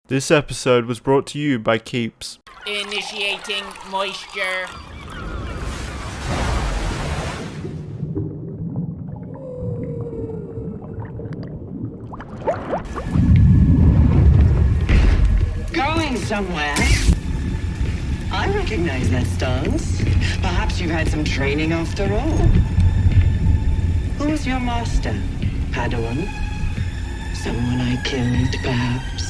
This episode was brought to you by Keeps. Initiating moisture. Going somewhere? I recognize that stance. Perhaps you've had some training after all. Who's your master, Padawan? Someone I killed, perhaps?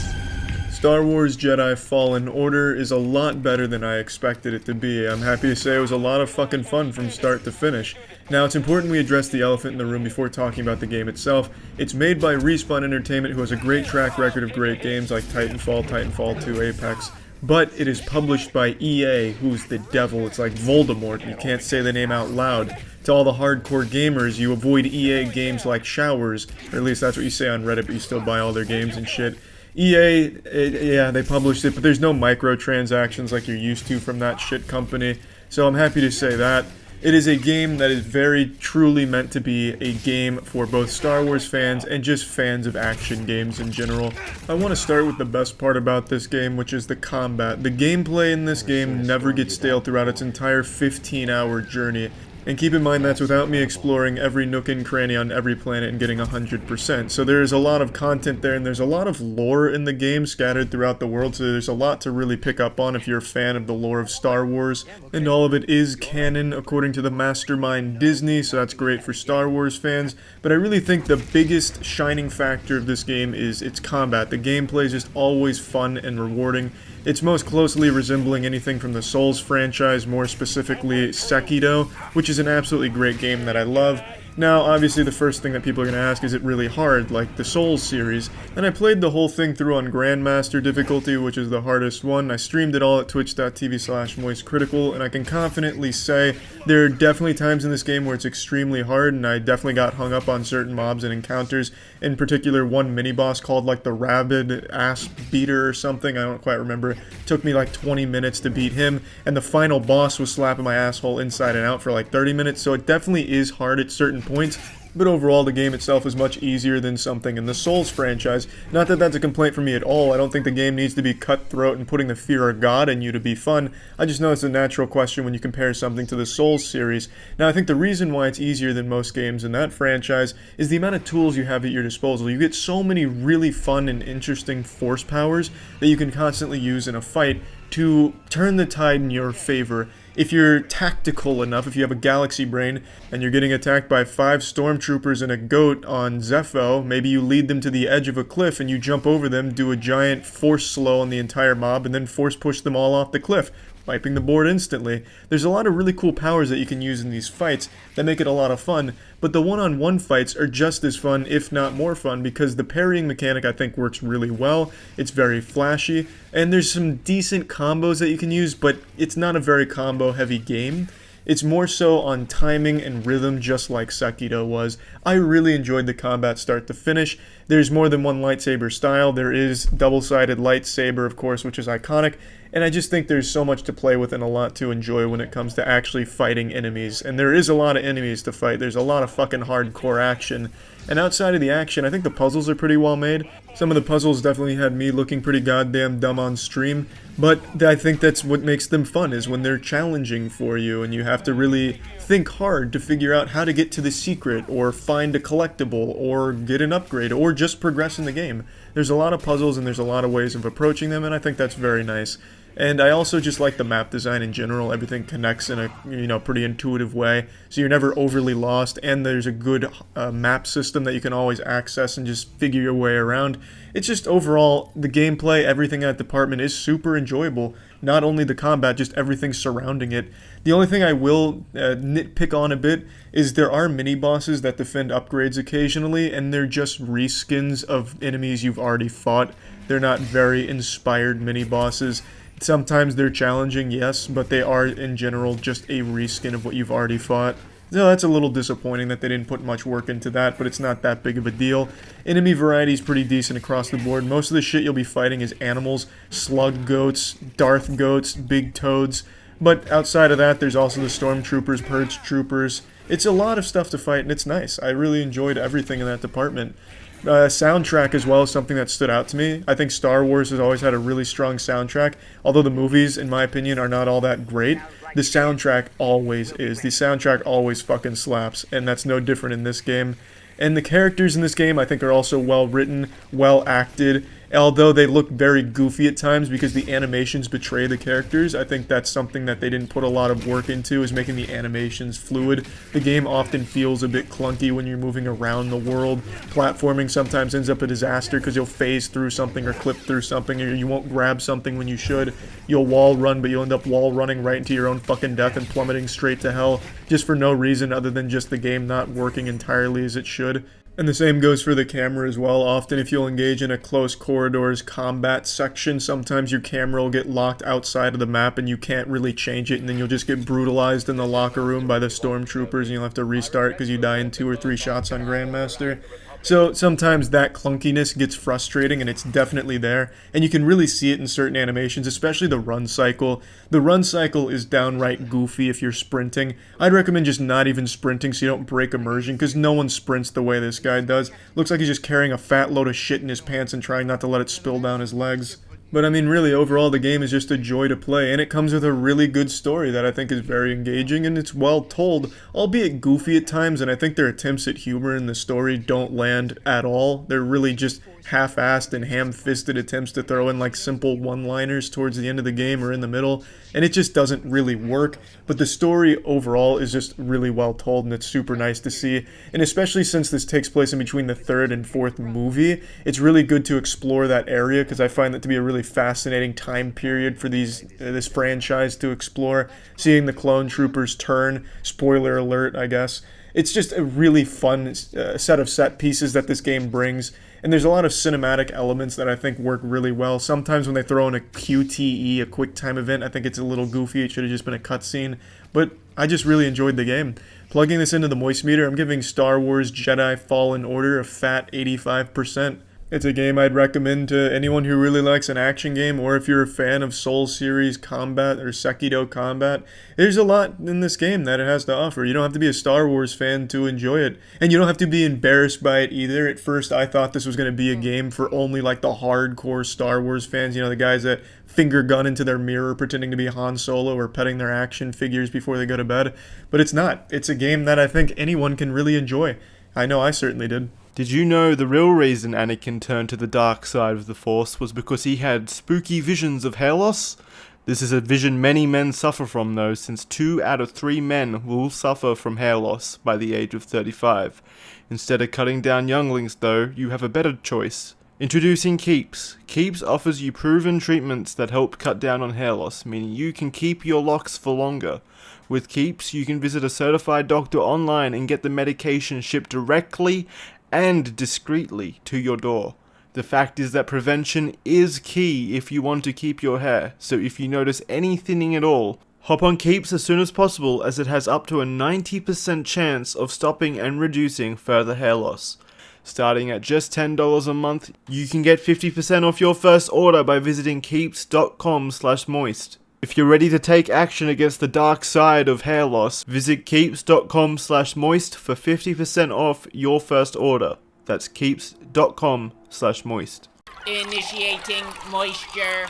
Star Wars Jedi Fallen Order is a lot better than I expected it to be. I'm happy to say it was a lot of fucking fun from start to finish. Now, it's important we address the elephant in the room before talking about the game itself. It's made by Respawn Entertainment, who has a great track record of great games like Titanfall, Titanfall 2, Apex. But it is published by EA, who's the devil. It's like Voldemort. You can't say the name out loud. To all the hardcore gamers, you avoid EA games like showers. Or at least that's what you say on Reddit, but you still buy all their games and shit. EA, yeah, they published it, but there's no microtransactions like you're used to from that shit company. So I'm happy to say that. It is a game that is very truly meant to be a game for both Star Wars fans and just fans of action games in general. I want to start with the best part about this game, which is the combat. The gameplay in this game never gets stale throughout its entire 15-hour journey. And keep in mind that's without me exploring every nook and cranny on every planet and getting 100%. So there's a lot of content there, and there's a lot of lore in the game scattered throughout the world, so there's a lot to really pick up on if you're a fan of the lore of Star Wars. And all of it is canon according to the mastermind Disney, so that's great for Star Wars fans. But I really think the biggest shining factor of this game is its combat. The gameplay is just always fun and rewarding. It's most closely resembling anything from the Souls franchise, more specifically Sekiro, which is an absolutely great game that I love. Now, obviously the first thing that people are going to ask, is it really hard, like the Souls series? And I played the whole thing through on Grandmaster difficulty, which is the hardest one. I streamed it all at twitch.tv/moistcritical, and I can confidently say there are definitely times in this game where it's extremely hard, and I definitely got hung up on certain mobs and encounters. In particular, one mini-boss called like the Rabid Ass Beater or something, I don't quite remember. It took me like 20 minutes to beat him, and the final boss was slapping my asshole inside and out for like 30 minutes, so it definitely is hard at certain points, but overall the game itself is much easier than something in the Souls franchise. Not that that's a complaint for me at all. I don't think the game needs to be cutthroat and putting the fear of God in you to be fun. I just know it's a natural question when you compare something to the Souls series. Now, I think the reason why it's easier than most games in that franchise is the amount of tools you have at your disposal. You get so many really fun and interesting force powers that you can constantly use in a fight to turn the tide in your favor. If you're tactical enough, if you have a galaxy brain, and you're getting attacked by 5 stormtroopers and a goat on Zepho, maybe you lead them to the edge of a cliff and you jump over them, do a giant force slow on the entire mob, and then force push them all off the cliff, wiping the board instantly. There's a lot of really cool powers that you can use in these fights that make it a lot of fun, but the one-on-one fights are just as fun, if not more fun, because the parrying mechanic I think works really well. It's very flashy, and there's some decent combos that you can use, but it's not a very combo-heavy game. It's more so on timing and rhythm, just like Sekiro was. I really enjoyed the combat start to finish. There's more than one lightsaber style. There is double-sided lightsaber, of course, which is iconic. And I just think there's so much to play with and a lot to enjoy when it comes to actually fighting enemies. And there is a lot of enemies to fight. There's a lot of fucking hardcore action. And outside of the action, I think the puzzles are pretty well made. Some of the puzzles definitely had me looking pretty goddamn dumb on stream. But I think that's what makes them fun, is when they're challenging for you and you have to really think hard to figure out how to get to the secret or find a collectible or get an upgrade or just progress in the game. There's a lot of puzzles and there's a lot of ways of approaching them, and I think that's very nice. And I also just like the map design in general. Everything connects in a pretty intuitive way, so you're never overly lost, and there's a good map system that you can always access and just figure your way around. It's just overall, the gameplay, everything in that department is super enjoyable. Not only the combat, just everything surrounding it. The only thing I will nitpick on a bit is there are mini-bosses that defend upgrades occasionally, and they're just reskins of enemies you've already fought. They're not very inspired mini-bosses. Sometimes they're challenging, yes, but they are, in general, just a reskin of what you've already fought. So that's a little disappointing that they didn't put much work into that, but it's not that big of a deal. Enemy variety is pretty decent across the board. Most of the shit you'll be fighting is animals, slug goats, Darth goats, big toads. But outside of that, there's also the stormtroopers, purge troopers. It's a lot of stuff to fight, and it's nice. I really enjoyed everything in that department. Soundtrack as well is something that stood out to me. I think Star Wars has always had a really strong soundtrack. Although the movies, in my opinion, are not all that great, the soundtrack always is. The soundtrack always fucking slaps, and that's no different in this game. And the characters in this game, I think, are also well written, well acted. Although they look very goofy at times because the animations betray the characters, I think that's something that they didn't put a lot of work into, is making the animations fluid. The game often feels a bit clunky when you're moving around the world. Platforming sometimes ends up a disaster because you'll phase through something or clip through something, or you won't grab something when you should. You'll wall run, but you'll end up wall running right into your own fucking death and plummeting straight to hell, just for no reason other than just the game not working entirely as it should. And the same goes for the camera as well. Often if you'll engage in a close corridors combat section, sometimes your camera will get locked outside of the map and you can't really change it, and then you'll just get brutalized in the locker room by the stormtroopers and you'll have to restart because you die in 2 or 3 shots on Grandmaster. So sometimes that clunkiness gets frustrating, and it's definitely there, and you can really see it in certain animations, especially the run cycle. The run cycle is downright goofy if you're sprinting. I'd recommend just not even sprinting so you don't break immersion, because no one sprints the way this guy does. Looks like he's just carrying a fat load of shit in his pants and trying not to let it spill down his legs. But I mean, really, overall, the game is just a joy to play, and it comes with a really good story that I think is very engaging, and it's well told, albeit goofy at times, and I think their attempts at humor in the story don't land at all. They're really just half-assed and ham-fisted attempts to throw in like simple one-liners towards the end of the game or in the middle, and it just doesn't really work. But the story overall is just really well told, and it's super nice to see, and especially since this takes place in between the 3rd and 4th movie, it's really good to explore that area, because I find that to be a really fascinating time period for this franchise to explore. Seeing the clone troopers turn, spoiler alert, I guess. It's just a really fun set of set pieces that this game brings, and there's a lot of cinematic elements that I think work really well. Sometimes when they throw in a QTE, a quick time event, I think it's a little goofy. It should have just been a cutscene, but I just really enjoyed the game. Plugging this into the moist meter, I'm giving Star Wars Jedi Fallen Order a fat 85%. It's a game I'd recommend to anyone who really likes an action game, or if you're a fan of Soul Series combat or Sekiro combat. There's a lot in this game that it has to offer. You don't have to be a Star Wars fan to enjoy it, and you don't have to be embarrassed by it either. At first, I thought this was going to be a game for only like the hardcore Star Wars fans, you know, the guys that finger gun into their mirror pretending to be Han Solo or petting their action figures before they go to bed. But it's not. It's a game that I think anyone can really enjoy. I know I certainly did. Did you know the real reason Anakin turned to the dark side of the Force was because he had spooky visions of hair loss? This is a vision many men suffer from though, since 2 out of 3 men will suffer from hair loss by the age of 35. Instead of cutting down younglings though, you have a better choice. Introducing Keeps. Keeps offers you proven treatments that help cut down on hair loss, meaning you can keep your locks for longer. With Keeps, you can visit a certified doctor online and get the medication shipped directly and discreetly to your door. The fact is that prevention is key if you want to keep your hair, so if you notice any thinning at all, hop on Keeps as soon as possible, as it has up to a 90% chance of stopping and reducing further hair loss. Starting at just $10 a month, you can get 50% off your first order by visiting keeps.com/moist. If you're ready to take action against the dark side of hair loss, visit keeps.com/moist for 50% off your first order. That's keeps.com/moist. Initiating moisture.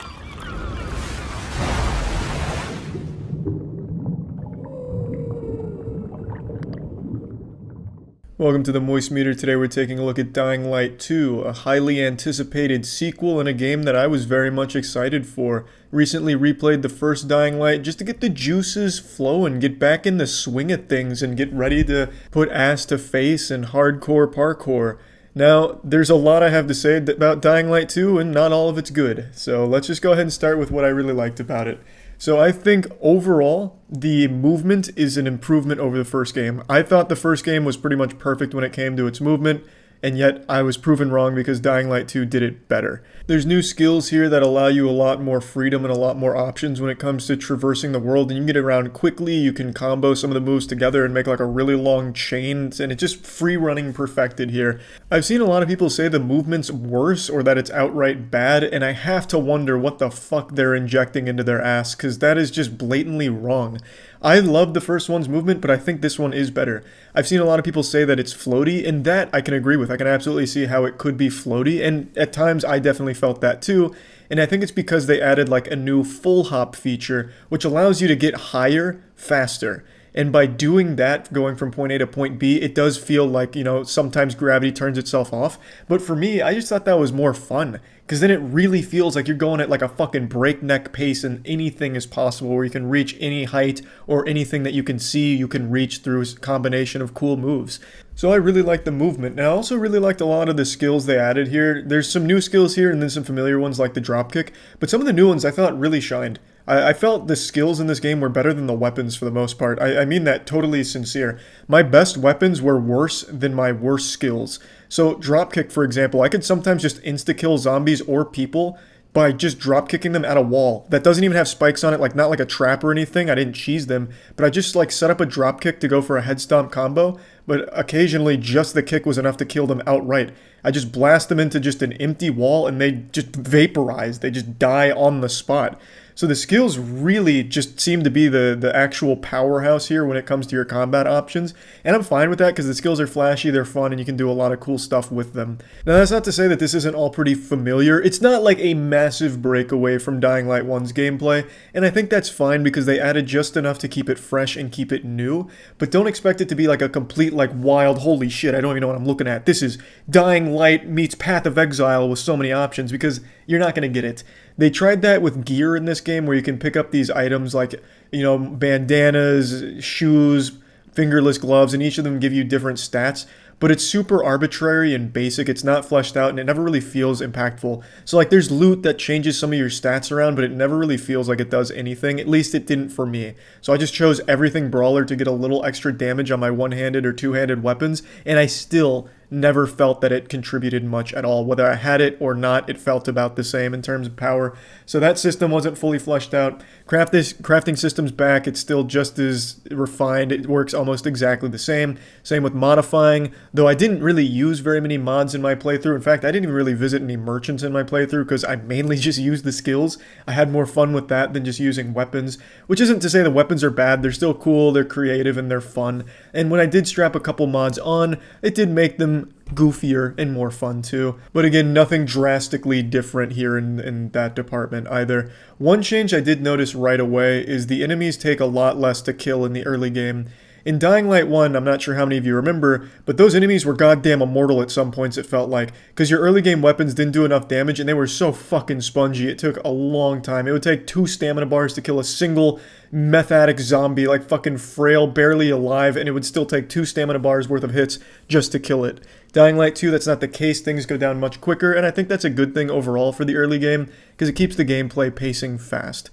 Welcome to the Moist Meter. Today we're taking a look at Dying Light 2, a highly anticipated sequel in a game that I was very much excited for. Recently replayed the first Dying Light just to get the juices flowing, get back in the swing of things, and get ready to put ass to face and hardcore parkour. Now, there's a lot I have to say about Dying Light 2, and not all of it's good. So let's just go ahead and start with what I really liked about it. So I think overall, the movement is an improvement over the first game. I thought the first game was pretty much perfect when it came to its movement, and yet I was proven wrong because Dying Light 2 did it better. There's new skills here that allow you a lot more freedom and a lot more options when it comes to traversing the world, and you can get around quickly, you can combo some of the moves together and make like a really long chain, and it's just free running perfected here. I've seen a lot of people say the movement's worse or that it's outright bad, and I have to wonder what the fuck they're injecting into their ass, because that is just blatantly wrong. I loved the first one's movement, but I think this one is better. I've seen a lot of people say that it's floaty, and that I can agree with. with. I can absolutely see how it could be floaty, and at times I definitely felt that too. And I think it's because they added like a new full hop feature, which allows you to get higher faster. And by doing that, going from point A to point B, it does feel like, sometimes gravity turns itself off. But for me, I just thought that was more fun. Because then it really feels like you're going at like a fucking breakneck pace and anything is possible, where you can reach any height or anything that you can see you can reach through a combination of cool moves. So I really liked the movement. And I also really liked a lot of the skills they added here. There's some new skills here and then some familiar ones like the dropkick. But some of the new ones I thought really shined. I felt the skills in this game were better than the weapons for the most part. I mean that totally sincere. My best weapons were worse than my worst skills. So dropkick, for example, I could sometimes just insta-kill zombies or people by just drop-kicking them at a wall. That doesn't even have spikes on it, like not like a trap or anything. I didn't cheese them, but I just like set up a dropkick to go for a head stomp combo, but occasionally just the kick was enough to kill them outright. I just blast them into just an empty wall and they just vaporize. They just die on the spot. So the skills really just seem to be the actual powerhouse here when it comes to your combat options. And I'm fine with that because the skills are flashy, they're fun, and you can do a lot of cool stuff with them. Now that's not to say that this isn't all pretty familiar. It's not like a massive breakaway from Dying Light 1's gameplay. And I think that's fine because they added just enough to keep it fresh and keep it new. But don't expect it to be like a complete like wild, holy shit, I don't even know what I'm looking at. This is Dying Light meets Path of Exile with so many options, because you're not going to get it. They tried that with gear in this game where you can pick up these items like, bandanas, shoes, fingerless gloves, and each of them give you different stats. But it's super arbitrary and basic. It's not fleshed out and it never really feels impactful. So like there's loot that changes some of your stats around, but it never really feels like it does anything. At least it didn't for me. So I just chose everything brawler to get a little extra damage on my one-handed or two-handed weapons, and I still never felt that it contributed much at all. Whether I had it or not, it felt about the same in terms of power. So that system wasn't fully fleshed out. Crafting system's back. It's still just as refined. It works almost exactly the same. Same with modifying, though I didn't really use very many mods in my playthrough. In fact, I didn't even really visit any merchants in my playthrough because I mainly just used the skills. I had more fun with that than just using weapons, which isn't to say the weapons are bad. They're still cool, they're creative, and they're fun. And when I did strap a couple mods on, it did make them goofier and more fun too. But again, nothing drastically different here in that department either. One change I did notice right away is the enemies take a lot less to kill in the early game. In Dying Light 1, I'm not sure how many of you remember, but those enemies were goddamn immortal at some points, it felt like, because your early game weapons didn't do enough damage and they were so fucking spongy. It took a long time. It would take 2 stamina bars to kill a single meth addict zombie, like fucking frail, barely alive, and it would still take 2 stamina bars worth of hits just to kill it. Dying Light 2, that's not the case. Things go down much quicker, and I think that's a good thing overall for the early game, because it keeps the gameplay pacing fast.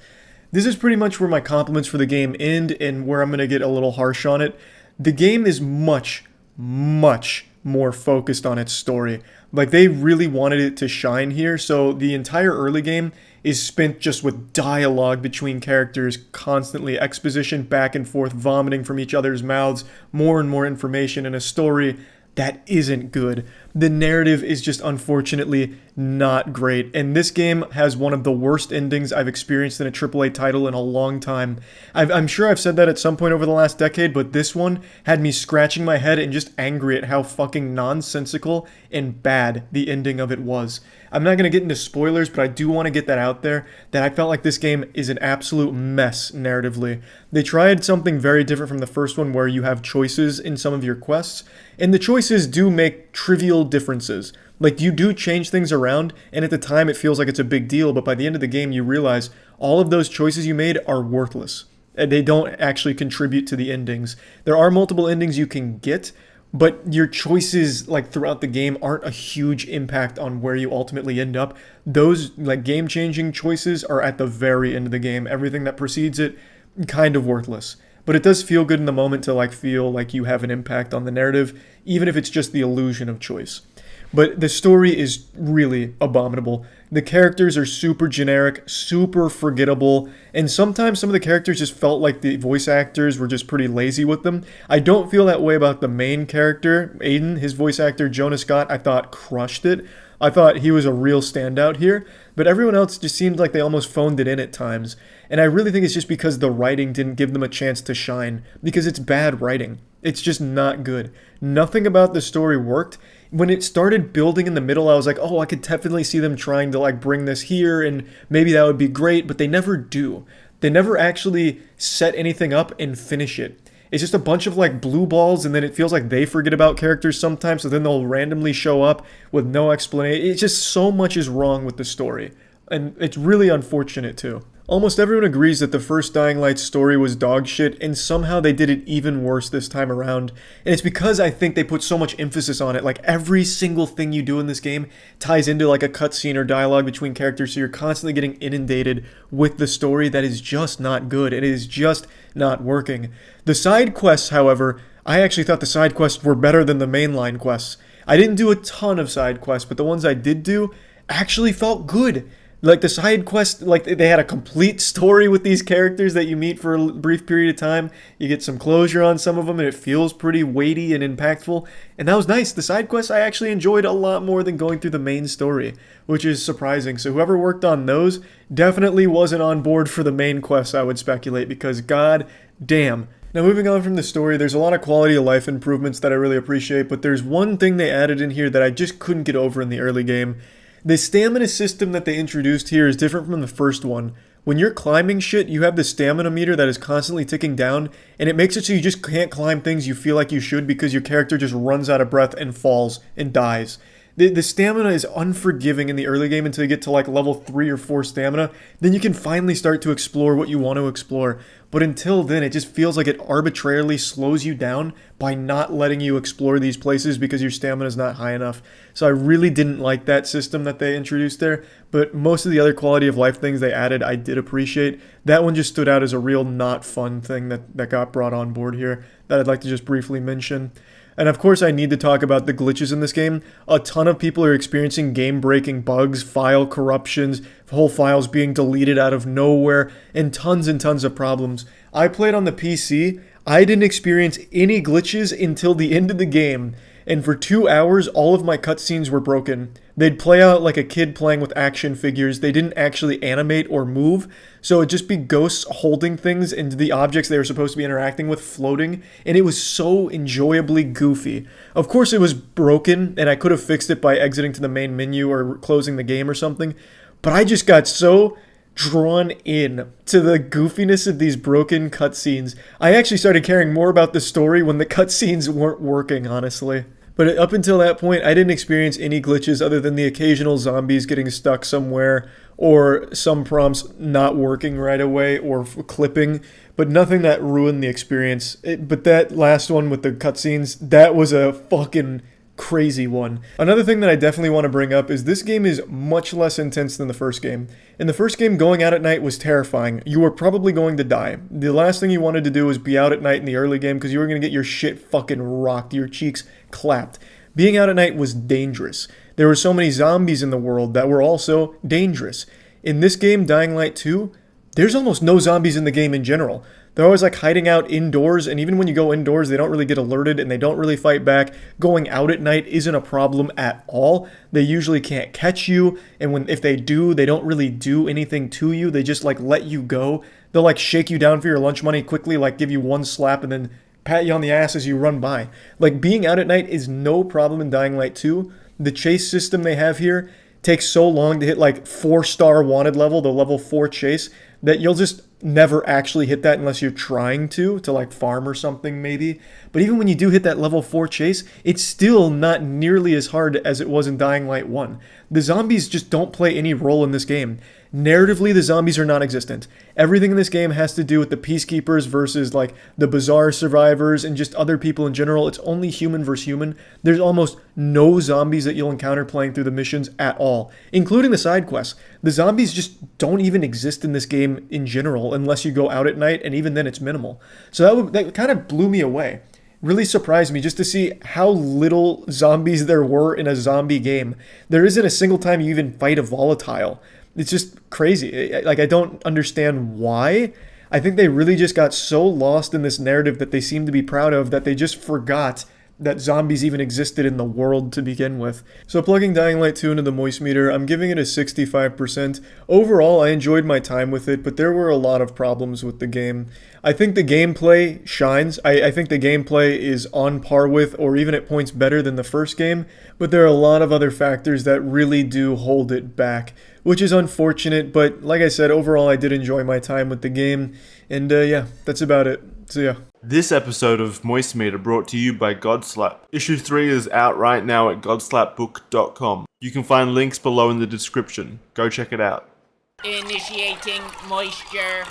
This is pretty much where my compliments for the game end and where I'm going to get a little harsh on it. The game is much, much more focused on its story. Like, they really wanted it to shine here, so the entire early game is spent just with dialogue between characters, constantly exposition back and forth, vomiting from each other's mouths, more and more information, and a story that isn't good. The narrative is just unfortunately not great, and this game has one of the worst endings I've experienced in a AAA title in a long time. I'm sure I've said that at some point over the last decade, but this one had me scratching my head and just angry at how fucking nonsensical and bad the ending of it was. I'm not going to get into spoilers, but I do want to get that out there, that I felt like this game is an absolute mess narratively. They tried something very different from the first one where you have choices in some of your quests, and the choices do make trivial differences. Like, you do change things around, and at the time it feels like it's a big deal, but by the end of the game you realize all of those choices you made are worthless. And they don't actually contribute to the endings. There are multiple endings you can get, but your choices, like, throughout the game aren't a huge impact on where you ultimately end up. Those, like, game-changing choices are at the very end of the game. Everything that precedes it, kind of worthless. But it does feel good in the moment to, like, feel like you have an impact on the narrative, even if it's just the illusion of choice. But the story is really abominable. The characters are super generic, super forgettable, and sometimes some of the characters just felt like the voice actors were just pretty lazy with them. I don't feel that way about the main character, Aiden. His voice actor, Jonah Scott, I thought crushed it. I thought he was a real standout here, but everyone else just seemed like they almost phoned it in at times. And I really think it's just because the writing didn't give them a chance to shine, because it's bad writing. It's just not good. Nothing about the story worked. when it started building in the middle, I was like, oh, I could definitely see them trying to like bring this here and maybe that would be great, but they never do. They never actually set anything up and finish it. It's just a bunch of like blue balls, and then it feels like they forget about characters sometimes, so then they'll randomly show up with no explanation. It's just so much is wrong with the story, and it's really unfortunate too. Almost everyone agrees that the first Dying Light story was dog shit, and somehow they did it even worse this time around. And it's because I think they put so much emphasis on it. Like, every single thing you do in this game ties into like a cutscene or dialogue between characters, so you're constantly getting inundated with the story that is just not good. It is just not working. The side quests, however, I actually thought the side quests were better than the mainline quests. I didn't do a ton of side quests, but the ones I did do actually felt good. Like, the side quest, like, they had a complete story with these characters that you meet for a brief period of time. You get some closure on some of them, and it feels pretty weighty and impactful. And that was nice. The side quests I actually enjoyed a lot more than going through the main story, which is surprising. So whoever worked on those definitely wasn't on board for the main quests, I would speculate, because god damn. Now, moving on from the story, there's a lot of quality of life improvements that I really appreciate, but there's one thing they added in here that I just couldn't get over in the early game. The stamina system that they introduced here is different from the first one. When you're climbing shit, you have the stamina meter that is constantly ticking down, and it makes it so you just can't climb things you feel like you should because your character just runs out of breath and falls and dies. The stamina is unforgiving in the early game until you get to like level 3 or 4 stamina. Then you can finally start to explore what you want to explore. But until then, it just feels like it arbitrarily slows you down by not letting you explore these places because your stamina is not high enough. So I really didn't like that system that they introduced there. But most of the other quality of life things they added, I did appreciate. That one just stood out as a real not fun thing that got brought on board here that I'd like to just briefly mention. And of course I need to talk about the glitches in this game. A ton of people are experiencing game-breaking bugs, file corruptions, whole files being deleted out of nowhere, and tons of problems. I played on the PC. I didn't experience any glitches until the end of the game, and for 2 hours all of my cutscenes were broken. They'd play out like a kid playing with action figures. They didn't actually animate or move, so it'd just be ghosts holding things and the objects they were supposed to be interacting with floating, and it was so enjoyably goofy. Of course it was broken, and I could have fixed it by exiting to the main menu or closing the game or something, but I just got so drawn in to the goofiness of these broken cutscenes. I actually started caring more about the story when the cutscenes weren't working, honestly. But up until that point, I didn't experience any glitches other than the occasional zombies getting stuck somewhere or some prompts not working right away or clipping, but nothing that ruined the experience. But that last one with the cutscenes, that was a fucking crazy one. Another thing that I definitely want to bring up is this game is much less intense than the first game. In the first game, going out at night was terrifying. You were probably going to die. The last thing you wanted to do was be out at night in the early game because you were going to get your shit fucking rocked, your cheeks clapped. Being out at night was dangerous. There were so many zombies in the world that were also dangerous. In this game, Dying Light 2, there's almost no zombies in the game in general. They're always like hiding out indoors, and even when you go indoors, they don't really get alerted and they don't really fight back. Going out at night isn't a problem at all. They usually can't catch you, and if they do, they don't really do anything to you. They just like let you go. They'll like shake you down for your lunch money quickly, like give you one slap and then pat you on the ass as you run by. Like, being out at night is no problem in Dying Light 2. The chase system they have here takes so long to hit like 4-star wanted level, the level 4 chase, that you'll just never actually hit that unless you're trying to like farm or something maybe. But even when you do hit that level 4 chase, it's still not nearly as hard as it was in Dying Light 1. The zombies just don't play any role in this game. Narratively, the zombies are non-existent. Everything in this game has to do with the peacekeepers versus like the bizarre survivors and just other people in general. It's only human versus human. There's almost no zombies that you'll encounter playing through the missions at all, including the side quests. The zombies just don't even exist in this game in general unless you go out at night, and even then it's minimal. So that kind of blew me away. Really surprised me just to see how little zombies there were in a zombie game. There isn't a single time you even fight a volatile. It's just crazy. Like, I don't understand why. I think they really just got so lost in this narrative that they seem to be proud of that they just forgot that zombies even existed in the world to begin with. So plugging Dying Light 2 into the moist meter, I'm giving it a 65%. Overall, I enjoyed my time with it, but there were a lot of problems with the game. I think the gameplay shines. I think the gameplay is on par with, or even at points better than the first game, but there are a lot of other factors that really do hold it back, which is unfortunate, but like I said, overall I did enjoy my time with the game, and yeah, that's about it. So yeah. This episode of Moist Meter brought to you by Godslap. Issue 3 is out right now at godslapbook.com. You can find links below in the description. Go check it out. Initiating moisture.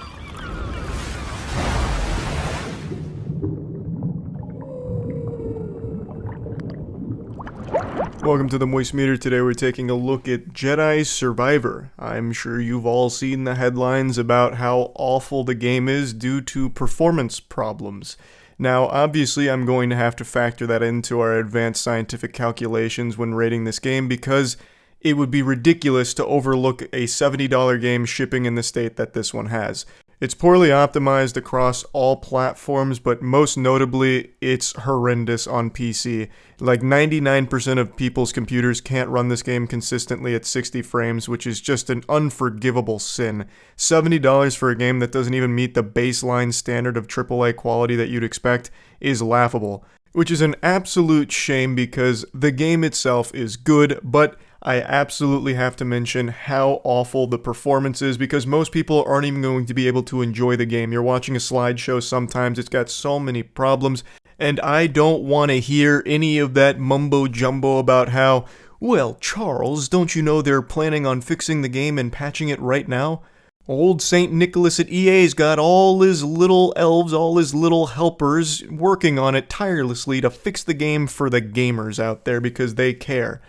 Welcome to the Moist Meter. Today we're taking a look at Jedi Survivor. I'm sure you've all seen the headlines about how awful the game is due to performance problems. Now, obviously, I'm going to have to factor that into our advanced scientific calculations when rating this game because it would be ridiculous to overlook a $70 game shipping in the state that this one has. It's poorly optimized across all platforms, but most notably, it's horrendous on PC. Like 99% of people's computers can't run this game consistently at 60 frames, which is just an unforgivable sin. $70 for a game that doesn't even meet the baseline standard of AAA quality that you'd expect is laughable. Which is an absolute shame because the game itself is good, but I absolutely have to mention how awful the performance is because most people aren't even going to be able to enjoy the game. You're watching a slideshow sometimes, it's got so many problems, and I don't want to hear any of that mumbo-jumbo about how, well, Charles, don't you know they're planning on fixing the game and patching it right now? Old St. Nicholas at EA's got all his little elves, all his little helpers working on it tirelessly to fix the game for the gamers out there because they care.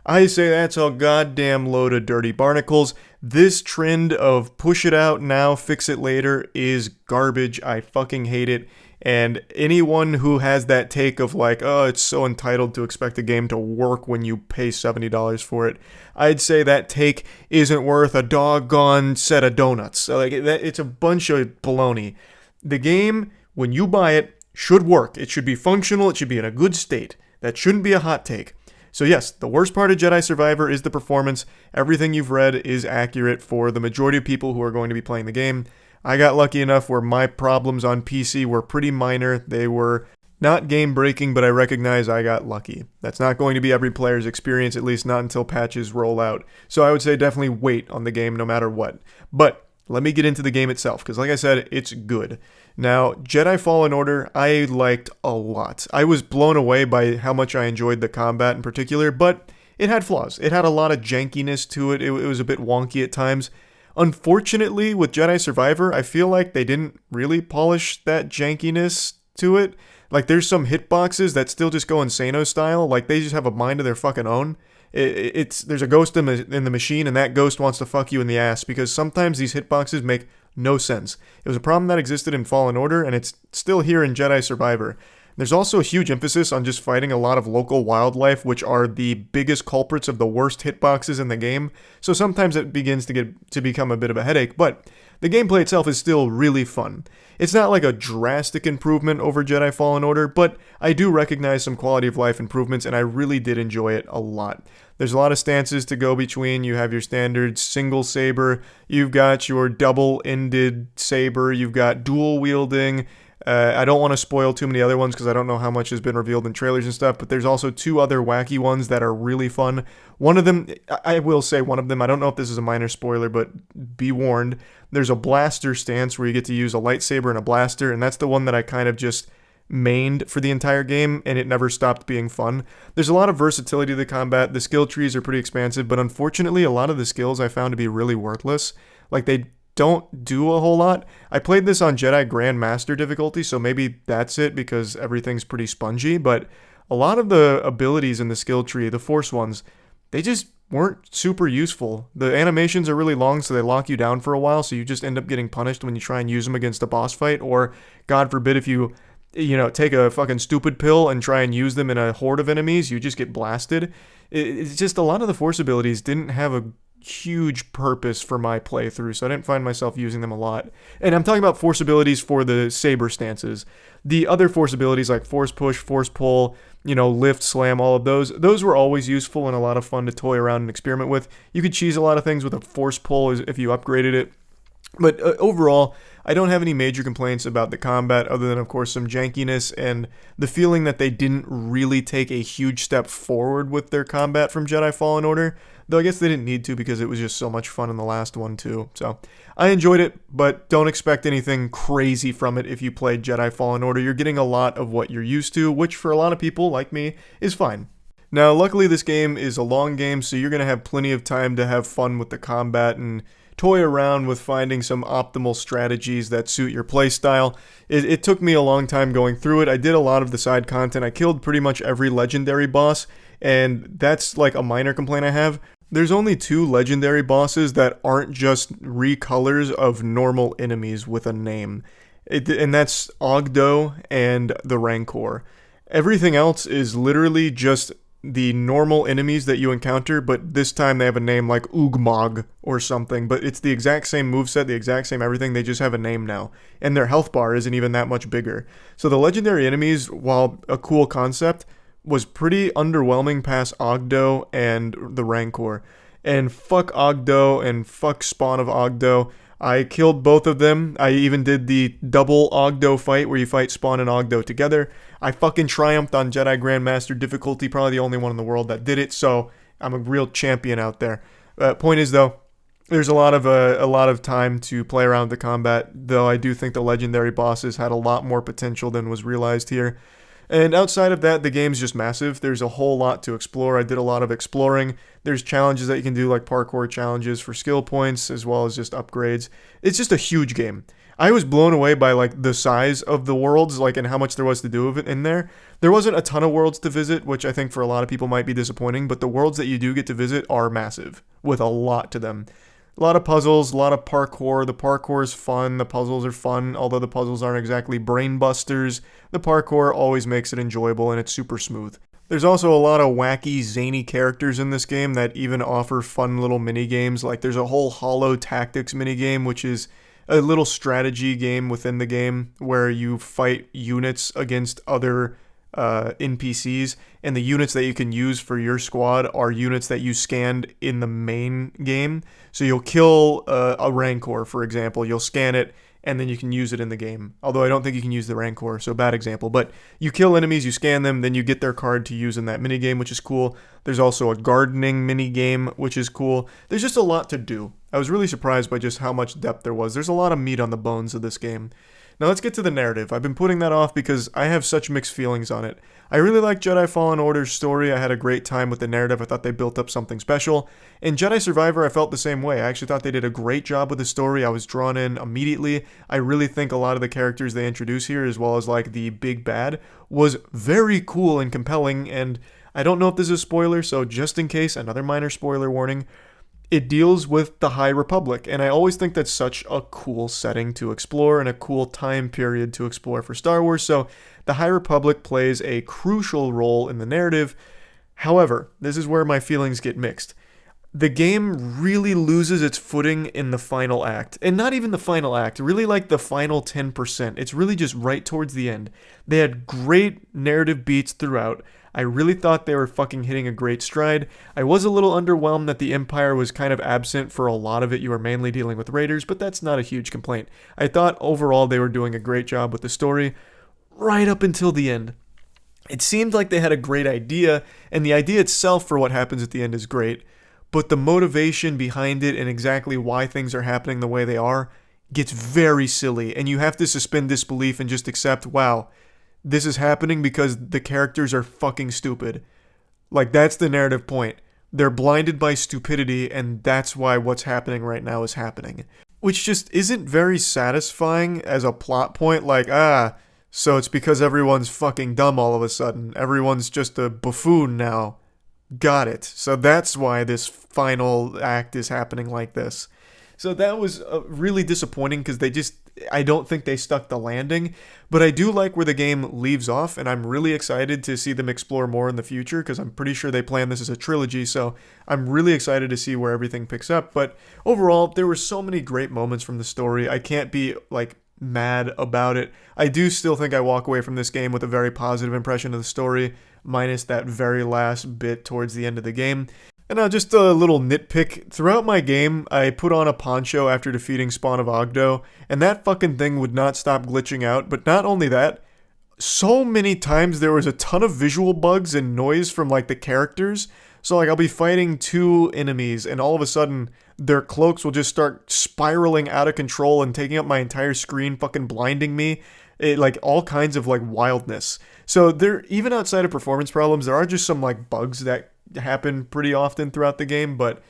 I say that's a goddamn load of dirty barnacles. This trend of push it out now, fix it later is garbage. I fucking hate it. And anyone who has that take of like, oh, it's so entitled to expect a game to work when you pay $70 for it, I'd say that take isn't worth a doggone set of donuts. Like, it's a bunch of baloney. The game, when you buy it, should work. It should be functional. It should be in a good state. That shouldn't be a hot take. So yes, the worst part of Jedi Survivor is the performance. Everything you've read is accurate for the majority of people who are going to be playing the game. I got lucky enough where my problems on PC were pretty minor. They were not game-breaking, but I recognize I got lucky. That's not going to be every player's experience, at least not until patches roll out. So I would say definitely wait on the game no matter what. But let me get into the game itself, because like I said, it's good. Now, Jedi Fallen Order, I liked a lot. I was blown away by how much I enjoyed the combat in particular, but it had flaws. It had a lot of jankiness to it. It was a bit wonky at times. Unfortunately, with Jedi Survivor, I feel like they didn't really polish that jankiness to it. Like, there's some hitboxes that still just go Insano style. Like, they just have a mind of their fucking own. There's a ghost in the machine, and that ghost wants to fuck you in the ass, because sometimes these hitboxes make no sense. It was a problem that existed in Fallen Order, and it's still here in Jedi Survivor. There's also a huge emphasis on just fighting a lot of local wildlife, which are the biggest culprits of the worst hitboxes in the game, so sometimes it begins to become a bit of a headache, but the gameplay itself is still really fun. It's not like a drastic improvement over Jedi Fallen Order, but I do recognize some quality of life improvements, and I really did enjoy it a lot. There's a lot of stances to go between. You have your standard single saber, you've got your double-ended saber, you've got dual wielding. I don't want to spoil too many other ones because I don't know how much has been revealed in trailers and stuff, but there's also two other wacky ones that are really fun. One of them, I will say one of them, I don't know if this is a minor spoiler, but be warned, there's a blaster stance where you get to use a lightsaber and a blaster, and that's the one that I kind of just mained for the entire game, and it never stopped being fun. There's a lot of versatility to the combat. The skill trees are pretty expansive, but unfortunately, a lot of the skills I found to be really worthless. Like, they don't do a whole lot. I played this on Jedi Grandmaster difficulty, so maybe that's it because everything's pretty spongy, but a lot of the abilities in the skill tree, the Force ones, they just weren't super useful. The animations are really long, so they lock you down for a while, so you just end up getting punished when you try and use them against a boss fight, or God forbid if you take a fucking stupid pill and try and use them in a horde of enemies, you just get blasted. It's just a lot of the Force abilities didn't have a huge purpose for my playthrough, so I didn't find myself using them a lot. And I'm talking about force abilities for the saber stances. The other force abilities like force push, force pull, lift, slam, all of those were always useful and a lot of fun to toy around and experiment with. You could cheese a lot of things with a force pull if you upgraded it. But overall, I don't have any major complaints about the combat other than, of course, some jankiness and the feeling that they didn't really take a huge step forward with their combat from Jedi Fallen Order. Though I guess they didn't need to because it was just so much fun in the last one too. So I enjoyed it, but don't expect anything crazy from it if you played Jedi Fallen Order. You're getting a lot of what you're used to, which for a lot of people, like me, is fine. Now, luckily this game is a long game, so you're going to have plenty of time to have fun with the combat and toy around with finding some optimal strategies that suit your playstyle. It took me a long time going through it. I did a lot of the side content. I killed pretty much every legendary boss, and that's like a minor complaint I have. There's only 2 legendary bosses that aren't just recolors of normal enemies with a name. And that's Ogdo and the Rancor. Everything else is literally just the normal enemies that you encounter, but this time they have a name like Ugmog or something, but it's the exact same moveset, the exact same everything, they just have a name now. And their health bar isn't even that much bigger. So the legendary enemies, while a cool concept, was pretty underwhelming past Ogdo and the Rancor. And fuck Ogdo and fuck Spawn of Ogdo. I killed both of them. I even did the double Ogdo fight where you fight Spawn and Ogdo together. I fucking triumphed on Jedi Grandmaster difficulty, probably the only one in the world that did it, so I'm a real champion out there. Point is though, there's a lot of time to play around with the combat, though I do think the legendary bosses had a lot more potential than was realized here. And outside of that, the game's just massive. There's a whole lot to explore. I did a lot of exploring. There's challenges that you can do, like parkour challenges for skill points, as well as just upgrades. It's just a huge game. I was blown away by like the size of the worlds, like, and how much there was to do of it in there. There wasn't a ton of worlds to visit, which I think for a lot of people might be disappointing, but the worlds that you do get to visit are massive, with a lot to them. A lot of puzzles, a lot of parkour. The parkour is fun. The puzzles are fun, although the puzzles aren't exactly brain busters. The parkour always makes it enjoyable, and it's super smooth. There's also a lot of wacky, zany characters in this game that even offer fun little mini-games. Like, there's a whole Hollow Tactics mini-game, which is a little strategy game within the game where you fight units against other NPCs, and the units that you can use for your squad are units that you scanned in the main game. So you'll kill a Rancor, for example, you'll scan it, and then you can use it in the game. Although I don't think you can use the Rancor, so bad example. But you kill enemies, you scan them, then you get their card to use in that minigame, which is cool. There's also a gardening minigame, which is cool. There's just a lot to do. I was really surprised by just how much depth there was. There's a lot of meat on the bones of this game. Now let's get to the narrative. I've been putting that off because I have such mixed feelings on it. I really like Jedi Fallen Order's story. I had a great time with the narrative. I thought they built up something special. In Jedi Survivor, I felt the same way. I actually thought they did a great job with the story. I was drawn in immediately. I really think a lot of the characters they introduce here, as well as like the big bad, was very cool and compelling. And I don't know if this is a spoiler, so just in case, another minor spoiler warning. It deals with the High Republic, and I always think that's such a cool setting to explore and a cool time period to explore for Star Wars, so the High Republic plays a crucial role in the narrative. However, this is where my feelings get mixed. The game really loses its footing in the final act, and not even the final act, really like the final 10%. It's really just right towards the end. They had great narrative beats throughout. I really thought they were fucking hitting a great stride. I was a little underwhelmed that the Empire was kind of absent for a lot of it. You were mainly dealing with raiders, but that's not a huge complaint. I thought overall they were doing a great job with the story right up until the end. It seemed like they had a great idea, and the idea itself for what happens at the end is great, but the motivation behind it and exactly why things are happening the way they are gets very silly, and you have to suspend disbelief and just accept, wow, this is happening because the characters are fucking stupid. Like, that's the narrative point. They're blinded by stupidity, and that's why what's happening right now is happening. Which just isn't very satisfying as a plot point, like, so it's because everyone's fucking dumb all of a sudden. Everyone's just a buffoon now. Got it. So that's why this final act is happening like this. So that was really disappointing because I don't think they stuck the landing. But I do like where the game leaves off, and I'm really excited to see them explore more in the future because I'm pretty sure they plan this as a trilogy. So I'm really excited to see where everything picks up. But overall, there were so many great moments from the story. I can't be like mad about it. I do still think I walk away from this game with a very positive impression of the story, minus that very last bit towards the end of the game. And now just a little nitpick. Throughout my game, I put on a poncho after defeating Spawn of Ogdo, and that fucking thing would not stop glitching out. But not only that, so many times there was a ton of visual bugs and noise from like the characters. So like I'll be fighting two enemies and all of a sudden their cloaks will just start spiraling out of control and taking up my entire screen, fucking blinding me. Like all kinds of like wildness. So there, even outside of performance problems, there are just some like bugs that happen pretty often throughout the game, but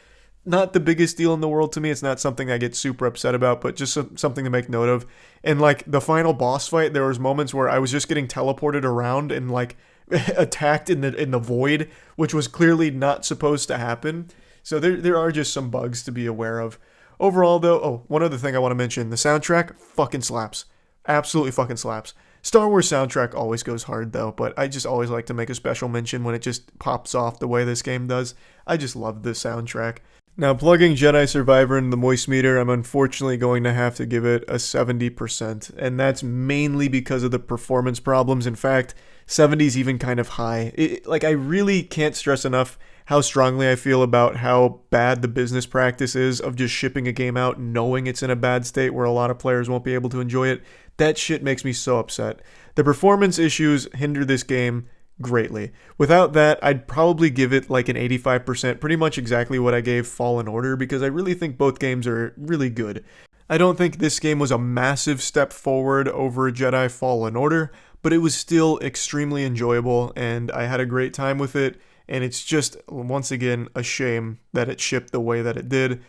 not the biggest deal in the world to me. It's not something I get super upset about, but just something to make note of. And like the final boss fight, there was moments where I was just getting teleported around and like attacked in the void, which was clearly not supposed to happen. So there are just some bugs to be aware of. Overall though, one other thing I want to mention, the soundtrack fucking slaps. Absolutely fucking slaps. Star Wars soundtrack always goes hard though, but I just always like to make a special mention when it just pops off the way this game does. I just love the soundtrack. Now, plugging Jedi Survivor into the Moist Meter, I'm unfortunately going to have to give it a 70%, and that's mainly because of the performance problems. In fact, 70 is even kind of high. I really can't stress enough how strongly I feel about how bad the business practice is of just shipping a game out knowing it's in a bad state where a lot of players won't be able to enjoy it. That shit makes me so upset. The performance issues hinder this game greatly. Without that, I'd probably give it like an 85%, pretty much exactly what I gave Fallen Order, because I really think both games are really good. I don't think this game was a massive step forward over Jedi Fallen Order, but it was still extremely enjoyable, and I had a great time with it, and it's just, once again, a shame that it shipped the way that it did.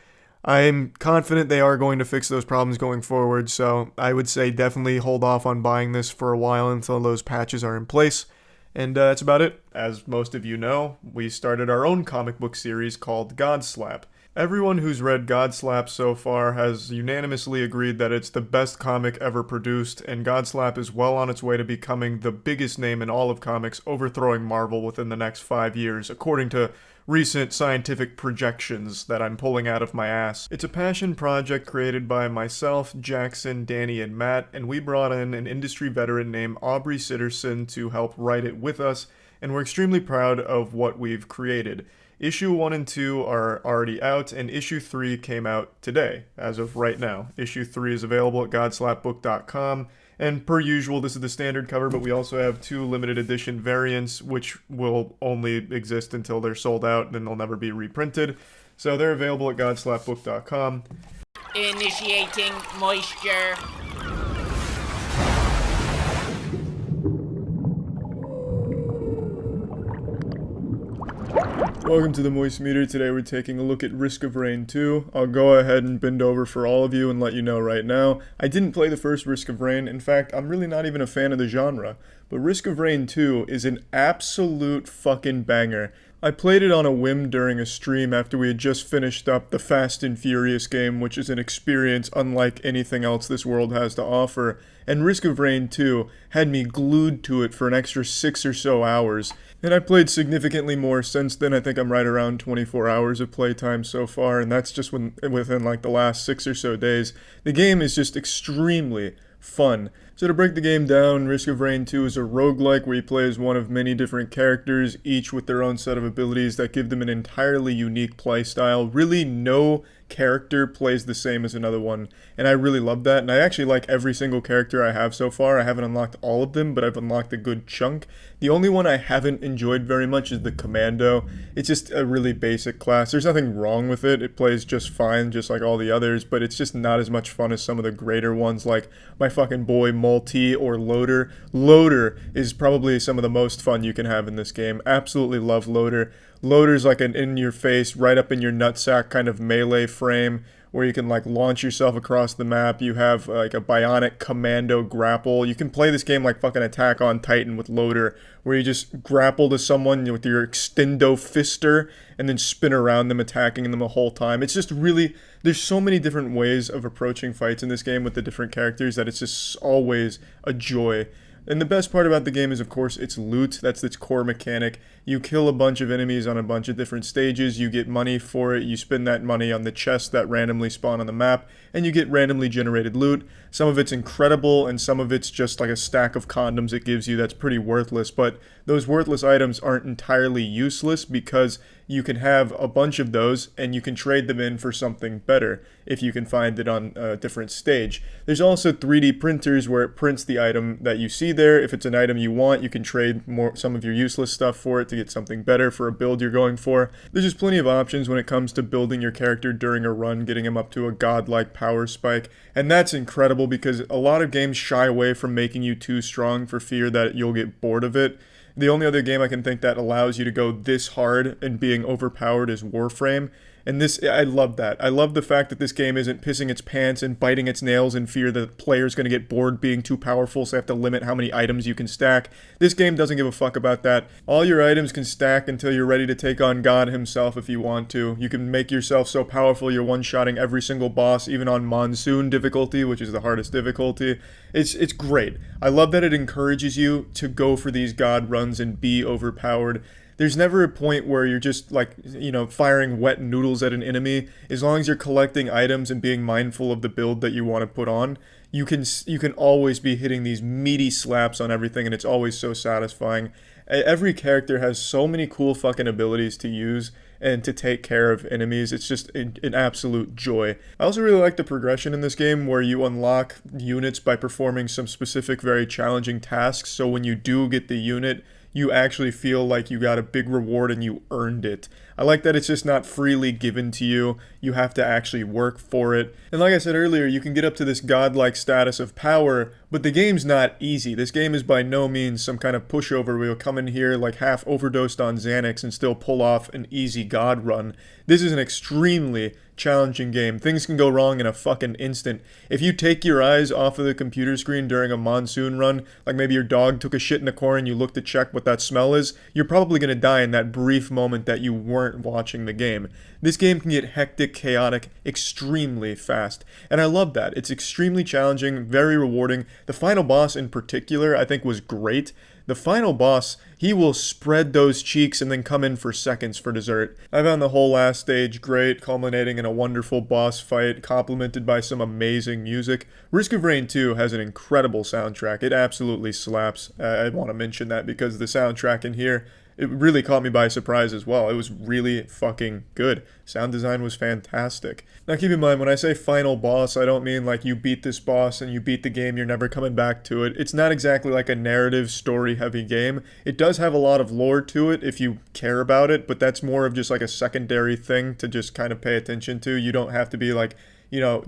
I'm confident they are going to fix those problems going forward, so I would say definitely hold off on buying this for a while until those patches are in place. And that's about it. As most of you know, we started our own comic book series called Godslap. Everyone who's read Godslap so far has unanimously agreed that it's the best comic ever produced, and Godslap is well on its way to becoming the biggest name in all of comics, overthrowing Marvel within the next 5 years, according to recent scientific projections that I'm pulling out of my ass. It's a passion project created by myself, Jackson, Danny, and Matt, and we brought in an industry veteran named Aubrey Sitterson to help write it with us, and we're extremely proud of what we've created. Issue 1 and 2 are already out, and Issue 3 came out today, as of right now. Issue 3 is available at godslapbook.com, and per usual, this is the standard cover, but we also have 2 limited edition variants, which will only exist until they're sold out, and then they'll never be reprinted. So they're available at godslapbook.com. Initiating moisture. Welcome to the Moist Meter. Today we're taking a look at Risk of Rain 2. I'll go ahead and bend over for all of you and let you know right now, I didn't play the first Risk of Rain. In fact, I'm really not even a fan of the genre. But Risk of Rain 2 is an absolute fucking banger. I played it on a whim during a stream after we had just finished up the Fast and Furious game, which is an experience unlike anything else this world has to offer. And Risk of Rain 2 had me glued to it for an extra 6 or so hours. And I played significantly more since then. I think I'm right around 24 hours of playtime so far, and that's just within like the last 6 or so days. The game is just extremely fun. So to break the game down, Risk of Rain 2 is a roguelike where you play as one of many different characters, each with their own set of abilities that give them an entirely unique playstyle. Really, no character plays the same as another one, and I really love that. And I actually like every single character I have so far. I haven't unlocked all of them, but I've unlocked a good chunk. The only one I haven't enjoyed very much is the Commando. It's just a really basic class. There's nothing wrong with it. It plays just fine, just like all the others, but it's just not as much fun as some of the greater ones, like my fucking boy Multi or Loader. Loader is probably some of the most fun you can have in this game. Absolutely love Loader. Loader's like an in-your-face, right up in your nutsack kind of melee frame where you can like launch yourself across the map. You have like a bionic commando grapple. You can play this game like fucking Attack on Titan with Loader, where you just grapple to someone with your extendo fister and then spin around them, attacking them the whole time. It's just really, there's so many different ways of approaching fights in this game with the different characters that it's just always a joy. And the best part about the game is, of course, its loot. That's its core mechanic. You kill a bunch of enemies on a bunch of different stages, you get money for it, you spend that money on the chests that randomly spawn on the map, and you get randomly generated loot. Some of it's incredible, and some of it's just like a stack of condoms it gives you that's pretty worthless, but those worthless items aren't entirely useless because you can have a bunch of those and you can trade them in for something better if you can find it on a different stage. There's also 3D printers where it prints the item that you see there. If it's an item you want, you can trade some of your useless stuff for it to get something better for a build you're going for. There's just plenty of options when it comes to building your character during a run, getting him up to a godlike power spike, and that's incredible because a lot of games shy away from making you too strong for fear that you'll get bored of it. The only other game I can think that allows you to go this hard and being overpowered is Warframe. And this, I love that. I love the fact that this game isn't pissing its pants and biting its nails in fear that the player's going to get bored being too powerful, so they have to limit how many items you can stack. This game doesn't give a fuck about that. All your items can stack until you're ready to take on God himself if you want to. You can make yourself so powerful you're one-shotting every single boss, even on Monsoon difficulty, which is the hardest difficulty. It's great. I love that it encourages you to go for these God runs and be overpowered. There's never a point where you're just like, firing wet noodles at an enemy. As long as you're collecting items and being mindful of the build that you want to put on, you can always be hitting these meaty slaps on everything, and it's always so satisfying. Every character has so many cool fucking abilities to use and to take care of enemies. It's just an absolute joy. I also really like the progression in this game where you unlock units by performing some specific, very challenging tasks. So when you do get the unit, you actually feel like you got a big reward and you earned it. I like that it's just not freely given to you. You have to actually work for it. And like I said earlier, you can get up to this godlike status of power, but the game's not easy. This game is by no means some kind of pushover where you'll come in here like half overdosed on Xanax and still pull off an easy god run. This is an extremely challenging game. Things can go wrong in a fucking instant. If you take your eyes off of the computer screen during a monsoon run, like maybe your dog took a shit in the corner and you look to check what that smell is, you're probably going to die in that brief moment that you weren't watching the game. This game can get hectic, chaotic, extremely fast, and I love that. It's extremely challenging, very rewarding. The final boss in particular, I think, was great. The final boss, he will spread those cheeks and then come in for seconds for dessert. I found the whole last stage great, culminating in a wonderful boss fight, complemented by some amazing music. Risk of Rain 2 has an incredible soundtrack. It absolutely slaps. I want to mention that because the soundtrack in here, it really caught me by surprise as well. It was really fucking good. Sound design was fantastic. Now keep in mind, when I say final boss, I don't mean like you beat this boss and you beat the game, you're never coming back to it. It's not exactly like a narrative, story-heavy game. It does have a lot of lore to it if you care about it, but that's more of just like a secondary thing to just kind of pay attention to. You don't have to be like,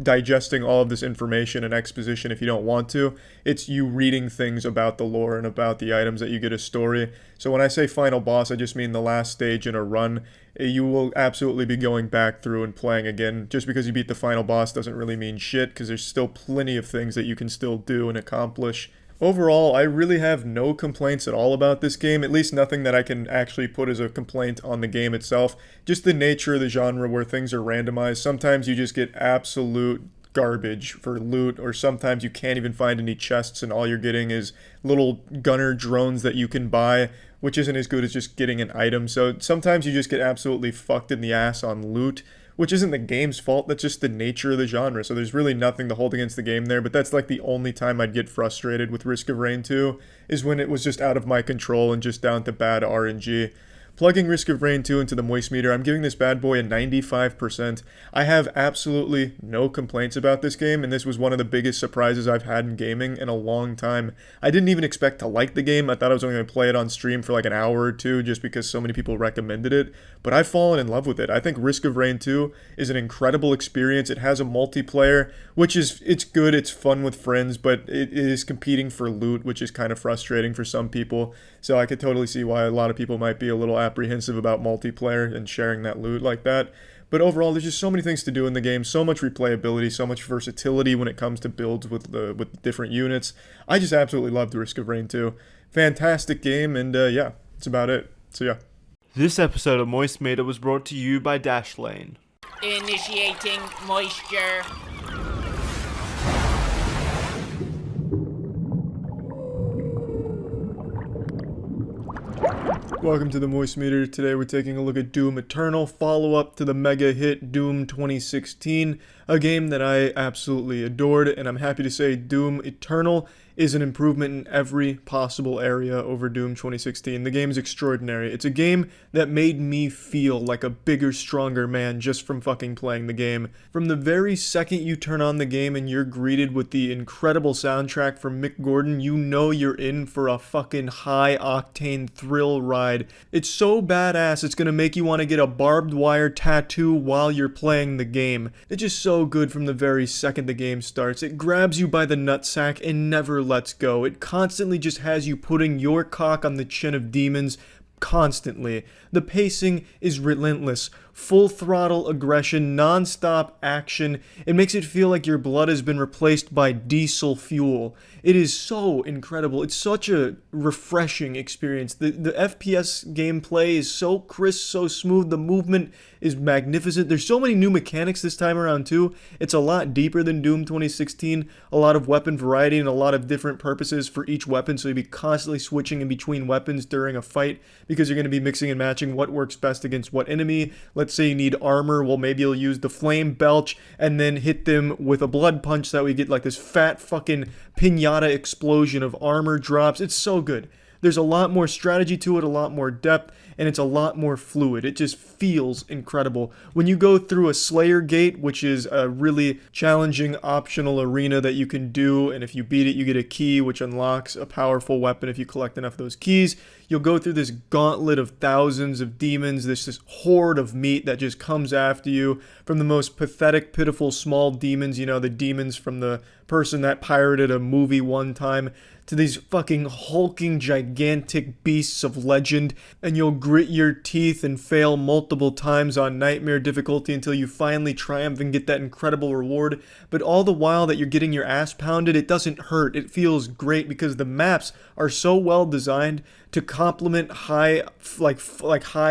digesting all of this information and exposition if you don't want to. It's you reading things about the lore and about the items that you get a story. So when I say final boss, I just mean the last stage in a run. You will absolutely be going back through and playing again. Just because you beat the final boss doesn't really mean shit, because there's still plenty of things that you can still do and accomplish. Overall, I really have no complaints at all about this game, at least nothing that I can actually put as a complaint on the game itself. Just the nature of the genre where things are randomized. Sometimes you just get absolute garbage for loot, or sometimes you can't even find any chests and all you're getting is little gunner drones that you can buy, which isn't as good as just getting an item. So sometimes you just get absolutely fucked in the ass on loot, which isn't the game's fault, that's just the nature of the genre. So there's really nothing to hold against the game there, but that's like the only time I'd get frustrated with Risk of Rain 2, is when it was just out of my control and just down to bad RNG. Plugging Risk of Rain 2 into the moist meter, I'm giving this bad boy a 95%. I have absolutely no complaints about this game, and this was one of the biggest surprises I've had in gaming in a long time. I didn't even expect to like the game. I thought I was only going to play it on stream for like an hour or two just because so many people recommended it, but I've fallen in love with it. I think Risk of Rain 2 is an incredible experience. It has a multiplayer, which is, it's good, it's fun with friends, but it is competing for loot, which is kind of frustrating for some people. So I could totally see why a lot of people might be a little apprehensive about multiplayer and sharing that loot like that. But overall, there's just so many things to do in the game, so much replayability, so much versatility when it comes to builds with different units. I just absolutely loved Risk of Rain 2. Fantastic game, and yeah, that's about it. So yeah. This episode of Moist Meter was brought to you by Dashlane. Initiating moisture. Welcome to the Moist Meter. Today we're taking a look at Doom Eternal, follow-up to the mega hit Doom 2016, a game that I absolutely adored, and I'm happy to say Doom Eternal is an improvement in every possible area over Doom 2016. The game is extraordinary. It's a game that made me feel like a bigger, stronger man just from fucking playing the game. From the very second you turn on the game and you're greeted with the incredible soundtrack from Mick Gordon, you know you're in for a fucking high-octane thrill ride. It's so badass, it's gonna make you want to get a barbed wire tattoo while you're playing the game. It's just so good from the very second the game starts. It grabs you by the nutsack and never lets go. It constantly just has you putting your cock on the chin of demons constantly. The pacing is relentless. Full throttle aggression, non-stop action. It makes it feel like your blood has been replaced by diesel fuel. It is so incredible. It's such a refreshing experience. The FPS gameplay is so crisp, so smooth. The movement is magnificent. There's so many new mechanics this time around too. It's a lot deeper than Doom 2016. A lot of weapon variety and a lot of different purposes for each weapon, so you'll be constantly switching in between weapons during a fight because you're going to be mixing and matching what works best against what enemy. Let's say you need armor, well maybe you'll use the flame belch and then hit them with a blood punch so that we get like this fat fucking pinata explosion of armor drops. It's so good. There's a lot more strategy to it, a lot more depth, and it's a lot more fluid. It just feels incredible. When you go through a Slayer Gate, which is a really challenging optional arena that you can do, and if you beat it, you get a key, which unlocks a powerful weapon if you collect enough of those keys. You'll go through this gauntlet of thousands of demons, this horde of meat that just comes after you, from the most pathetic, pitiful, small demons, you know, the demons from the person that pirated a movie one time, to these fucking hulking, gigantic beasts of legend, and you'll grit your teeth and fail multiple times on nightmare difficulty until you finally triumph and get that incredible reward. But all the while that you're getting your ass pounded, it doesn't hurt. It feels great because the maps are so well designed to complement high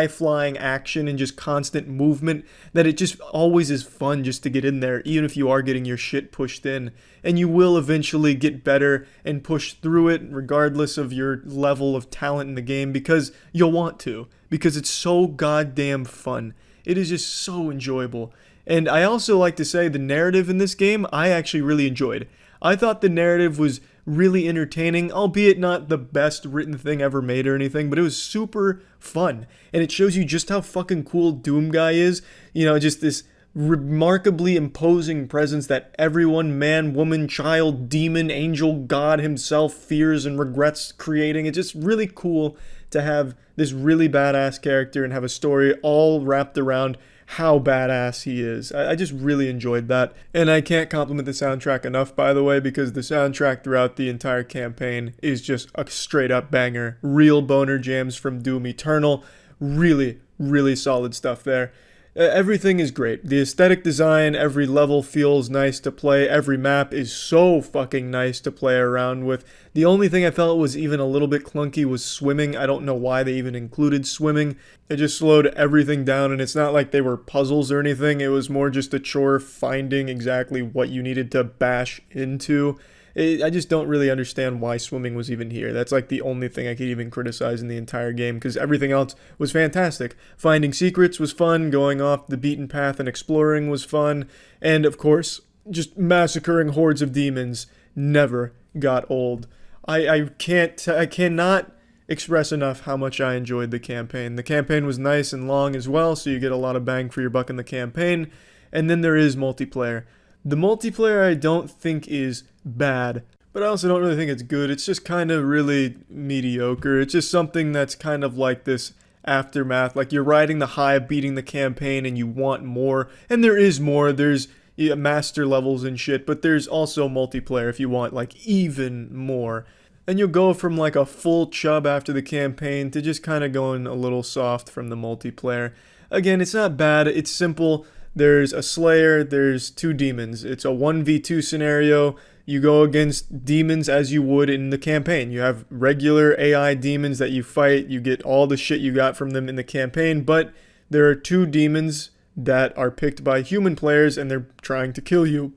flying action and just constant movement that it just always is fun just to get in there, even if you are getting your shit pushed in. And you will eventually get better and push through it regardless of your level of talent in the game, because you'll want to, because it's so goddamn fun. It is just so enjoyable. And I also like to say the narrative in this game I actually really enjoyed. I thought the narrative was really entertaining, albeit not the best written thing ever made or anything, but it was super fun. And it shows you just how fucking cool Doom Guy is. You know, just this remarkably imposing presence that everyone, man, woman, child, demon, angel, God himself fears and regrets creating. It's just really cool to have this really badass character and have a story all wrapped around how badass he is. I just really enjoyed that. And I can't compliment the soundtrack enough, by the way, because the soundtrack throughout the entire campaign is just a straight up banger. Real boner jams from Doom Eternal. Really, really solid stuff there. Everything is great. The aesthetic design, every level feels nice to play. Every map is so fucking nice to play around with. The only thing I felt was even a little bit clunky was swimming. I don't know why they even included swimming. It just slowed everything down, and it's not like they were puzzles or anything. It was more just a chore finding exactly what you needed to bash into. I just don't really understand why swimming was even here. That's like the only thing I could even criticize in the entire game, because everything else was fantastic. Finding secrets was fun, going off the beaten path and exploring was fun, and of course, just massacring hordes of demons never got old. I cannot express enough how much I enjoyed the campaign. The campaign was nice and long as well, so you get a lot of bang for your buck in the campaign, and then there is multiplayer. The multiplayer I don't think is bad, but I also don't really think it's good. It's just kind of really mediocre. It's just something that's kind of like this aftermath. Like you're riding the high of beating the campaign and you want more. And there is more. There's master levels and shit, but there's also multiplayer if you want like even more. And you'll go from like a full chub after the campaign to just kind of going a little soft from the multiplayer. Again, it's not bad, it's simple. There's a Slayer, there's 2 demons. It's a 1v2 scenario. You go against demons as you would in the campaign. You have regular AI demons that you fight. You get all the shit you got from them in the campaign, but there are 2 demons that are picked by human players and they're trying to kill you,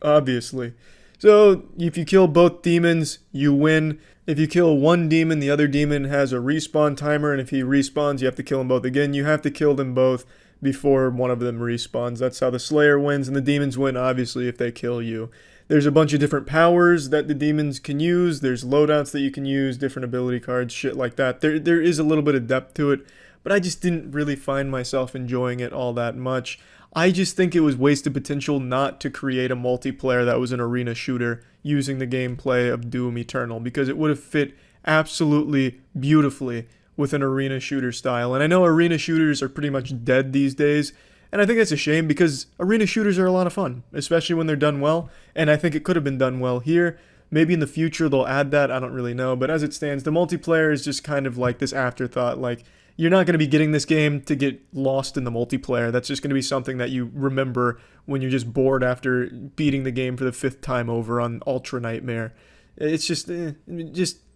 obviously. So if you kill both demons, you win. If you kill one demon, the other demon has a respawn timer, and if he respawns, you have to kill them both again. You have to kill them both before one of them respawns. That's how the Slayer wins, and the demons win, obviously, if they kill you. There's a bunch of different powers that the demons can use. There's loadouts that you can use, different ability cards, shit like that. There is a little bit of depth to it, but I just didn't really find myself enjoying it all that much. I just think it was wasted potential not to create a multiplayer that was an arena shooter using the gameplay of Doom Eternal, because it would have fit absolutely beautifully with an arena shooter style. And I know arena shooters are pretty much dead these days, and I think that's a shame because arena shooters are a lot of fun, especially when they're done well, and I think it could have been done well here. Maybe in the future they'll add that, I don't really know, but as it stands, the multiplayer is just kind of like this afterthought, like, you're not going to be getting this game to get lost in the multiplayer. That's just going to be something that you remember when you're just bored after beating the game for the 5th time over on Ultra Nightmare. It's just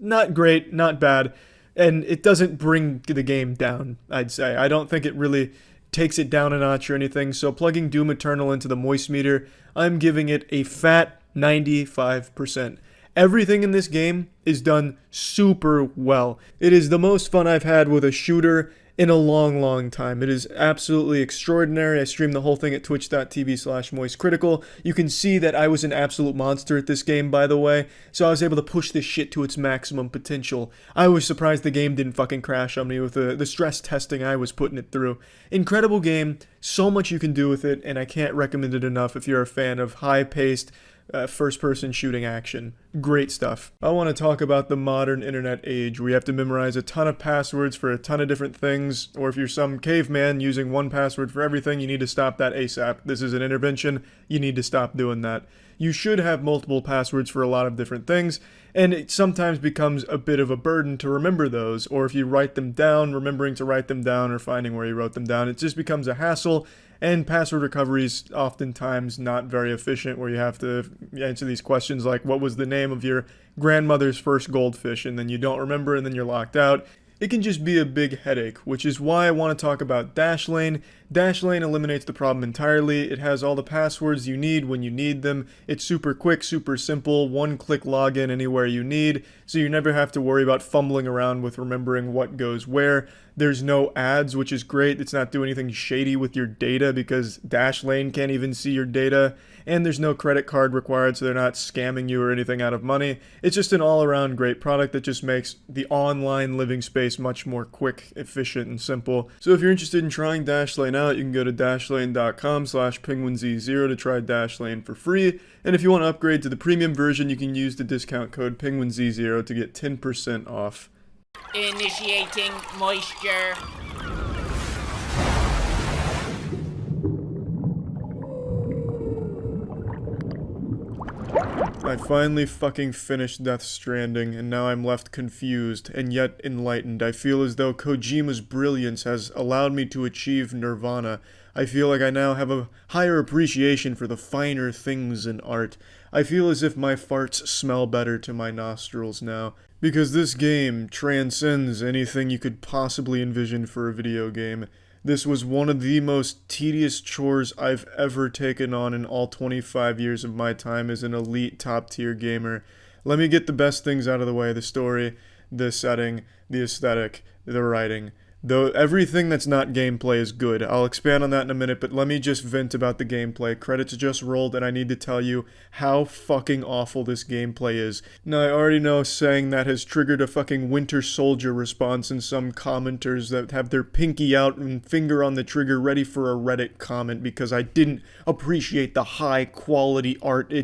not great, not bad, and it doesn't bring the game down, I'd say. I don't think it really takes it down a notch or anything, so plugging Doom Eternal into the moist meter, I'm giving it a fat 95%. Everything in this game is done super well. It is the most fun I've had with a shooter in a long time. It is absolutely extraordinary. I streamed the whole thing at twitch.tv/moistcritical. You can see that I was an absolute monster at this game, by the way, so I was able to push this shit to its maximum potential. I was surprised the game didn't fucking crash on me with the stress testing I was putting it through. Incredible game, so much you can do with it, and I can't recommend it enough if you're a fan of high-paced, first-person shooting action. Great stuff. I want to talk about the modern internet age where you have to memorize a ton of passwords for a ton of different things, or if you're some caveman using one password for everything, you need to stop that ASAP. This is an intervention. You need to stop doing that. You should have multiple passwords for a lot of different things, and it sometimes becomes a bit of a burden to remember those, or if you write them down, remembering to write them down or finding where you wrote them down, it just becomes a hassle. And password recovery is oftentimes not very efficient, where you have to answer these questions like, what was the name of your grandmother's first goldfish? And then you don't remember, and then you're locked out. It can just be a big headache, which is why I want to talk about Dashlane. Dashlane eliminates the problem entirely. It has all the passwords you need when you need them. It's super quick, super simple, one-click login anywhere you need, so you never have to worry about fumbling around with remembering what goes where. There's no ads, which is great. It's not doing anything shady with your data because Dashlane can't even see your data. And there's no credit card required, so they're not scamming you or anything out of money. It's just an all-around great product that just makes the online living space much more quick, efficient, and simple. So if you're interested in trying Dashlane out, you can go to dashlane.com/Penguinz0 to try Dashlane for free. And if you want to upgrade to the premium version, you can use the discount code Penguinz0 to get 10% off. Initiating moisture. I finally fucking finished Death Stranding, and now I'm left confused, and yet enlightened. I feel as though Kojima's brilliance has allowed me to achieve nirvana. I feel like I now have a higher appreciation for the finer things in art. I feel as if my farts smell better to my nostrils now. Because this game transcends anything you could possibly envision for a video game. This was one of the most tedious chores I've ever taken on in all 25 years of my time as an elite top-tier gamer. Let me get the best things out of the way: the story, the setting, the aesthetic, the writing. Though everything that's not gameplay is good. I'll expand on that in a minute, but let me just vent about the gameplay. Credits just rolled, and I need to tell you how fucking awful this gameplay is. Now, I already know saying that has triggered a fucking Winter Soldier response in some commenters that have their pinky out and finger on the trigger ready for a Reddit comment because I didn't appreciate the high-quality art.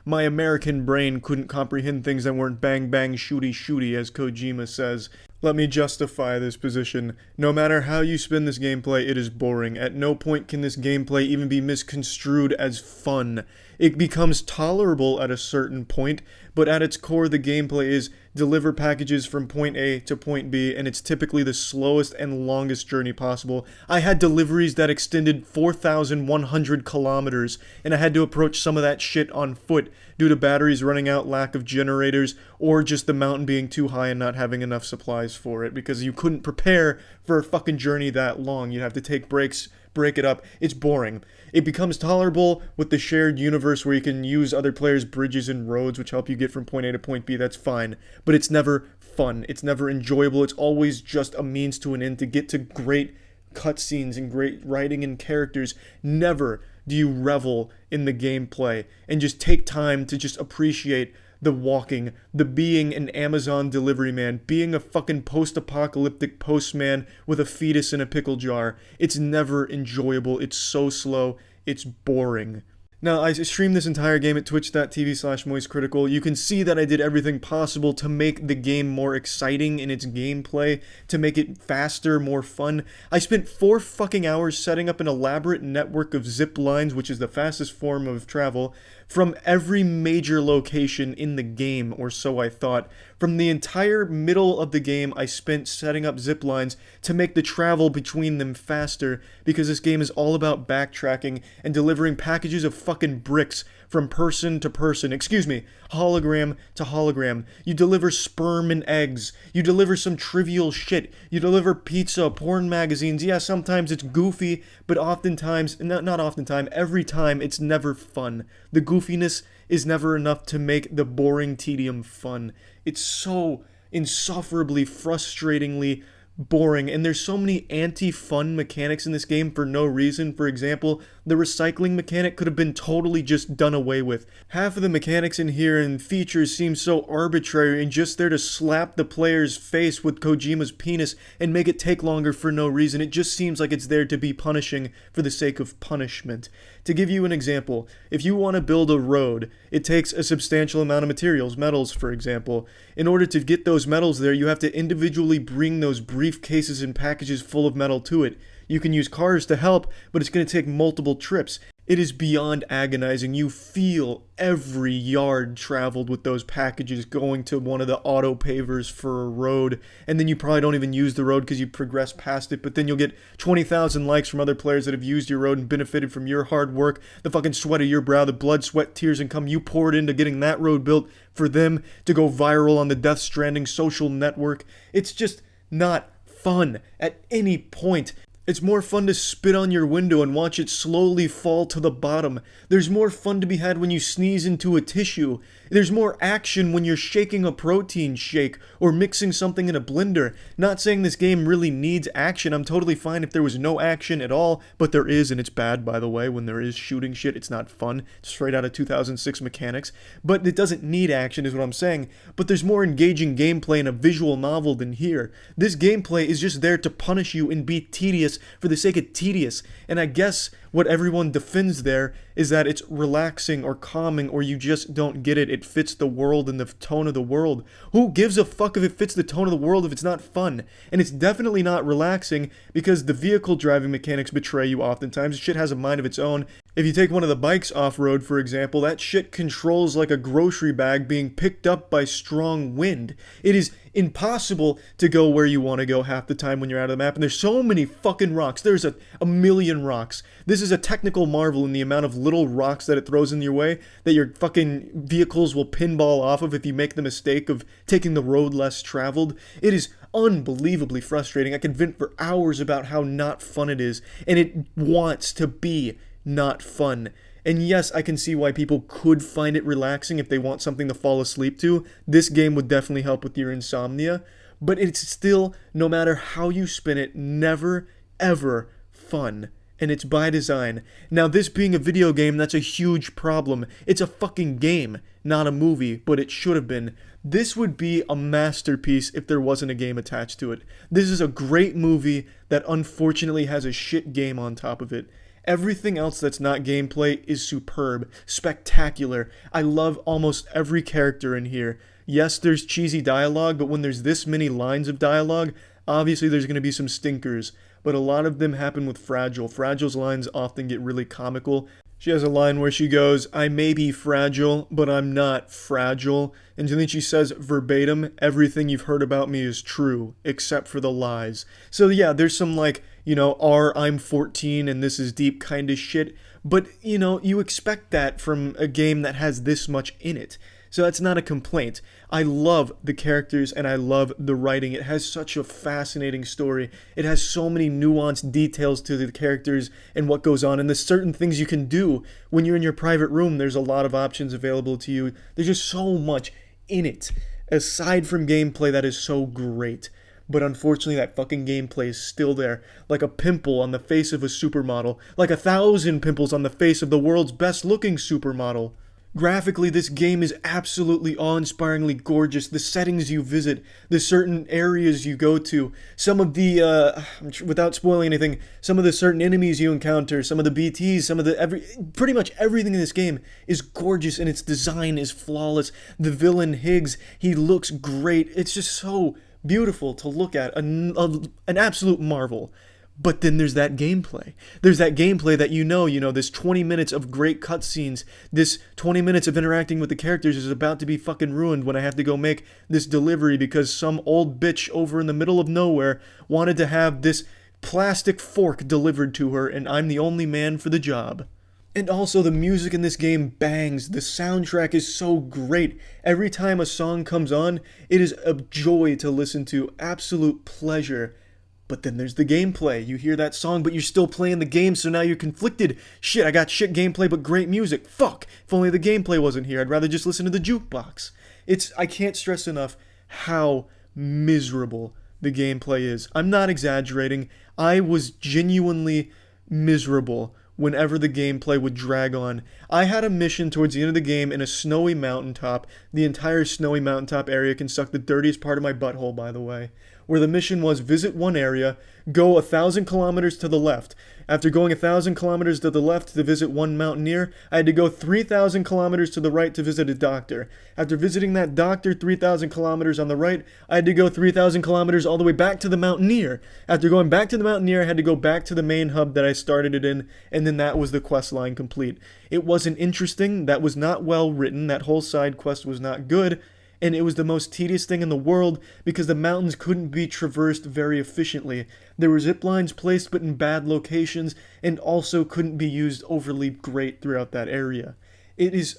My American brain couldn't comprehend things that weren't bang bang shooty shooty, as Kojima says. Let me justify this position. No matter how you spin this gameplay, it is boring. At no point can this gameplay even be misconstrued as fun. It becomes tolerable at a certain point, but at its core the gameplay is deliver packages from point A to point B, and it's typically the slowest and longest journey possible. I had deliveries that extended 4,100 kilometers, and I had to approach some of that shit on foot due to batteries running out, lack of generators, or just the mountain being too high and not having enough supplies for it, because you couldn't prepare for a fucking journey that long. You'd have to take breaks, break it up. It's boring. It becomes tolerable with the shared universe where you can use other players' bridges and roads, which help you get from point A to point B. That's fine. But it's never fun. It's never enjoyable. It's always just a means to an end to get to great cutscenes and great writing and characters. Never do you revel in the gameplay and just take time to just appreciate the walking, the being an Amazon delivery man, being a fucking post-apocalyptic postman with a fetus in a pickle jar. It's never enjoyable. It's so slow. It's boring. Now, I streamed this entire game at twitch.tv/moistcritical. You can see that I did everything possible to make the game more exciting in its gameplay, to make it faster, more fun. I spent 4 fucking hours setting up an elaborate network of zip lines, which is the fastest form of travel, from every major location in the game, or so I thought. From the entire middle of the game, I spent setting up zip lines to make the travel between them faster, because this game is all about backtracking and delivering packages of fucking bricks from person to person. Excuse me, hologram to hologram. You deliver sperm and eggs. You deliver some trivial shit. You deliver pizza, porn magazines. Yeah, sometimes it's goofy, but oftentimes, not oftentimes, every time it's never fun. The goofiness is never enough to make the boring tedium fun. It's so insufferably, frustratingly boring, and there's so many anti-fun mechanics in this game for no reason. For example, the recycling mechanic could have been totally just done away with. Half of the mechanics in here and features seem so arbitrary and just there to slap the player's face with Kojima's penis and make it take longer for no reason. It just seems like it's there to be punishing for the sake of punishment. To give you an example, if you want to build a road, it takes a substantial amount of materials, metals for example. In order to get those metals there, you have to individually bring those briefcases and packages full of metal to it. You can use cars to help, but it's going to take multiple trips. It is beyond agonizing. You feel every yard traveled with those packages going to one of the auto pavers for a road, and then you probably don't even use the road because you progress past it, but then you'll get 20,000 likes from other players that have used your road and benefited from your hard work, the fucking sweat of your brow, the blood, sweat, tears, and cum you poured into getting that road built for them to go viral on the Death Stranding social network. It's just not fun at any point. It's more fun to spit on your window and watch it slowly fall to the bottom. There's more fun to be had when you sneeze into a tissue. There's more action when you're shaking a protein shake or mixing something in a blender. Not saying this game really needs action. I'm totally fine if there was no action at all, but there is, and it's bad, by the way. When there is shooting shit, it's not fun. It's straight out of 2006 mechanics. But it doesn't need action is what I'm saying. But there's more engaging gameplay in a visual novel than here. This gameplay is just there to punish you and be tedious for the sake of tedious. And I guess what everyone defends there is that it's relaxing or calming, or you just don't get it. It fits the world and the tone of the world. Who gives a fuck if it fits the tone of the world if it's not fun? And it's definitely not relaxing because the vehicle driving mechanics betray you oftentimes. Shit has a mind of its own. If you take one of the bikes off-road, for example, that shit controls like a grocery bag being picked up by strong wind. It is impossible to go where you want to go half the time when you're out of the map, and there's so many fucking rocks. There's a million rocks. This is a technical marvel in the amount of little rocks that it throws in your way that your fucking vehicles will pinball off of if you make the mistake of taking the road less traveled. It is unbelievably frustrating. I can vent for hours about how not fun it is, and it wants to be not fun. And yes, I can see why people could find it relaxing if they want something to fall asleep to. This game would definitely help with your insomnia, but it's still, no matter how you spin it, never, ever fun. And it's by design. Now, this being a video game, that's a huge problem. It's a fucking game, not a movie, but it should have been. This would be a masterpiece if there wasn't a game attached to it. This is a great movie that unfortunately has a shit game on top of it. Everything else that's not gameplay is superb, spectacular. I love almost every character in here. Yes, there's cheesy dialogue, but when there's this many lines of dialogue, obviously there's going to be some stinkers, but a lot of them happen with Fragile. Fragile's lines often get really comical. She has a line where she goes, "I may be fragile, but I'm not fragile." And then she says verbatim, "Everything you've heard about me is true, except for the lies." So yeah, there's some like, I'm 14 and this is deep kind of shit. But, you expect that from a game that has this much in it. So that's not a complaint. I love the characters and I love the writing. It has such a fascinating story. It has so many nuanced details to the characters and what goes on. And there's certain things you can do when you're in your private room. There's a lot of options available to you. There's just so much in it. Aside from gameplay that is so great. But unfortunately, that fucking gameplay is still there. Like a pimple on the face of a supermodel. Like 1,000 pimples on the face of the world's best looking supermodel. Graphically, this game is absolutely awe-inspiringly gorgeous. The settings you visit, the certain areas you go to, some of the, without spoiling anything, some of the certain enemies you encounter, some of the BTs, some of the, pretty much everything in this game is gorgeous and its design is flawless. The villain, Higgs, he looks great. It's just so beautiful to look at, an absolute marvel. But then there's that gameplay. There's that gameplay that this 20 minutes of great cutscenes, this 20 minutes of interacting with the characters is about to be fucking ruined when I have to go make this delivery because some old bitch over in the middle of nowhere wanted to have this plastic fork delivered to her and I'm the only man for the job. And also the music in this game bangs. The soundtrack is so great. Every time a song comes on, it is a joy to listen to, absolute pleasure. But then there's the gameplay. You hear that song, but you're still playing the game, so now you're conflicted. Shit, I got shit gameplay, but great music. Fuck, if only the gameplay wasn't here. I'd rather just listen to the jukebox. I can't stress enough how miserable the gameplay is. I'm not exaggerating. I was genuinely miserable whenever the gameplay would drag on. I had a mission towards the end of the game in a snowy mountaintop. The entire snowy mountaintop area can suck the dirtiest part of my butthole, by the way. Where the mission was visit one area, go 1,000 kilometers to the left. After going 1,000 kilometers to the left to visit one mountaineer, I had to go 3,000 kilometers to the right to visit a doctor. After visiting that doctor 3,000 kilometers on the right, I had to go 3,000 kilometers all the way back to the mountaineer. After going back to the mountaineer, I had to go back to the main hub that I started it in, and then that was the quest line complete. It wasn't interesting, that was not well written, that whole side quest was not good, and it was the most tedious thing in the world because the mountains couldn't be traversed very efficiently. There were zip lines placed but in bad locations and also couldn't be used overly great throughout that area.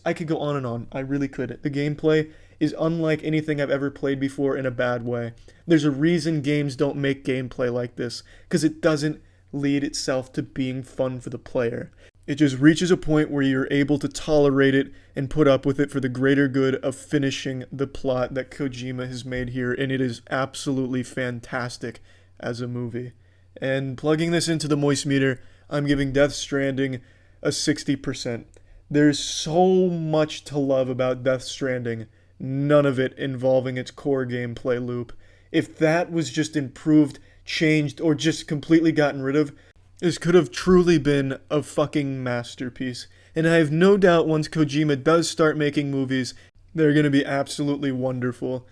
I could go on and on, I really could. The gameplay is unlike anything I've ever played before in a bad way. There's a reason games don't make gameplay like this, because it doesn't lead itself to being fun for the player. It just reaches a point where you're able to tolerate it and put up with it for the greater good of finishing the plot that Kojima has made here, and it is absolutely fantastic as a movie. And plugging this into the moist meter, I'm giving Death Stranding a 60%. There's so much to love about Death Stranding, none of it involving its core gameplay loop. If that was just improved, changed, or just completely gotten rid of, this could have truly been a fucking masterpiece. And I have no doubt once Kojima does start making movies, they're going to be absolutely wonderful.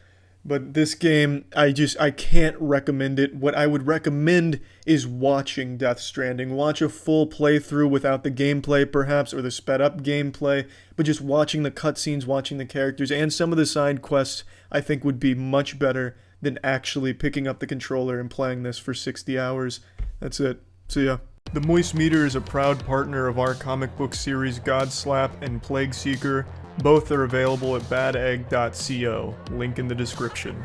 But this game, I can't recommend it. What I would recommend is watching Death Stranding. Watch a full playthrough without the gameplay perhaps, or the sped up gameplay, but just watching the cutscenes, watching the characters, and some of the side quests I think would be much better than actually picking up the controller and playing this for 60 hours. That's it. See ya. The Moist Meter is a proud partner of our comic book series Godslap and Plague Seeker. Both are available at badegg.co. Link in the description.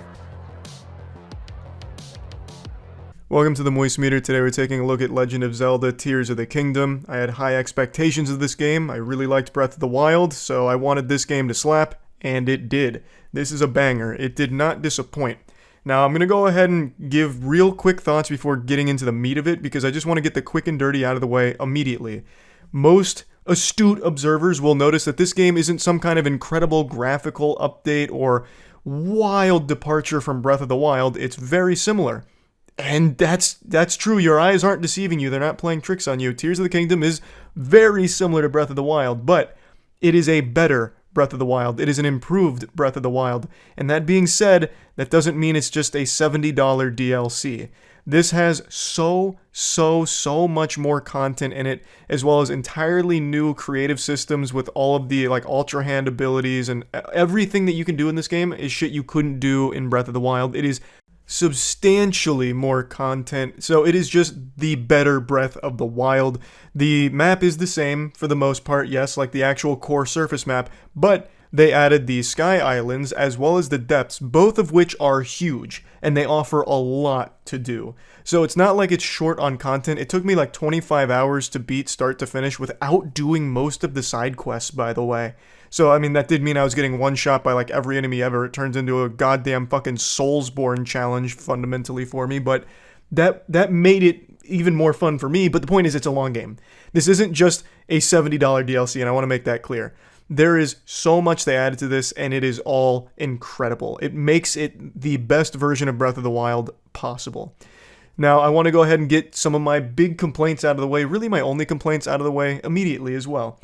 Welcome to the Moist Meter. Today we're taking a look at Legend of Zelda Tears of the Kingdom. I had high expectations of this game. I really liked Breath of the Wild, so I wanted this game to slap, and it did. This is a banger. It did not disappoint. Now, I'm going to go ahead and give real quick thoughts before getting into the meat of it, because I just want to get the quick and dirty out of the way immediately. Most astute observers will notice that this game isn't some kind of incredible graphical update or wild departure from Breath of the Wild. It's very similar. And that's true. Your eyes aren't deceiving you. They're not playing tricks on you. Tears of the Kingdom is very similar to Breath of the Wild, but it is a better Breath of the Wild. It is an improved Breath of the Wild. And that being said, that doesn't mean it's just a $70 DLC. This has so much more content in it, as well as entirely new creative systems with all of the like Ultra Hand abilities, and everything that you can do in this game is shit you couldn't do in Breath of the Wild. It is substantially more content, so it is just the better Breath of the Wild. The map is the same for the most part, yes, like the actual core surface map, but they added the Sky Islands as well as the depths, both of which are huge, and they offer a lot to do. So it's not like it's short on content. It took me like 25 hours to beat start to finish without doing most of the side quests, by the way. So, I mean, that did mean I was getting one shot by like every enemy ever. It turns into a goddamn fucking Soulsborne challenge fundamentally for me, but that made it even more fun for me. But the point is, it's a long game. This isn't just a $70 DLC, and I want to make that clear. There is so much they added to this, and it is all incredible. It makes it the best version of Breath of the Wild possible. Now, I want to go ahead and get some of my big complaints out of the way, really my only complaints out of the way immediately as well.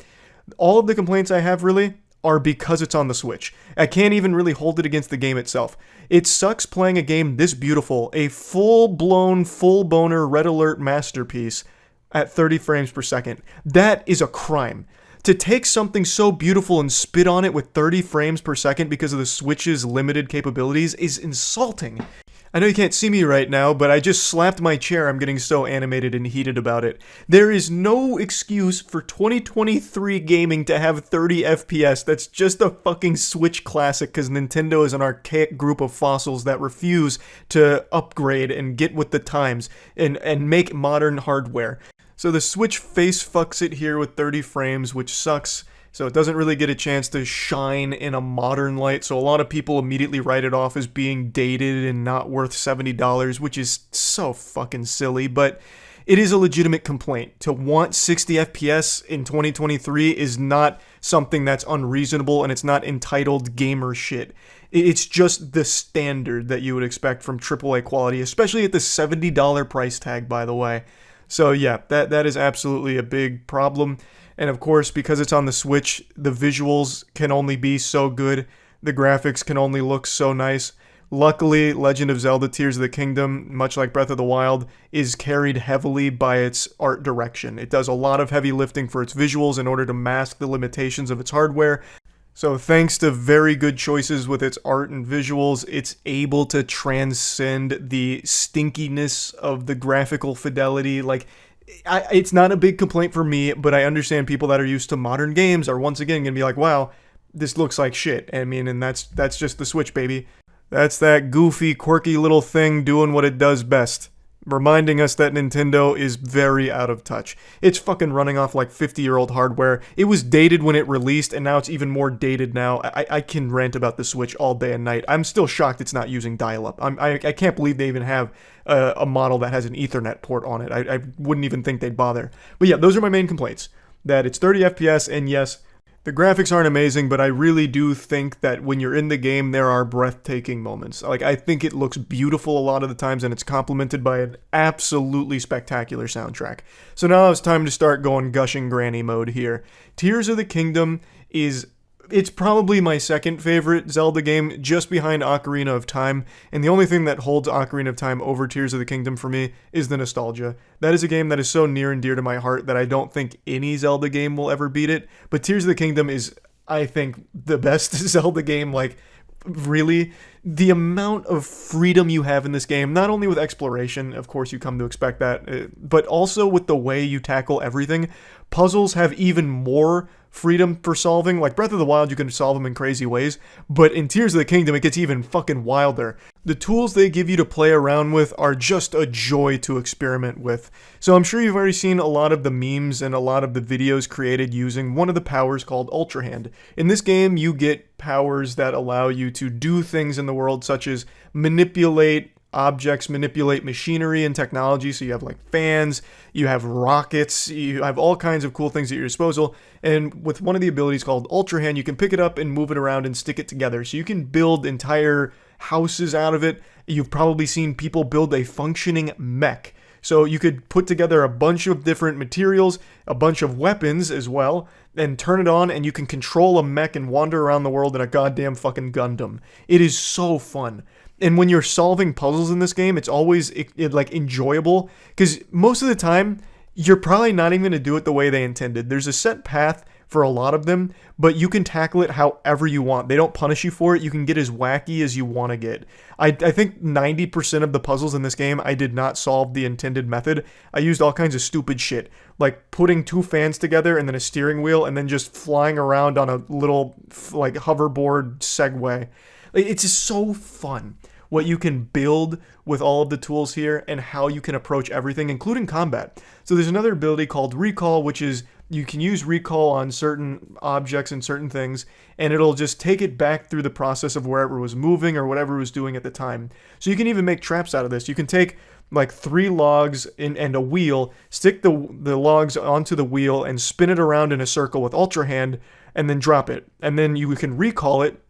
All of the complaints I have really are because it's on the Switch. I can't even really hold it against the game itself. It sucks playing a game this beautiful, a full-blown, full-boner Red Alert masterpiece at 30 frames per second. That is a crime. To take something so beautiful and spit on it with 30 frames per second because of the Switch's limited capabilities is insulting. I know you can't see me right now, but I just slapped my chair. I'm getting so animated and heated about it. There is no excuse for 2023 gaming to have 30 FPS. That's just a fucking Switch classic because Nintendo is an archaic group of fossils that refuse to upgrade and get with the times and make modern hardware. So the Switch face fucks it here with 30 frames, which sucks. So it doesn't really get a chance to shine in a modern light. So a lot of people immediately write it off as being dated and not worth $70, which is so fucking silly. But it is a legitimate complaint. To want 60 FPS in 2023 is not something that's unreasonable, and it's not entitled gamer shit. It's just the standard that you would expect from AAA quality, especially at the $70 price tag, by the way. So yeah, that is absolutely a big problem. And of course, because it's on the Switch, the visuals can only be so good. The graphics can only look so nice. Luckily, Legend of Zelda Tears of the Kingdom, much like Breath of the Wild, is carried heavily by its art direction. It does a lot of heavy lifting for its visuals in order to mask the limitations of its hardware. So thanks to very good choices with its art and visuals, it's able to transcend the stinkiness of the graphical fidelity. Like, it's not a big complaint for me, but I understand people that are used to modern games are once again going to be like, wow, this looks like shit. I mean, and that's just the Switch, baby. That's that goofy, quirky little thing doing what it does best. Reminding us that Nintendo is very out of touch. It's fucking running off like 50-year-old hardware. It was dated when it released, and now it's even more dated now. I can rant about the Switch all day and night. I'm still shocked it's not using dial-up. I can't believe they even have a model that has an Ethernet port on it. I wouldn't even think they'd bother. But yeah, those are my main complaints. That it's 30 FPS, and yes, the graphics aren't amazing, but I really do think that when you're in the game, there are breathtaking moments. Like, I think it looks beautiful a lot of the times, and it's complemented by an absolutely spectacular soundtrack. So now it's time to start going gushing granny mode here. Tears of the Kingdom it's probably my second favorite Zelda game, just behind Ocarina of Time, and the only thing that holds Ocarina of Time over Tears of the Kingdom for me is the nostalgia. That is a game that is so near and dear to my heart that I don't think any Zelda game will ever beat it, but Tears of the Kingdom is, I think, the best Zelda game, like, really. The amount of freedom you have in this game, not only with exploration, of course you come to expect that, but also with the way you tackle everything. Puzzles have even more freedom for solving. Like Breath of the Wild, you can solve them in crazy ways, but in Tears of the Kingdom, it gets even fucking wilder. The tools they give you to play around with are just a joy to experiment with. So I'm sure you've already seen a lot of the memes and a lot of the videos created using one of the powers called Ultra Hand. In this game, you get powers that allow you to do things in the world, such as manipulate objects, manipulate machinery and technology. So you have like fans, you have rockets, you have all kinds of cool things at your disposal. And with one of the abilities called Ultra Hand, you can pick it up and move it around and stick it together. So you can build entire houses out of it. You've probably seen people build a functioning mech. So you could put together a bunch of different materials, a bunch of weapons as well, and turn it on, and you can control a mech and wander around the world in a goddamn fucking Gundam. It is so fun. And when you're solving puzzles in this game, it's always like enjoyable, because most of the time you're probably not even going to do it the way they intended. There's a set path for a lot of them, but you can tackle it however you want. They don't punish you for it. You can get as wacky as you want to get. I think 90% of the puzzles in this game, I did not solve the intended method. I used all kinds of stupid shit, like putting 2 fans together and then a steering wheel and then just flying around on a little like hoverboard Segway. It's just so fun what you can build with all of the tools here and how you can approach everything, including combat. So there's another ability called Recall, which is you can use recall on certain objects and certain things, and it'll just take it back through the process of wherever it was moving or whatever it was doing at the time. So you can even make traps out of this. You can take like 3 logs and a wheel, stick the logs onto the wheel and spin it around in a circle with Ultra Hand, and then drop it. And then you can recall it,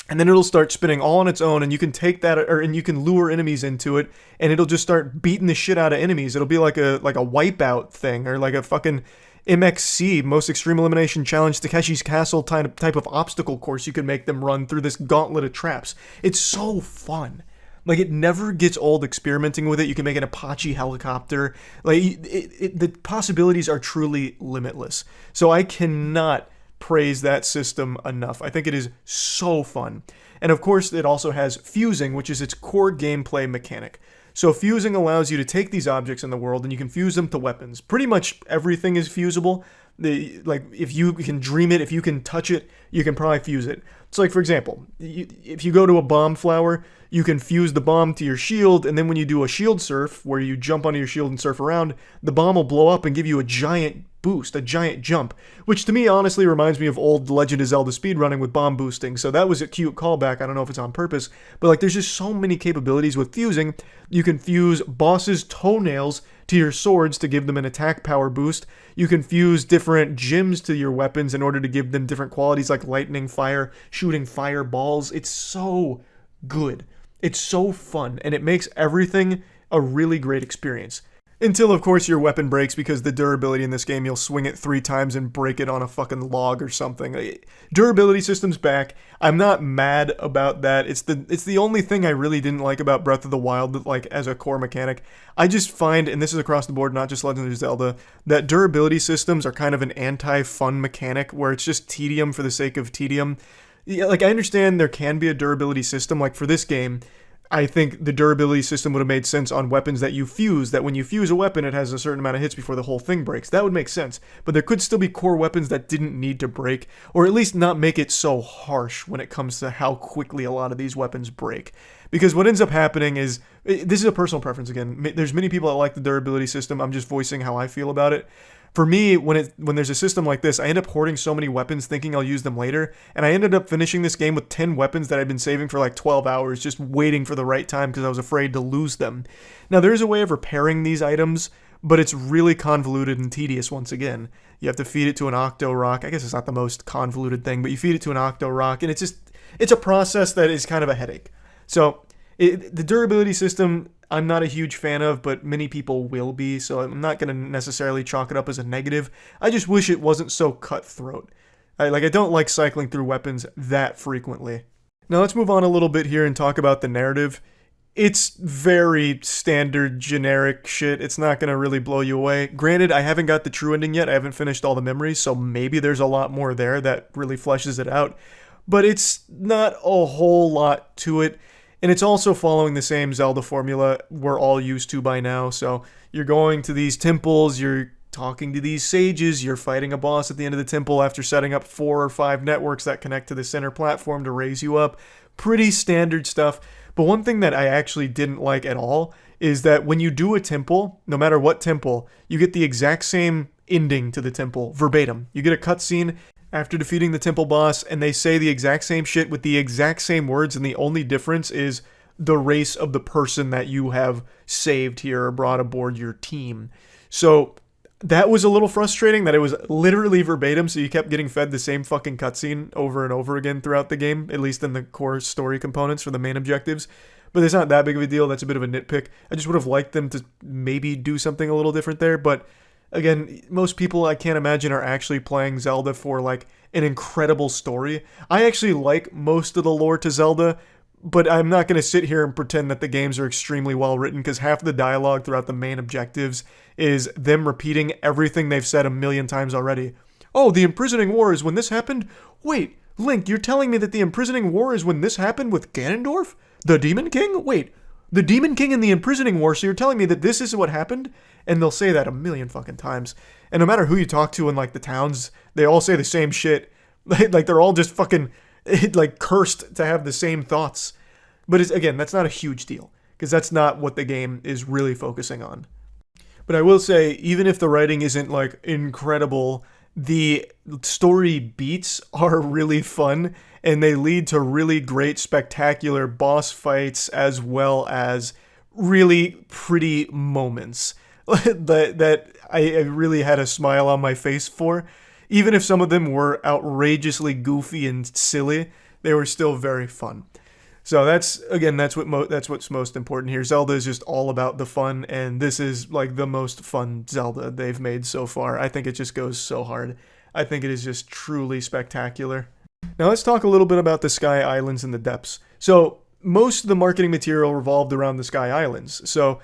and then it'll start spinning all on its own, and you can take that, and you can lure enemies into it, and it'll just start beating the shit out of enemies. It'll be like a wipeout thing, or like a fucking MXC, Most Extreme Elimination Challenge, Takeshi's Castle type of obstacle course you can make them run through this gauntlet of traps. It's so fun. Like, it never gets old experimenting with it. You can make an Apache helicopter. Like, the possibilities are truly limitless. So I cannot praise that system enough. I think it is so fun. And of course, it also has fusing, which is its core gameplay mechanic. So fusing allows you to take these objects in the world and you can fuse them to weapons. Pretty much everything is fusible. Like, if you can dream it, if you can touch it, you can probably fuse it. So like, for example, if you go to a bomb flower, you can fuse the bomb to your shield, and then when you do a shield surf, where you jump onto your shield and surf around, the bomb will blow up and give you a giant boost, a giant jump, which to me honestly reminds me of old Legend of Zelda speedrunning with bomb boosting. So that was a cute callback. I don't know if it's on purpose, but like, there's just so many capabilities with fusing. You can fuse bosses' toenails to your swords to give them an attack power boost. You can fuse different gems to your weapons in order to give them different qualities, like lightning, fire, shooting fireballs. It's so good. It's so fun, and it makes everything a really great experience. Until, of course, your weapon breaks, because the durability in this game, you'll swing it 3 times and break it on a fucking log or something. Durability system's back. I'm not mad about that. It's the only thing I really didn't like about Breath of the Wild, like, as a core mechanic. I just find, and this is across the board, not just Legend of Zelda, that durability systems are kind of an anti-fun mechanic, where it's just tedium for the sake of tedium. Yeah, like, I understand there can be a durability system. Like, for this game, I think the durability system would have made sense on weapons that you fuse, that when you fuse a weapon, it has a certain amount of hits before the whole thing breaks. That would make sense. But there could still be core weapons that didn't need to break, or at least not make it so harsh when it comes to how quickly a lot of these weapons break. Because what ends up happening is, this is a personal preference again, there's many people that like the durability system. I'm just voicing how I feel about it. For me, when there's a system like this, I end up hoarding so many weapons thinking I'll use them later, and I ended up finishing this game with 10 weapons that I'd been saving for like 12 hours, just waiting for the right time because I was afraid to lose them. Now, there's a way of repairing these items, but it's really convoluted and tedious once again. You have to feed it to an Octo Rock. I guess it's not the most convoluted thing, but you feed it to an Octo Rock, and it's a process that is kind of a headache. So, the durability system, I'm not a huge fan of, but many people will be, so I'm not going to necessarily chalk it up as a negative. I just wish it wasn't so cutthroat. I don't like cycling through weapons that frequently. Now let's move on a little bit here and talk about the narrative. It's very standard, generic shit. It's not going to really blow you away. Granted, I haven't got the true ending yet. I haven't finished all the memories, so maybe there's a lot more there that really fleshes it out. But it's not a whole lot to it. And it's also following the same Zelda formula we're all used to by now. So you're going to these temples, you're talking to these sages, you're fighting a boss at the end of the temple after setting up 4 or 5 networks that connect to the center platform to raise you up. Pretty standard stuff. But one thing that I actually didn't like at all is that when you do a temple, no matter what temple, you get the exact same ending to the temple, verbatim. You get a cutscene after defeating the temple boss, and they say the exact same shit with the exact same words, and the only difference is the race of the person that you have saved here or brought aboard your team. So that was a little frustrating that it was literally verbatim, so you kept getting fed the same fucking cutscene over and over again throughout the game, at least in the core story components for the main objectives. But it's not that big of a deal. That's a bit of a nitpick. I just would have liked them to maybe do something a little different there, but Again, most people I can't imagine are actually playing Zelda for like an incredible story. I actually like most of the lore to Zelda, but I'm not going to sit here and pretend that the games are extremely well written, because half the dialogue throughout the main objectives is them repeating everything they've said a million times already. Oh, the imprisoning war is when this happened? Wait, Link, you're telling me that the imprisoning war is when this happened with Ganondorf? The Demon King? Wait, the Demon King and the imprisoning war, so you're telling me that this is what happened? And they'll say that a million fucking times. And no matter who you talk to in like the towns, they all say the same shit. Like they're all just fucking like cursed to have the same thoughts. But it's, again, that's not a huge deal, because that's not what the game is really focusing on. But I will say, even if the writing isn't like incredible, the story beats are really fun, and they lead to really great, spectacular boss fights, as well as really pretty moments that I really had a smile on my face for. Even if some of them were outrageously goofy and silly, they were still very fun. So that's what's most important here. Zelda is just all about the fun, and this is like the most fun Zelda they've made so far. I think it just goes so hard. I think it is just truly spectacular. Now let's talk a little bit about the Sky Islands and the depths. So most of the marketing material revolved around the Sky Islands, so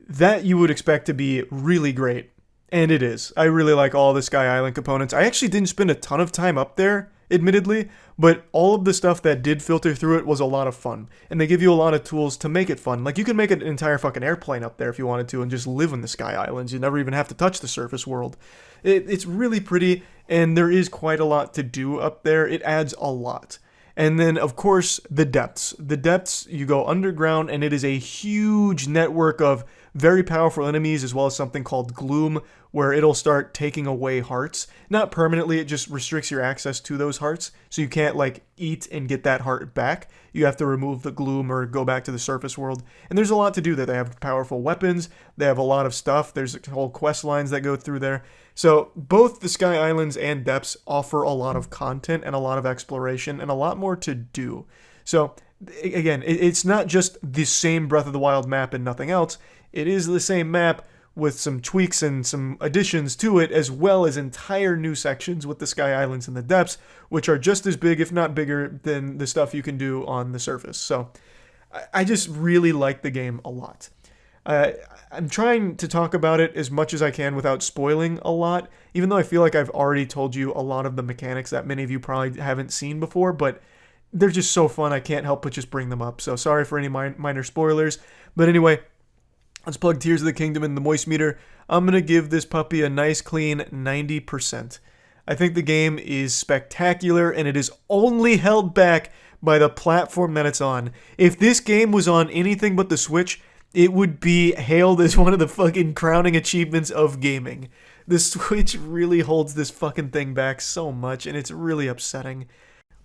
that you would expect to be really great. And it is. I really like all the Sky Island components. I actually didn't spend a ton of time up there, admittedly, but all of the stuff that did filter through it was a lot of fun. And they give you a lot of tools to make it fun. Like, you can make an entire fucking airplane up there if you wanted to and just live in the Sky Islands. You never even have to touch the surface world. It's really pretty, and there is quite a lot to do up there. It adds a lot. And then, of course, the depths. The depths, you go underground, and it is a huge network of very powerful enemies, as well as something called Gloom, where it'll start taking away hearts. Not permanently, it just restricts your access to those hearts, so you can't, like, eat and get that heart back. You have to remove the Gloom or go back to the surface world. And there's a lot to do there. They have powerful weapons, they have a lot of stuff, there's whole quest lines that go through there. So both the Sky Islands and Depths offer a lot of content and a lot of exploration and a lot more to do. So again, it's not just the same Breath of the Wild map and nothing else. It is the same map with some tweaks and some additions to it, as well as entire new sections with the Sky Islands and the Depths, which are just as big, if not bigger, than the stuff you can do on the surface. So I just really like the game a lot. I'm trying to talk about it as much as I can without spoiling a lot, even though I feel like I've already told you a lot of the mechanics that many of you probably haven't seen before, but they're just so fun, I can't help but just bring them up. So sorry for any minor spoilers. But anyway, let's plug Tears of the Kingdom in the Moist Meter. I'm going to give this puppy a nice clean 90%. I think the game is spectacular, and it is only held back by the platform that it's on. If this game was on anything but the Switch, it would be hailed as one of the fucking crowning achievements of gaming. The Switch really holds this fucking thing back so much, and it's really upsetting.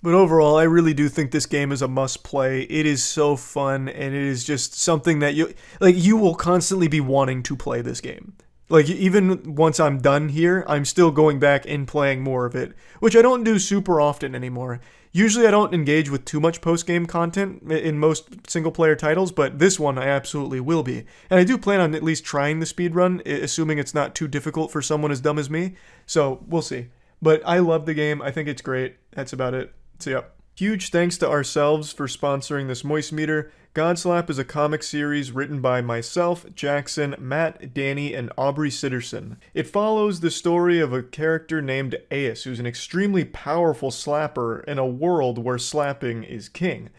But overall, I really do think this game is a must-play. It is so fun, and it is just something that you will constantly be wanting to play this game. Like, even once I'm done here, I'm still going back and playing more of it, which I don't do super often anymore. Usually I don't engage with too much post-game content in most single-player titles, but this one I absolutely will be. And I do plan on at least trying the speedrun, assuming it's not too difficult for someone as dumb as me. So, we'll see. But I love the game. I think it's great. That's about it. So, yeah. Huge thanks to ourselves for sponsoring this Moist Meter. Godslap is a comic series written by myself, Jackson, Matt, Danny, and Aubrey Sitterson. It follows the story of a character named Aeus, who's an extremely powerful slapper in a world where slapping is king.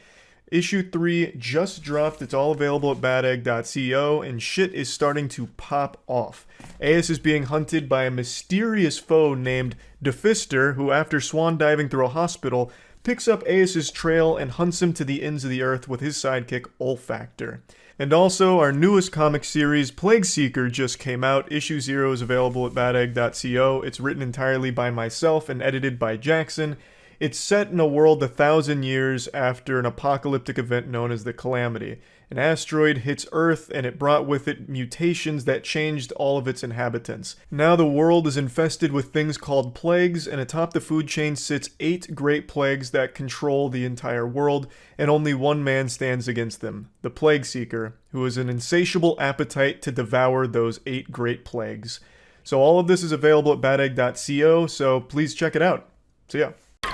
Issue 3 just dropped. It's all available at badegg.co, and shit is starting to pop off. Aeus is being hunted by a mysterious foe named Defister, who, after swan diving through a hospital, picks up Aeus' trail and hunts him to the ends of the earth with his sidekick Olfactor. And also, our newest comic series, Plague Seeker, just came out. Issue 0 is available at badegg.co. It's written entirely by myself and edited by Jackson. It's set in a world 1,000 years after an apocalyptic event known as the Calamity. An asteroid hits Earth, and it brought with it mutations that changed all of its inhabitants. Now the world is infested with things called plagues, and atop the food chain sits 8 great plagues that control the entire world, and only one man stands against them, the Plague Seeker, who has an insatiable appetite to devour those 8 great plagues. So all of this is available at badegg.co, so please check it out. See ya.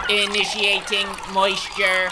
Initiating moisture.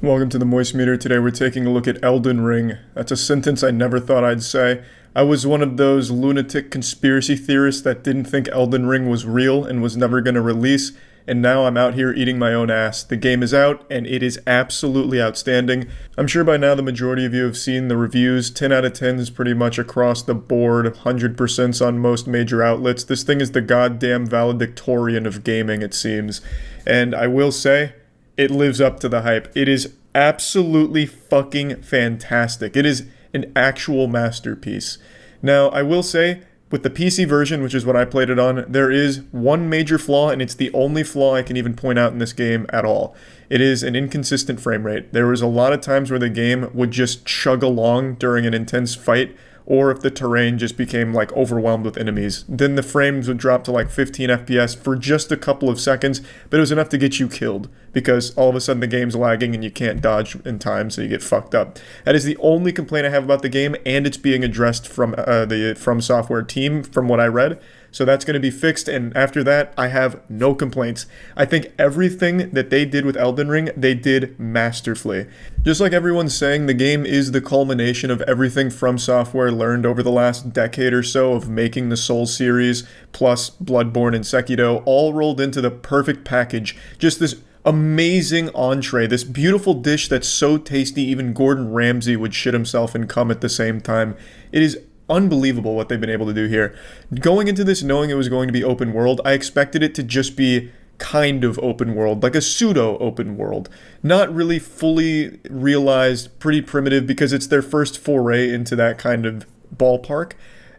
Welcome to the Moist Meter. Today we're taking a look at Elden Ring. That's a sentence I never thought I'd say. I was one of those lunatic conspiracy theorists that didn't think Elden Ring was real and was never going to release, and now I'm out here eating my own ass. The game is out, and it is absolutely outstanding. I'm sure by now the majority of you have seen the reviews. 10 out of 10 is pretty much across the board, 100% on most major outlets. This thing is the goddamn valedictorian of gaming, it seems. And I will say, it lives up to the hype. It is absolutely fucking fantastic. It is an actual masterpiece. Now, I will say, with the PC version, which is what I played it on, there is one major flaw, and it's the only flaw I can even point out in this game at all. It is an inconsistent frame rate. There was a lot of times where the game would just chug along during an intense fight, or if the terrain just became like overwhelmed with enemies. Then the frames would drop to like 15 FPS for just a couple of seconds, but it was enough to get you killed, because all of a sudden the game's lagging and you can't dodge in time, so you get fucked up. That is the only complaint I have about the game, and it's being addressed from the From Software team, from what I read. So that's going to be fixed, and after that, I have no complaints. I think everything that they did with Elden Ring, they did masterfully. Just like everyone's saying, the game is the culmination of everything From Software learned over the last decade or so of making the Souls series, plus Bloodborne and Sekiro, all rolled into the perfect package. Just this amazing entree, this beautiful dish that's so tasty even Gordon Ramsay would shit himself and come at the same time. It is unbelievable what they've been able to do here. Going into this knowing it was going to be open world, I expected it to just be kind of open world, like a pseudo open world. Not really fully realized, pretty primitive, because it's their first foray into that kind of ballpark.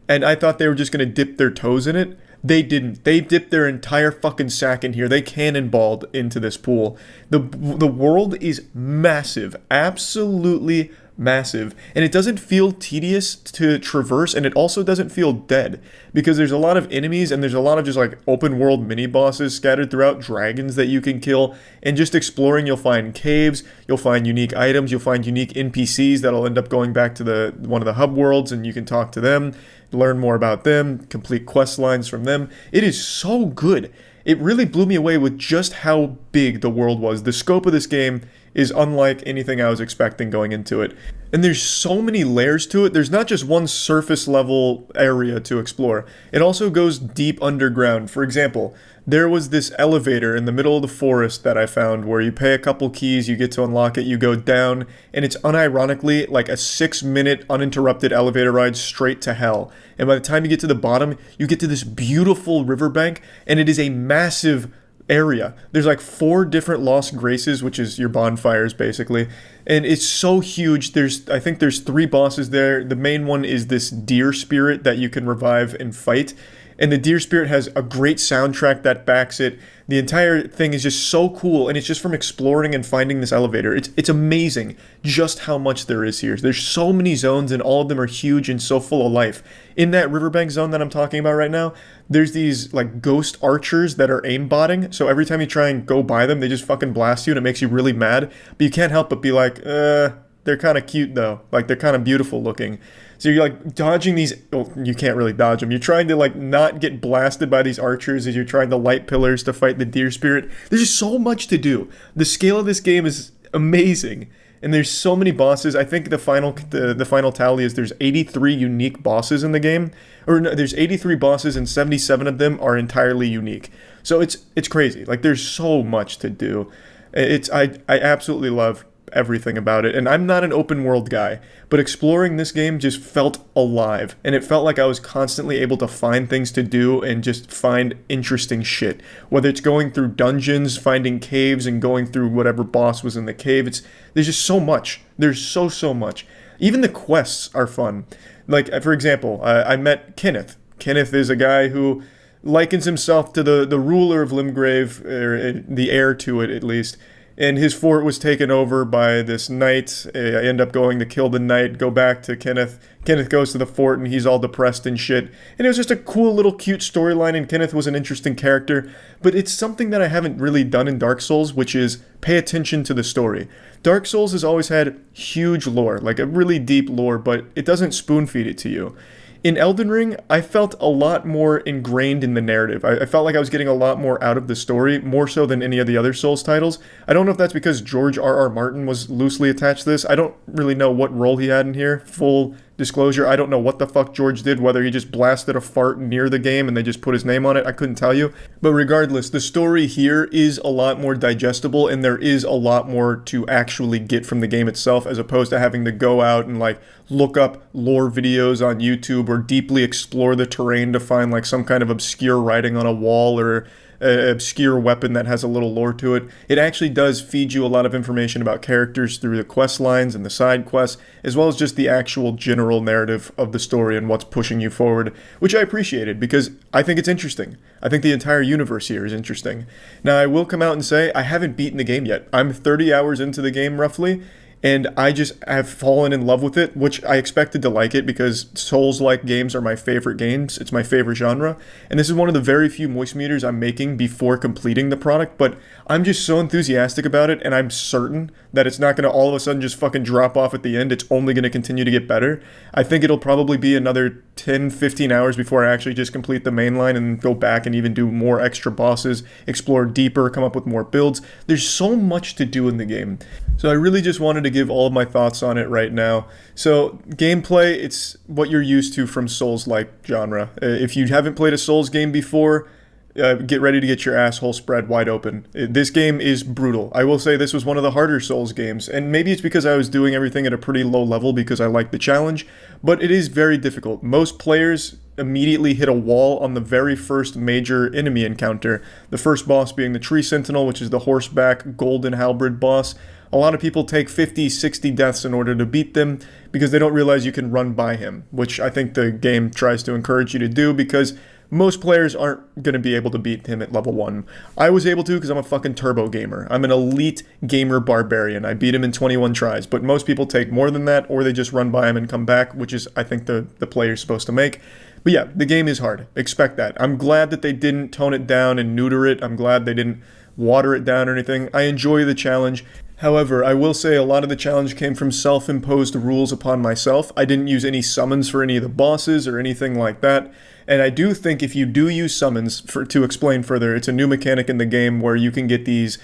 And I thought they were just going to dip their toes in it. They didn't. They dipped their entire fucking sack in here. They cannonballed into this pool. The world is massive. Absolutely massive. And it doesn't feel tedious to traverse, and it also doesn't feel dead, because there's a lot of enemies and there's a lot of just like open world mini bosses scattered throughout, dragons that you can kill, and just exploring you'll find caves, you'll find unique items, you'll find unique NPCs that'll end up going back to one of the hub worlds, and you can talk to them, learn more about them, complete quest lines from them. It is so good. It really blew me away with just how big the world was. The scope of this game is unlike anything I was expecting going into it. And there's so many layers to it. There's not just one surface level area to explore. It also goes deep underground. For example, there was this elevator in the middle of the forest that I found where you pay a couple keys, you get to unlock it, you go down, and it's unironically like a 6-minute uninterrupted elevator ride straight to hell. And by the time you get to the bottom, you get to this beautiful riverbank, and it is a massive area. There's like 4 different Lost Graces, which is your bonfires basically, and it's so huge. I think there's 3 bosses there. The main one is this deer spirit that you can revive and fight, and the deer spirit has a great soundtrack that backs it. The entire thing is just so cool, and it's just from exploring and finding this elevator. It's amazing just how much there is here. There's so many zones, and all of them are huge and so full of life. In that riverbank zone that I'm talking about right now, there's these like ghost archers that are aimbotting, so every time you try and go by them, they just fucking blast you, and it makes you really mad. But you can't help but be like, they're kind of cute though. Like, they're kind of beautiful looking. So you're like dodging these, well, you can't really dodge them. You're trying to like not get blasted by these archers as you're trying to light pillars to fight the deer spirit. There's just so much to do. The scale of this game is amazing. And there's so many bosses. I think the final tally is there's 83 unique bosses in the game. Or no, there's 83 bosses and 77 of them are entirely unique. So it's crazy. Like, there's so much to do. I absolutely love everything about it, and I'm not an open world guy, but exploring this game just felt alive, and it felt like I was constantly able to find things to do and just find interesting shit, whether it's going through dungeons, finding caves, and going through whatever boss was in the cave. There's just so much. There's so much. Even the quests are fun. Like, for example, I met Kenneth. Kenneth is a guy who likens himself to the ruler of Limgrave, or the heir to it at least. and his fort was taken over by this knight. I end up going to kill the knight, go back to Kenneth. Kenneth goes to the fort and he's all depressed and shit. And it was just a cool little cute storyline, and Kenneth was an interesting character. But it's something that I haven't really done in Dark Souls, which is pay attention to the story. Dark Souls has always had huge lore, like a really deep lore, but it doesn't spoon feed it to you. In Elden Ring, I felt a lot more ingrained in the narrative. I felt like I was getting a lot more out of the story, more so than any of the other Souls titles. I don't know if that's because George R.R. Martin was loosely attached to this. I don't really know what role he had in here. Full disclosure, I don't know what the fuck George did, whether he just blasted a fart near the game and they just put his name on it. I couldn't tell you. But regardless, the story here is a lot more digestible, and there is a lot more to actually get from the game itself, as opposed to having to go out and like look up lore videos on YouTube or deeply explore the terrain to find like some kind of obscure writing on a wall or an obscure weapon that has a little lore to it. It actually does feed you a lot of information about characters through the quest lines and the side quests, as well as just the actual general narrative of the story and what's pushing you forward, which I appreciated because I think it's interesting. I think the entire universe here is interesting. Now, I will come out and say I haven't beaten the game yet. I'm 30 hours into the game roughly, and I just have fallen in love with it, which I expected to like it because Souls-like games are my favorite games. It's my favorite genre. And this is one of the very few moist meters I'm making before completing the product, but I'm just so enthusiastic about it, and I'm certain that it's not going to all of a sudden just fucking drop off at the end. It's only going to continue to get better. I think it'll probably be another 10, 15 hours before I actually just complete the main line and go back and even do more extra bosses, explore deeper, come up with more builds. There's so much to do in the game. So I really just wanted to give all of my thoughts on it right now. So gameplay, it's what you're used to from Souls-like genre. If you haven't played a Souls game before, get ready to get your asshole spread wide open. This game is brutal. I will say this was one of the harder Souls games, and maybe it's because I was doing everything at a pretty low level because I like the challenge, but it is very difficult. Most players immediately hit a wall on the very first major enemy encounter, the first boss being the Tree Sentinel, which is the horseback golden halberd boss. A lot of people take 50, 60 deaths in order to beat them because they don't realize you can run by him, which I think the game tries to encourage you to do because most players aren't going to be able to beat him at level 1. I was able to because I'm a fucking turbo gamer. I'm an elite gamer barbarian. I beat him in 21 tries, but most people take more than that, or they just run by him and come back, which is, I think, the play you're supposed to make. But yeah, the game is hard. Expect that. I'm glad that they didn't tone it down and neuter it. I'm glad they didn't water it down or anything. I enjoy the challenge. However, I will say a lot of the challenge came from self-imposed rules upon myself. I didn't use any summons for any of the bosses or anything like that. And I do think if you do use summons, to explain further, it's a new mechanic in the game where you can get these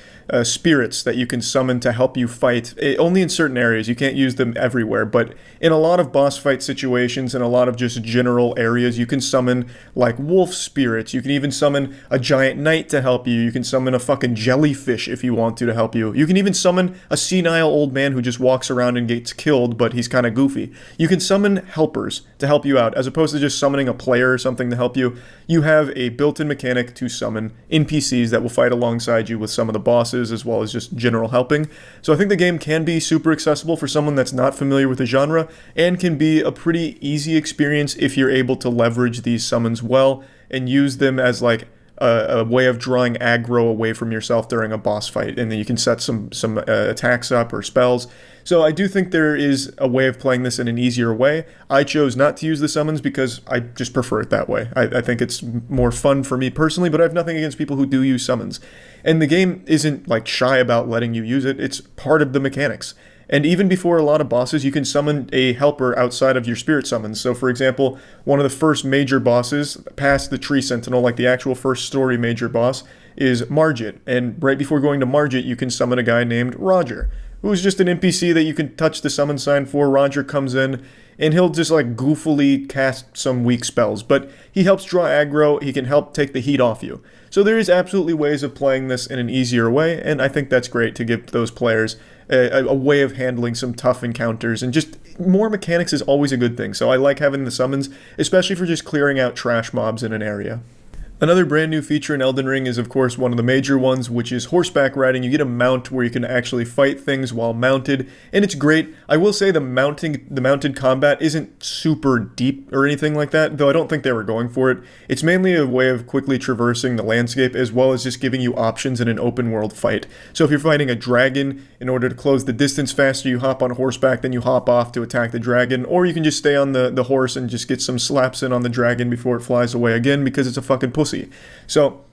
spirits that you can summon to help you fight, only in certain areas. You can't use them everywhere, but in a lot of boss fight situations and a lot of just general areas, you can summon like wolf spirits. You can even summon a giant knight to help you. You can summon a fucking jellyfish if you want to help you. You can even summon a senile old man who just walks around and gets killed, but he's kind of goofy. You can summon helpers to help you out, as opposed to just summoning a player or something to help you. You have a built-in mechanic to summon NPCs that will fight alongside you with some of the bosses, as well as just general helping. So I think the game can be super accessible for someone that's not familiar with the genre, and can be a pretty easy experience if you're able to leverage these summons well and use them as like a way of drawing aggro away from yourself during a boss fight, and then you can set some attacks up or spells. So I do think there is a way of playing this in an easier way. I chose not to use the summons because I just prefer it that way. I think it's more fun for me personally, but I have nothing against people who do use summons. And the game isn't like shy about letting you use it. It's part of the mechanics. And even before a lot of bosses, you can summon a helper outside of your spirit summons. So for example, one of the first major bosses past the Tree Sentinel, like the actual first story major boss, is Margit. And right before going to Margit, you can summon a guy named Roger, who's just an NPC that you can touch the summon sign for. Roger comes in, and he'll just like goofily cast some weak spells, but he helps draw aggro. He can help take the heat off you. So there is absolutely ways of playing this in an easier way, and I think that's great to give those players a way of handling some tough encounters, and just more mechanics is always a good thing. So I like having the summons, especially for just clearing out trash mobs in an area. Another brand new feature in Elden Ring is of course one of the major ones, which is horseback riding. You get a mount where you can actually fight things while mounted, and it's great. I will say the mounted combat isn't super deep or anything like that, though I don't think they were going for it. It's mainly a way of quickly traversing the landscape as well as just giving you options in an open world fight. So if you're fighting a dragon, in order to close the distance faster, you hop on horseback, then you hop off to attack the dragon, or you can just stay on the horse and just get some slaps in on the dragon before it flies away again because it's a fucking pussy. So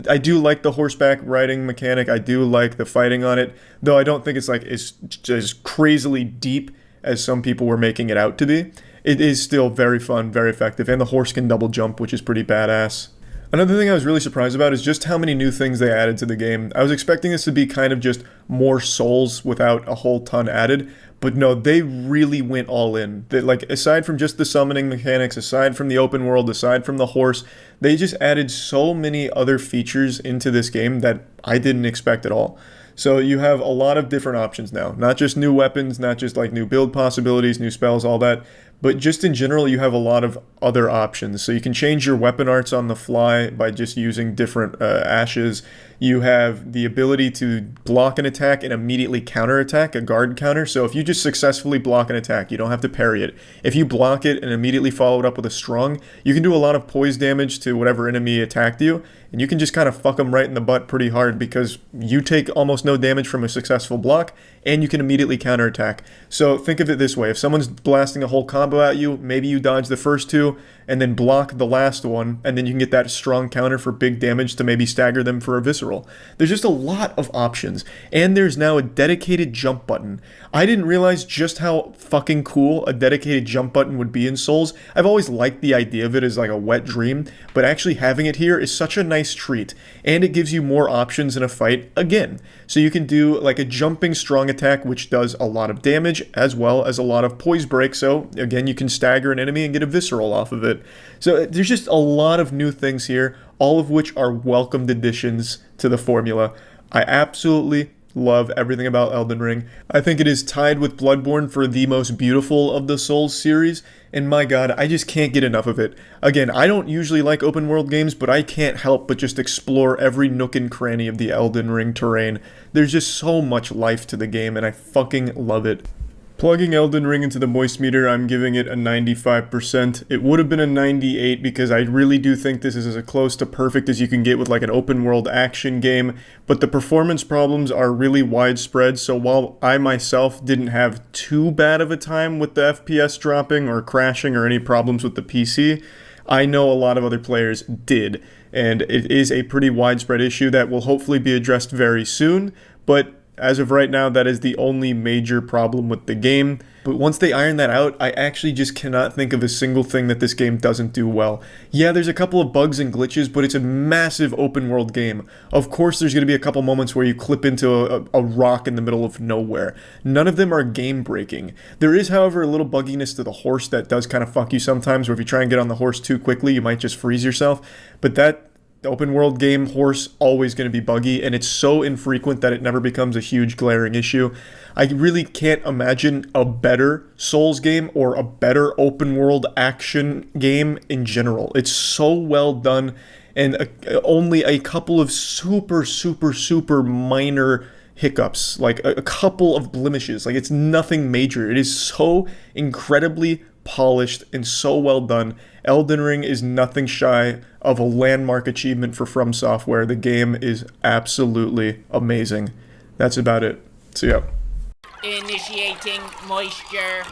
I do like the horseback riding mechanic. I do like the fighting on it, though I don't think it's like it's as crazily deep as some people were making it out to be. It is still very fun, very effective, and the horse can double jump, which is pretty badass. Another thing I was really surprised about is just how many new things they added to the game. I was expecting this to be kind of just more Souls without a whole ton added, but no, they really went all in. They, like, aside from just the summoning mechanics, aside from the open world, aside from the horse, they just added so many other features into this game that I didn't expect at all. So you have a lot of different options now. Not just new weapons, not just like new build possibilities, new spells, all that, but just in general, you have a lot of other options. So you can change your weapon arts on the fly by just using different ashes. You have the ability to block an attack and immediately counterattack, a guard counter. So if you just successfully block an attack, you don't have to parry it. If you block it and immediately follow it up with a strong, you can do a lot of poise damage to whatever enemy attacked you, and you can just kind of fuck them right in the butt pretty hard because you take almost no damage from a successful block, and you can immediately counterattack. So think of it this way. If someone's blasting a whole combo at you, maybe you dodge the first two, and then block the last one, and then you can get that strong counter for big damage to maybe stagger them for a visceral. There's just a lot of options, and there's now a dedicated jump button. I didn't realize just how fucking cool a dedicated jump button would be in Souls. I've always liked the idea of it as like a wet dream, but actually having it here is such a nice treat, and it gives you more options in a fight again. So you can do like a jumping strong attack, which does a lot of damage, as well as a lot of poise break, so again, you can stagger an enemy and get a visceral off of it. So there's just a lot of new things here, all of which are welcomed additions to the formula. I absolutely love everything about Elden Ring. I think it is tied with Bloodborne for the most beautiful of the Souls series, and my god, I just can't get enough of it. Again, I don't usually like open world games, but I can't help but just explore every nook and cranny of the Elden Ring terrain. There's just so much life to the game, and I fucking love it. Plugging Elden Ring into the moist meter, I'm giving it a 95%. It would have been a 98 because I really do think this is as close to perfect as you can get with like an open world action game, but the performance problems are really widespread, so while I myself didn't have too bad of a time with the FPS dropping or crashing or any problems with the PC, I know a lot of other players did, and it is a pretty widespread issue that will hopefully be addressed very soon, but as of right now, that is the only major problem with the game. But once they iron that out, I actually just cannot think of a single thing that this game doesn't do well. Yeah, there's a couple of bugs and glitches, but it's a massive open world game. Of course, there's going to be a couple moments where you clip into a rock in the middle of nowhere. None of them are game breaking. There is, however, a little bugginess to the horse that does kind of fuck you sometimes, where if you try and get on the horse too quickly, you might just freeze yourself. But that open world game horse always going to be buggy, and it's so infrequent that it never becomes a huge glaring issue. I really can't imagine a better Souls game or a better open world action game in general. It's so well done, and only a couple of super minor hiccups, like a couple of blemishes. Like, it's nothing major. It is so incredibly polished and so well done. Elden Ring is nothing shy of a landmark achievement for From Software. The game is absolutely amazing. That's about it. So yeah. Initiating moisture.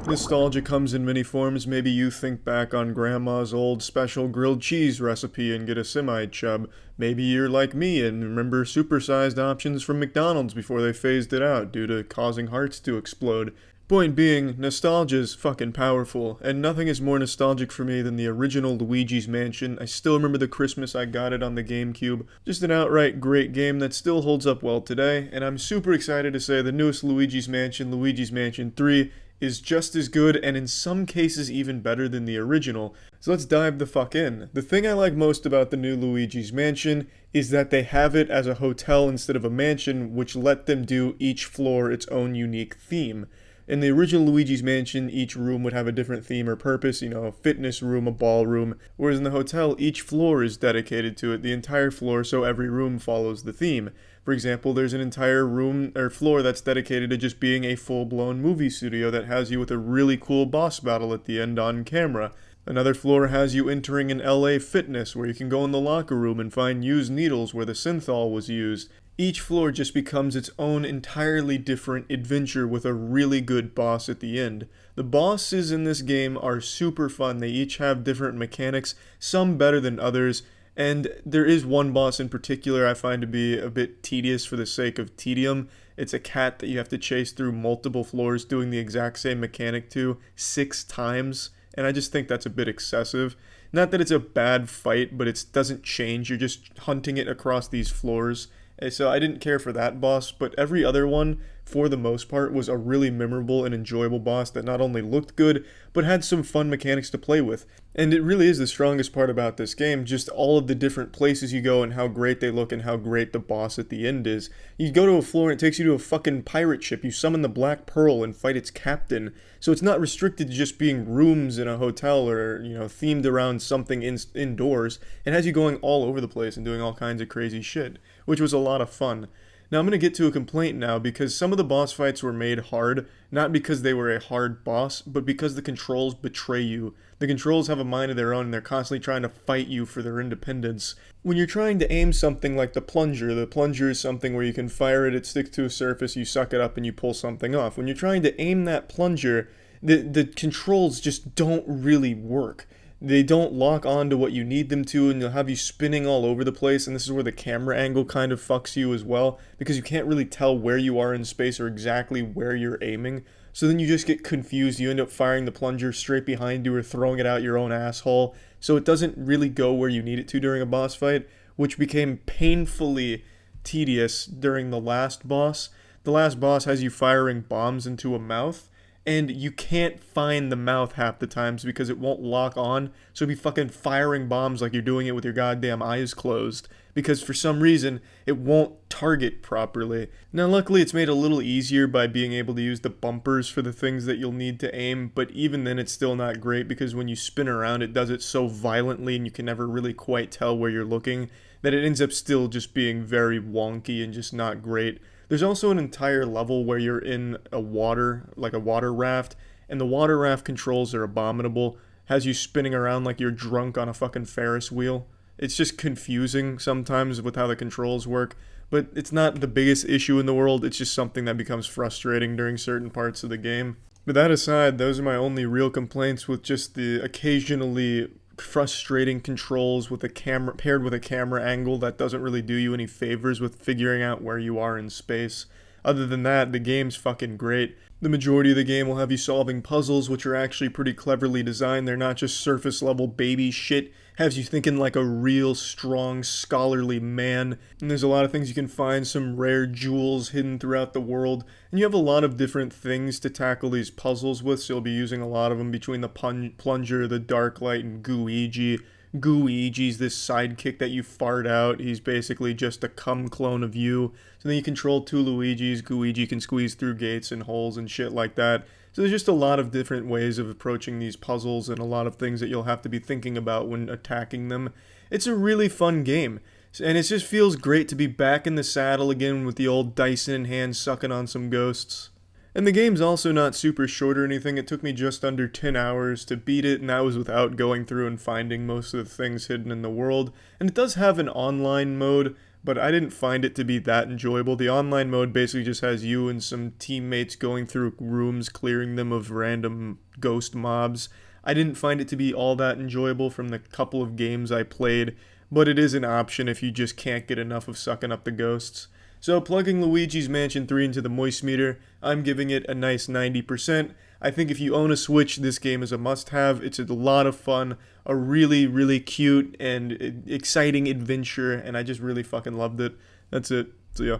Nostalgia comes in many forms. Maybe you think back on grandma's old special grilled cheese recipe and get a semi-chub. Maybe you're like me and remember supersized options from McDonald's before they phased it out due to causing hearts to explode. Point being, nostalgia's fucking powerful, and nothing is more nostalgic for me than the original Luigi's Mansion. I still remember the Christmas I got it on the GameCube. Just an outright great game that still holds up well today, and I'm super excited to say the newest Luigi's Mansion 3, is just as good and in some cases even better than the original. So let's dive the fuck in. The thing I like most about the new Luigi's Mansion is that they have it as a hotel instead of a mansion, which let them do each floor its own unique theme. In the original Luigi's Mansion, each room would have a different theme or purpose, a fitness room, a ballroom, whereas in the hotel, each floor is dedicated to it, the entire floor, so every room follows the theme. For example, there's an entire room or floor that's dedicated to just being a full-blown movie studio that has you with a really cool boss battle at the end on camera. Another floor has you entering an LA Fitness, where you can go in the locker room and find used needles where the synthol was used. Each floor just becomes its own entirely different adventure with a really good boss at the end. The bosses in this game are super fun. They each have different mechanics, some better than others, and there is one boss in particular I find to be a bit tedious for the sake of tedium. It's a cat that you have to chase through multiple floors doing the exact same mechanic to 6 times, and I just think that's a bit excessive. Not that it's a bad fight, but it doesn't change. You're just hunting it across these floors. So I didn't care for that boss, but every other one, for the most part, was a really memorable and enjoyable boss that not only looked good, but had some fun mechanics to play with. And it really is the strongest part about this game, just all of the different places you go and how great they look and how great the boss at the end is. You go to a floor and it takes you to a fucking pirate ship, you summon the Black Pearl and fight its captain. So it's not restricted to just being rooms in a hotel or, themed around something indoors. It has you going all over the place and doing all kinds of crazy shit, which was a lot of fun. Now I'm going to get to a complaint now because some of the boss fights were made hard, not because they were a hard boss, but because the controls betray you. The controls have a mind of their own and they're constantly trying to fight you for their independence. When you're trying to aim something like the plunger is something where you can fire it sticks to a surface, you suck it up and you pull something off. When you're trying to aim that plunger, the controls just don't really work. They don't lock on to what you need them to, and they'll have you spinning all over the place, and this is where the camera angle kind of fucks you as well, because you can't really tell where you are in space or exactly where you're aiming. So then you just get confused, you end up firing the plunger straight behind you or throwing it out your own asshole, so it doesn't really go where you need it to during a boss fight, which became painfully tedious during the last boss. The last boss has you firing bombs into a mouth, and you can't find the mouth half the times because it won't lock on, so be fucking firing bombs like you're doing it with your goddamn eyes closed, because for some reason, it won't target properly. Now luckily it's made a little easier by being able to use the bumpers for the things that you'll need to aim, but even then it's still not great because when you spin around it does it so violently and you can never really quite tell where you're looking, that it ends up still just being very wonky and just not great. There's also an entire level where you're in a water raft, and the water raft controls are abominable. Has you spinning around like you're drunk on a fucking Ferris wheel. It's just confusing sometimes with how the controls work, but it's not the biggest issue in the world, it's just something that becomes frustrating during certain parts of the game. But that aside, those are my only real complaints with just the occasionally frustrating controls with a camera paired with a camera angle that doesn't really do you any favors with figuring out where you are in space. Other than that, the game's fucking great. The majority of the game will have you solving puzzles, which are actually pretty cleverly designed. They're not just surface level baby shit. Has you thinking like a real strong scholarly man. And there's a lot of things you can find, some rare jewels hidden throughout the world. And you have a lot of different things to tackle these puzzles with, so you'll be using a lot of them between the plunger, the dark light, and Luigi. Luigi's this sidekick that you fart out. He's basically just a cum clone of you. So then you control 2 Luigis. Luigi can squeeze through gates and holes and shit like that. So there's just a lot of different ways of approaching these puzzles and a lot of things that you'll have to be thinking about when attacking them. It's a really fun game. And it just feels great to be back in the saddle again with the old Dyson in hand sucking on some ghosts. And the game's also not super short or anything. It took me just under 10 hours to beat it, and that was without going through and finding most of the things hidden in the world. And it does have an online mode, but I didn't find it to be that enjoyable. The online mode basically just has you and some teammates going through rooms, clearing them of random ghost mobs. I didn't find it to be all that enjoyable from the couple of games I played, but it is an option if you just can't get enough of sucking up the ghosts. So plugging Luigi's Mansion 3 into the moist meter, I'm giving it a nice 90%. I think if you own a Switch, this game is a must-have. It's a lot of fun, a really, really cute and exciting adventure, and I just really fucking loved it. That's it. So yeah.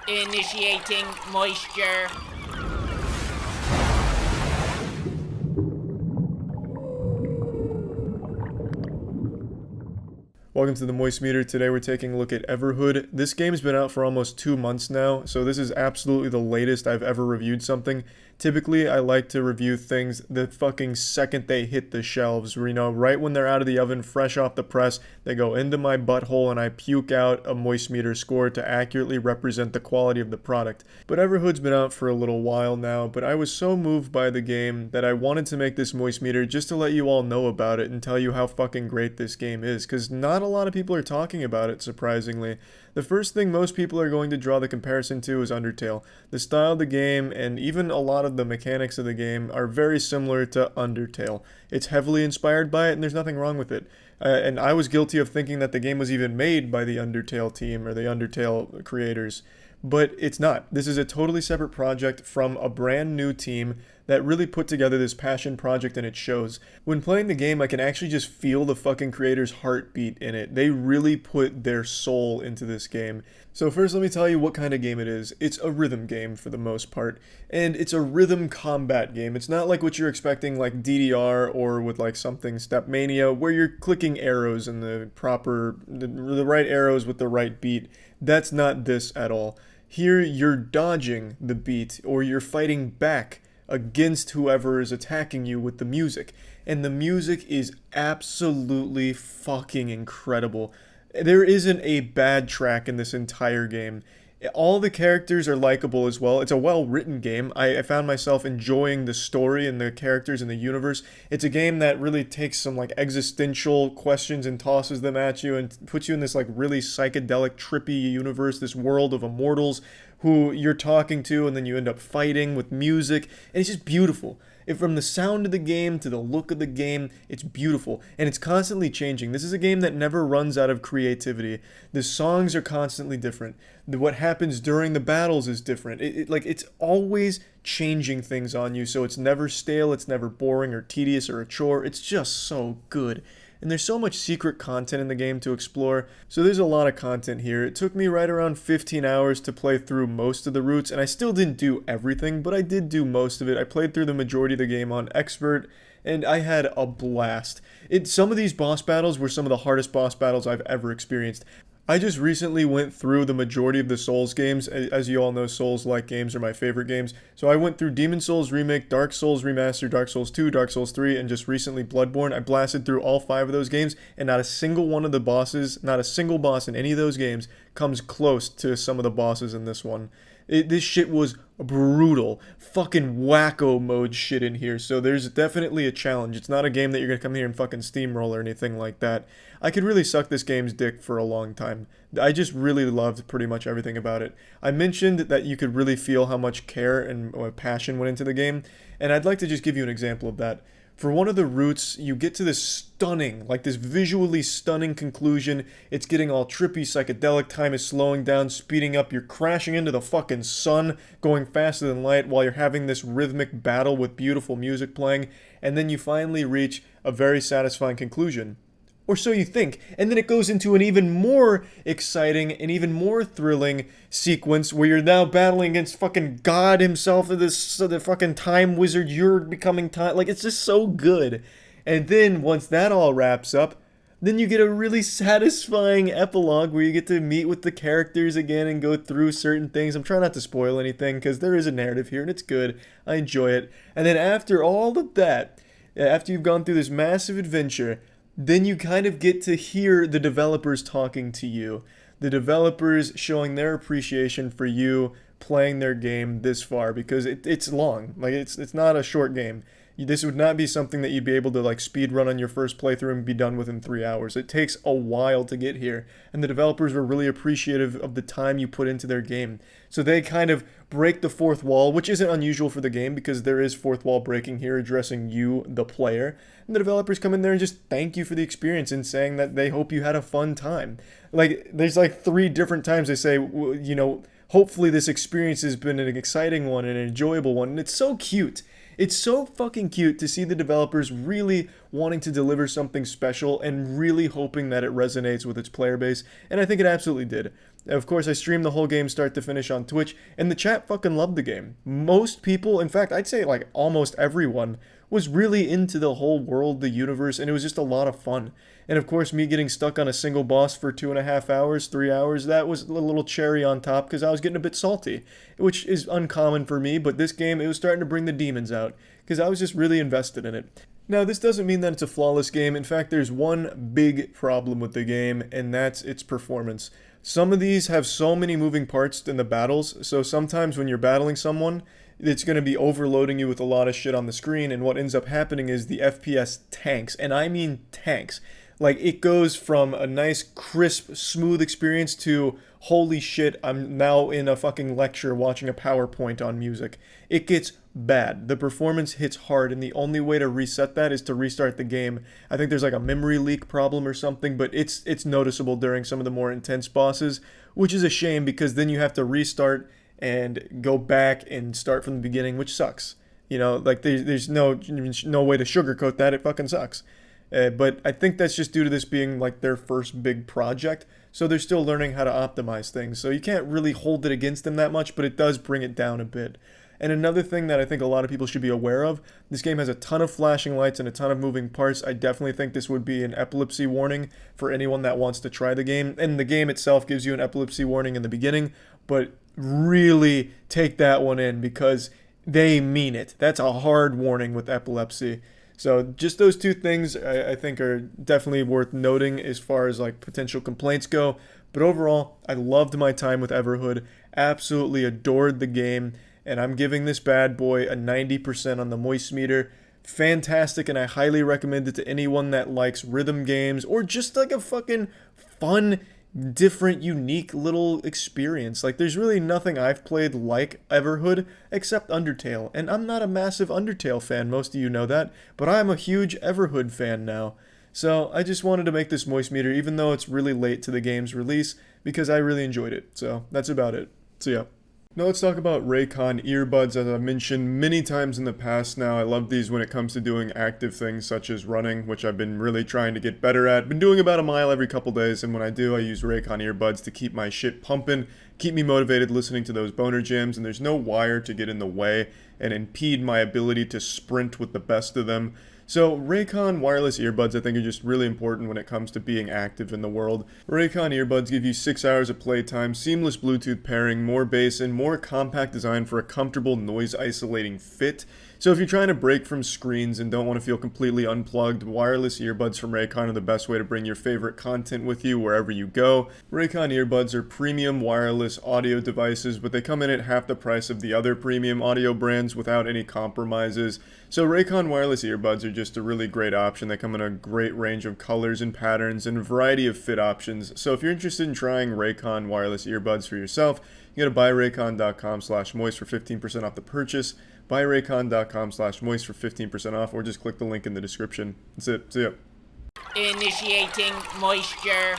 Initiating moisture. Welcome to the Moist Meter. Today we're taking a look at Everhood. This game's been out for almost 2 months now, so this is absolutely the latest I've ever reviewed something. Typically, I like to review things the fucking second they hit the shelves, you know, right when they're out of the oven, fresh off the press, they go into my butthole and I puke out a Moist Meter score to accurately represent the quality of the product. But Everhood's been out for a little while now, but I was so moved by the game that I wanted to make this Moist Meter just to let you all know about it and tell you how fucking great this game is, because not a lot of people are talking about it, surprisingly. The first thing most people are going to draw the comparison to is Undertale. The style of the game and even a lot of the mechanics of the game are very similar to Undertale. It's heavily inspired by it and there's nothing wrong with it. And I was guilty of thinking that the game was even made by the Undertale team or the Undertale creators. But it's not. This is a totally separate project from a brand new team that really put together this passion project, and it shows. When playing the game, I can actually just feel the fucking creator's heartbeat in it. They really put their soul into this game. So first, let me tell you what kind of game it is. It's a rhythm game for the most part, and it's a rhythm combat game. It's not like what you're expecting like DDR or with like something Stepmania, where you're clicking arrows in the right arrows with the right beat. That's not this at all. Here, you're dodging the beat, or you're fighting back against whoever is attacking you with the music. And the music is absolutely fucking incredible. There isn't a bad track in this entire game. All the characters are likable as well. It's a well-written game. I found myself enjoying the story and the characters and the universe. It's a game that really takes some like existential questions and tosses them at you and puts you in this like really psychedelic, trippy universe, this world of immortals who you're talking to, and then you end up fighting with music, and it's just beautiful. From the sound of the game to the look of the game, it's beautiful, and it's constantly changing. This is a game that never runs out of creativity. The songs are constantly different. What happens during the battles is different. It's always changing things on you, so it's never stale, it's never boring or tedious or a chore. It's just so good. And there's so much secret content in the game to explore, so there's a lot of content here. It took me right around 15 hours to play through most of the routes, and I still didn't do everything, but I did do most of it. I played through the majority of the game on Expert, and I had a blast. Some of these boss battles were some of the hardest boss battles I've ever experienced. I just recently went through the majority of the Souls games. As you all know, Souls-like games are my favorite games. So I went through Demon's Souls Remake, Dark Souls Remastered, Dark Souls 2, Dark Souls 3, and just recently Bloodborne. I blasted through all 5 of those games, and not a single one of the bosses, not a single boss in any of those games comes close to some of the bosses in this one. This shit was brutal. Fucking wacko mode shit in here, so there's definitely a challenge. It's not a game that you're gonna come here and fucking steamroll or anything like that. I could really suck this game's dick for a long time. I just really loved pretty much everything about it. I mentioned that you could really feel how much care and passion went into the game, and I'd like to just give you an example of that. For one of the routes, you get to this stunning, like this visually stunning conclusion. It's getting all trippy, psychedelic, time is slowing down, speeding up, you're crashing into the fucking sun, going faster than light while you're having this rhythmic battle with beautiful music playing, and then you finally reach a very satisfying conclusion. Or so you think, and then it goes into an even more exciting and even more thrilling sequence where you're now battling against fucking God himself, the fucking time wizard, you're becoming time, like it's just so good. And then once that all wraps up, then you get a really satisfying epilogue where you get to meet with the characters again and go through certain things. I'm trying not to spoil anything because there is a narrative here and it's good. I enjoy it. And then after all of that, after you've gone through this massive adventure, then you kind of get to hear the developers talking to you. The developers showing their appreciation for you playing their game this far, because it's long. Like, it's not a short game. This would not be something that you'd be able to like speed run on your first playthrough and be done within 3 hours. It takes a while to get here, and the developers were really appreciative of the time you put into their game. So they kind of break the fourth wall, which isn't unusual for the game because there is fourth wall breaking here, addressing you, the player. And the developers come in there and just thank you for the experience and saying that they hope you had a fun time. Like, there's like 3 different times they say, you know, hopefully this experience has been an exciting one and an enjoyable one. And it's so cute. It's so fucking cute to see the developers really wanting to deliver something special and really hoping that it resonates with its player base, and I think it absolutely did. Of course, I streamed the whole game start to finish on Twitch, and the chat fucking loved the game. Most people, in fact, I'd say like almost everyone, was really into the whole world, the universe, and it was just a lot of fun. And of course, me getting stuck on a single boss for 2.5 hours, 3 hours, that was a little cherry on top because I was getting a bit salty, which is uncommon for me, but this game, it was starting to bring the demons out because I was just really invested in it. Now, this doesn't mean that it's a flawless game. In fact, there's one big problem with the game, and that's its performance. Some of these have so many moving parts in the battles, so sometimes when you're battling someone, it's going to be overloading you with a lot of shit on the screen, and what ends up happening is the FPS tanks, and I mean tanks. Like, it goes from a nice, crisp, smooth experience to, holy shit, I'm now in a fucking lecture watching a PowerPoint on music. It gets bad. The performance hits hard, and the only way to reset that is to restart the game. I think there's like a memory leak problem or something, but it's noticeable during some of the more intense bosses, which is a shame because then you have to restart and go back and start from the beginning, which sucks. You know, like there's no way to sugarcoat that. It fucking sucks. But I think that's just due to this being like their first big project, so they're still learning how to optimize things. So you can't really hold it against them that much, but it does bring it down a bit. And another thing that I think a lot of people should be aware of, this game has a ton of flashing lights and a ton of moving parts. I definitely think this would be an epilepsy warning for anyone that wants to try the game. And the game itself gives you an epilepsy warning in the beginning, but really take that one in because they mean it. That's a hard warning with epilepsy. So just those two things I think are definitely worth noting as far as like potential complaints go. But overall, I loved my time with Everhood. Absolutely adored the game. And I'm giving this bad boy a 90% on the moist meter. Fantastic, and I highly recommend it to anyone that likes rhythm games or just like a fucking fun, different, unique little experience. Like, there's really nothing I've played like Everhood except Undertale, and I'm not a massive Undertale fan, most of you know that, but I'm a huge Everhood fan now. So I just wanted to make this moist meter, even though it's really late to the game's release, because I really enjoyed it. So that's about it. So yeah. Now let's talk about Raycon earbuds. As I've mentioned many times in the past now, I love these when it comes to doing active things such as running, which I've been really trying to get better at. Been doing about a mile every couple days, and when I do, I use Raycon earbuds to keep my shit pumping, keep me motivated listening to those boner jams, and there's no wire to get in the way and impede my ability to sprint with the best of them. So Raycon wireless earbuds I think are just really important when it comes to being active in the world. Raycon earbuds give you 6 hours of playtime, seamless Bluetooth pairing, more bass, and more compact design for a comfortable noise isolating fit. So if you're trying to break from screens and don't want to feel completely unplugged, wireless earbuds from Raycon are the best way to bring your favorite content with you wherever you go. Raycon earbuds are premium wireless audio devices, but they come in at half the price of the other premium audio brands without any compromises. So Raycon wireless earbuds are just a really great option. They come in a great range of colors and patterns and a variety of fit options. So if you're interested in trying Raycon wireless earbuds for yourself, you go to buyraycon.com/moist for 15% off the purchase. Buyraycon.com/moist for 15% off, or just click the link in the description. That's it. See ya. Initiating moisture.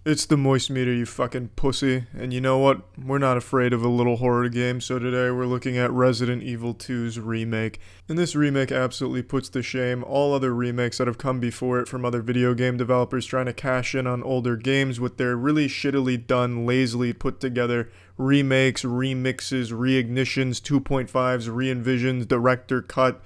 It's the moist meter, you fucking pussy. And you know what? We're not afraid of a little horror game, so today we're looking at Resident Evil 2's remake. And this remake absolutely puts to shame all other remakes that have come before it from other video game developers trying to cash in on older games with their really shittily done, lazily put together remakes, remixes, reignitions, 2.5s, re-envisions, director cut,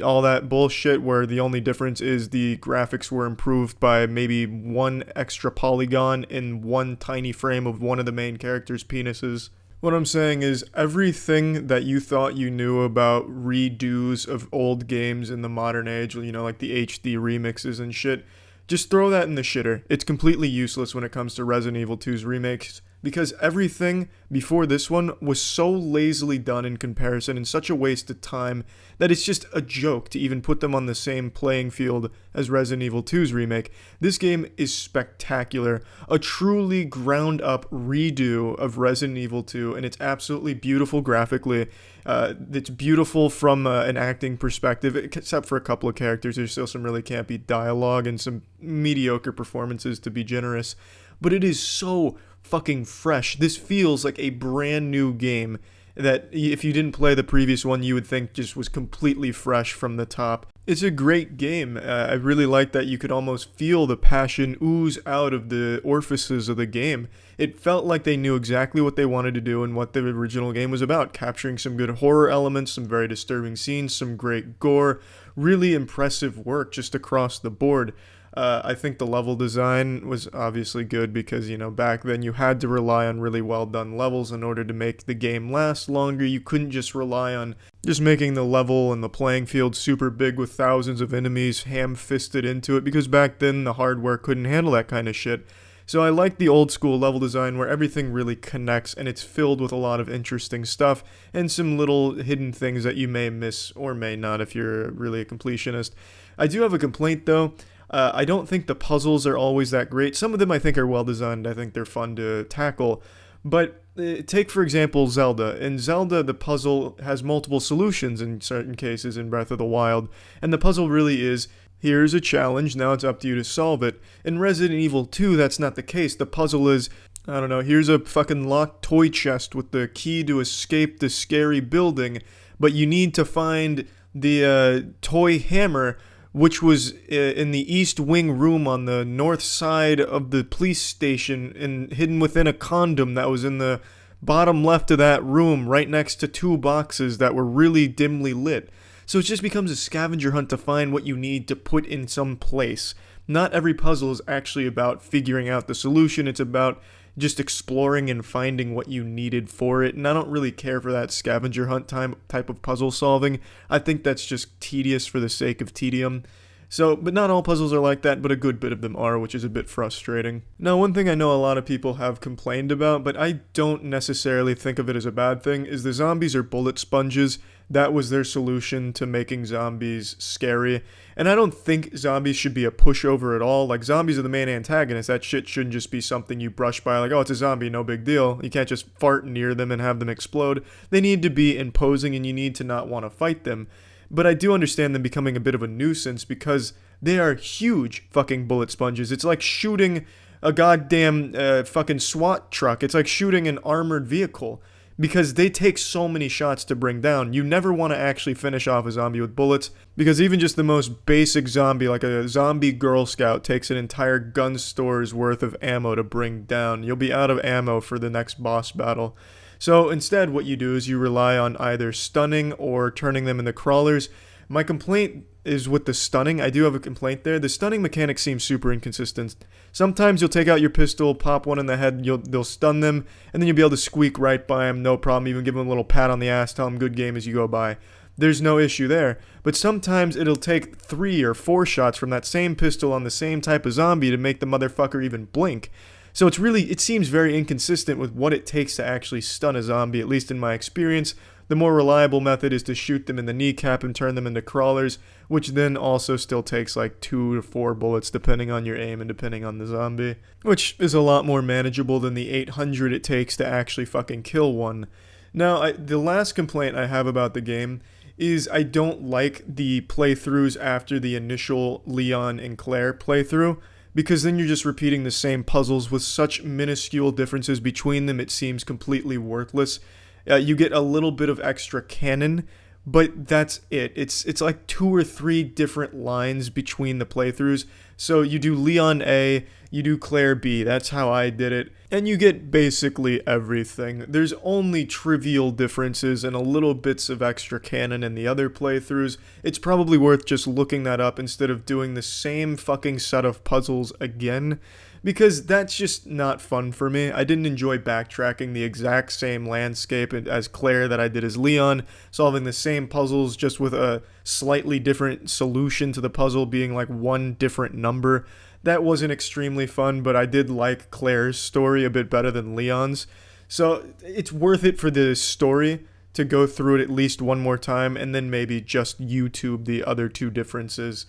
all that bullshit where the only difference is the graphics were improved by maybe one extra polygon in one tiny frame of one of the main characters' penises. What I'm saying is everything that you thought you knew about redos of old games in the modern age, you know, like the HD remixes and shit, just throw that in the shitter. It's completely useless when it comes to Resident Evil 2's remakes. because everything before this one was so lazily done in comparison and such a waste of time that it's just a joke to even put them on the same playing field as Resident Evil 2's remake. This game is spectacular, a truly ground up redo of Resident Evil 2, and it's absolutely beautiful graphically. It's beautiful from an acting perspective, except for a couple of characters. There's still some really campy dialogue and some mediocre performances, to be generous. But it is so fucking fresh. This feels like a brand new game that if you didn't play the previous one, you would think just was completely fresh from the top. It's a great game. I really like that you could almost feel the passion ooze out of the orifices of the game. It felt like they knew exactly what they wanted to do and what the original game was about, capturing some good horror elements, some very disturbing scenes, some great gore, really impressive work just across the board. I think the level design was obviously good because, back then you had to rely on really well done levels in order to make the game last longer. You couldn't just rely on just making the level and the playing field super big with thousands of enemies ham-fisted into it, because back then the hardware couldn't handle that kind of shit. So I like the old school level design where everything really connects and it's filled with a lot of interesting stuff and some little hidden things that you may miss or may not if you're really a completionist. I do have a complaint though. I don't think the puzzles are always that great. Some of them I think are well designed. I think they're fun to tackle. But take, for example, Zelda. In Zelda, the puzzle has multiple solutions in certain cases in Breath of the Wild. And the puzzle really is, here's a challenge, now it's up to you to solve it. In Resident Evil 2, that's not the case. The puzzle is, I don't know, here's a fucking locked toy chest with the key to escape the scary building. But you need to find the toy hammer, which was in the east wing room on the north side of the police station and hidden within a condom that was in the bottom left of that room right next to two boxes that were really dimly lit. So it just becomes a scavenger hunt to find what you need to put in some place. Not every puzzle is actually about figuring out the solution, it's about just exploring and finding what you needed for it, and I don't really care for that scavenger hunt type of puzzle solving. I think that's just tedious for the sake of tedium. So, but not all puzzles are like that, but a good bit of them are, which is a bit frustrating. Now, one thing I know a lot of people have complained about, but I don't necessarily think of it as a bad thing, is the zombies are bullet sponges. That was their solution to making zombies scary. And I don't think zombies should be a pushover at all. Like, zombies are the main antagonist. That shit shouldn't just be something you brush by, like, oh, it's a zombie, no big deal. You can't just fart near them and have them explode. They need to be imposing, and you need to not want to fight them. But I do understand them becoming a bit of a nuisance because they are huge fucking bullet sponges. It's like shooting a goddamn fucking SWAT truck. It's like shooting an armored vehicle because they take so many shots to bring down. You never want to actually finish off a zombie with bullets because even just the most basic zombie, like a zombie Girl Scout, takes an entire gun store's worth of ammo to bring down. You'll be out of ammo for the next boss battle. So instead, what you do is you rely on either stunning or turning them into crawlers. My complaint is with the stunning. I do have a complaint there. The stunning mechanic seems super inconsistent. Sometimes you'll take out your pistol, pop one in the head, they'll stun them, and then you'll be able to squeak right by them, no problem, even give them a little pat on the ass, tell them good game as you go by. There's no issue there. But sometimes it'll take 3 or 4 shots from that same pistol on the same type of zombie to make the motherfucker even blink. So it seems very inconsistent with what it takes to actually stun a zombie, at least in my experience. The more reliable method is to shoot them in the kneecap and turn them into crawlers, which then also still takes like 2 to 4 bullets depending on your aim and depending on the zombie, which is a lot more manageable than the 800 it takes to actually fucking kill one. Now, the last complaint I have about the game is I don't like the playthroughs after the initial Leon and Claire playthrough, because then you're just repeating the same puzzles with such minuscule differences between them, it seems completely worthless. You get a little bit of extra canon, but that's it. It's like 2 or 3 different lines between the playthroughs. So you do Leon A, you do Claire B, that's how I did it, and you get basically everything. There's only trivial differences and a little bits of extra canon in the other playthroughs. It's probably worth just looking that up instead of doing the same fucking set of puzzles again, because that's just not fun for me. I didn't enjoy backtracking the exact same landscape as Claire that I did as Leon, solving the same puzzles just with a slightly different solution to the puzzle being like one different number. That wasn't extremely fun, but I did like Claire's story a bit better than Leon's. So it's worth it for the story to go through it at least one more time and then maybe just YouTube the other two differences.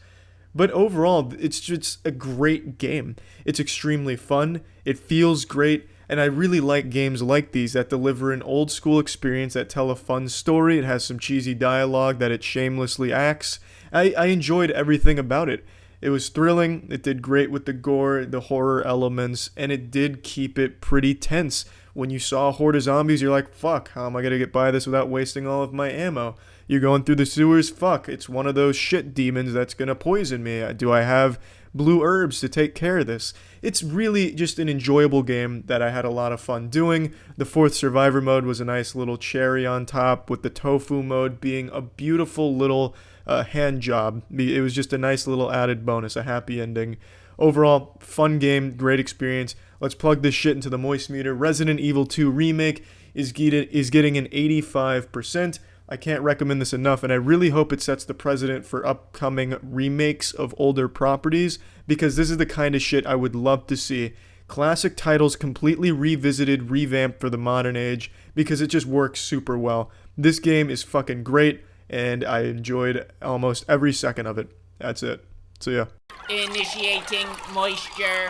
But overall, it's just a great game. It's extremely fun, it feels great, and I really like games like these that deliver an old school experience, that tell a fun story. It has some cheesy dialogue that it shamelessly acts. I enjoyed everything about it. It was thrilling, it did great with the gore, the horror elements, and it did keep it pretty tense. When you saw a horde of zombies, you're like, fuck, how am I gonna get by this without wasting all of my ammo? You're going through the sewers, fuck, it's one of those shit demons that's gonna poison me. Do I have blue herbs to take care of this? It's really just an enjoyable game that I had a lot of fun doing. The fourth survivor mode was a nice little cherry on top, with the tofu mode being a beautiful little hand job. It was just a nice little added bonus, a happy ending. Overall, fun game, great experience. Let's plug this shit into the moist meter. Resident Evil 2 Remake is getting an 85%. I can't recommend this enough, and I really hope it sets the precedent for upcoming remakes of older properties, because this is the kind of shit I would love to see. Classic titles completely revisited, revamped for the modern age, because it just works super well. This game is fucking great, and I enjoyed almost every second of it. That's it. So yeah. Initiating moisture.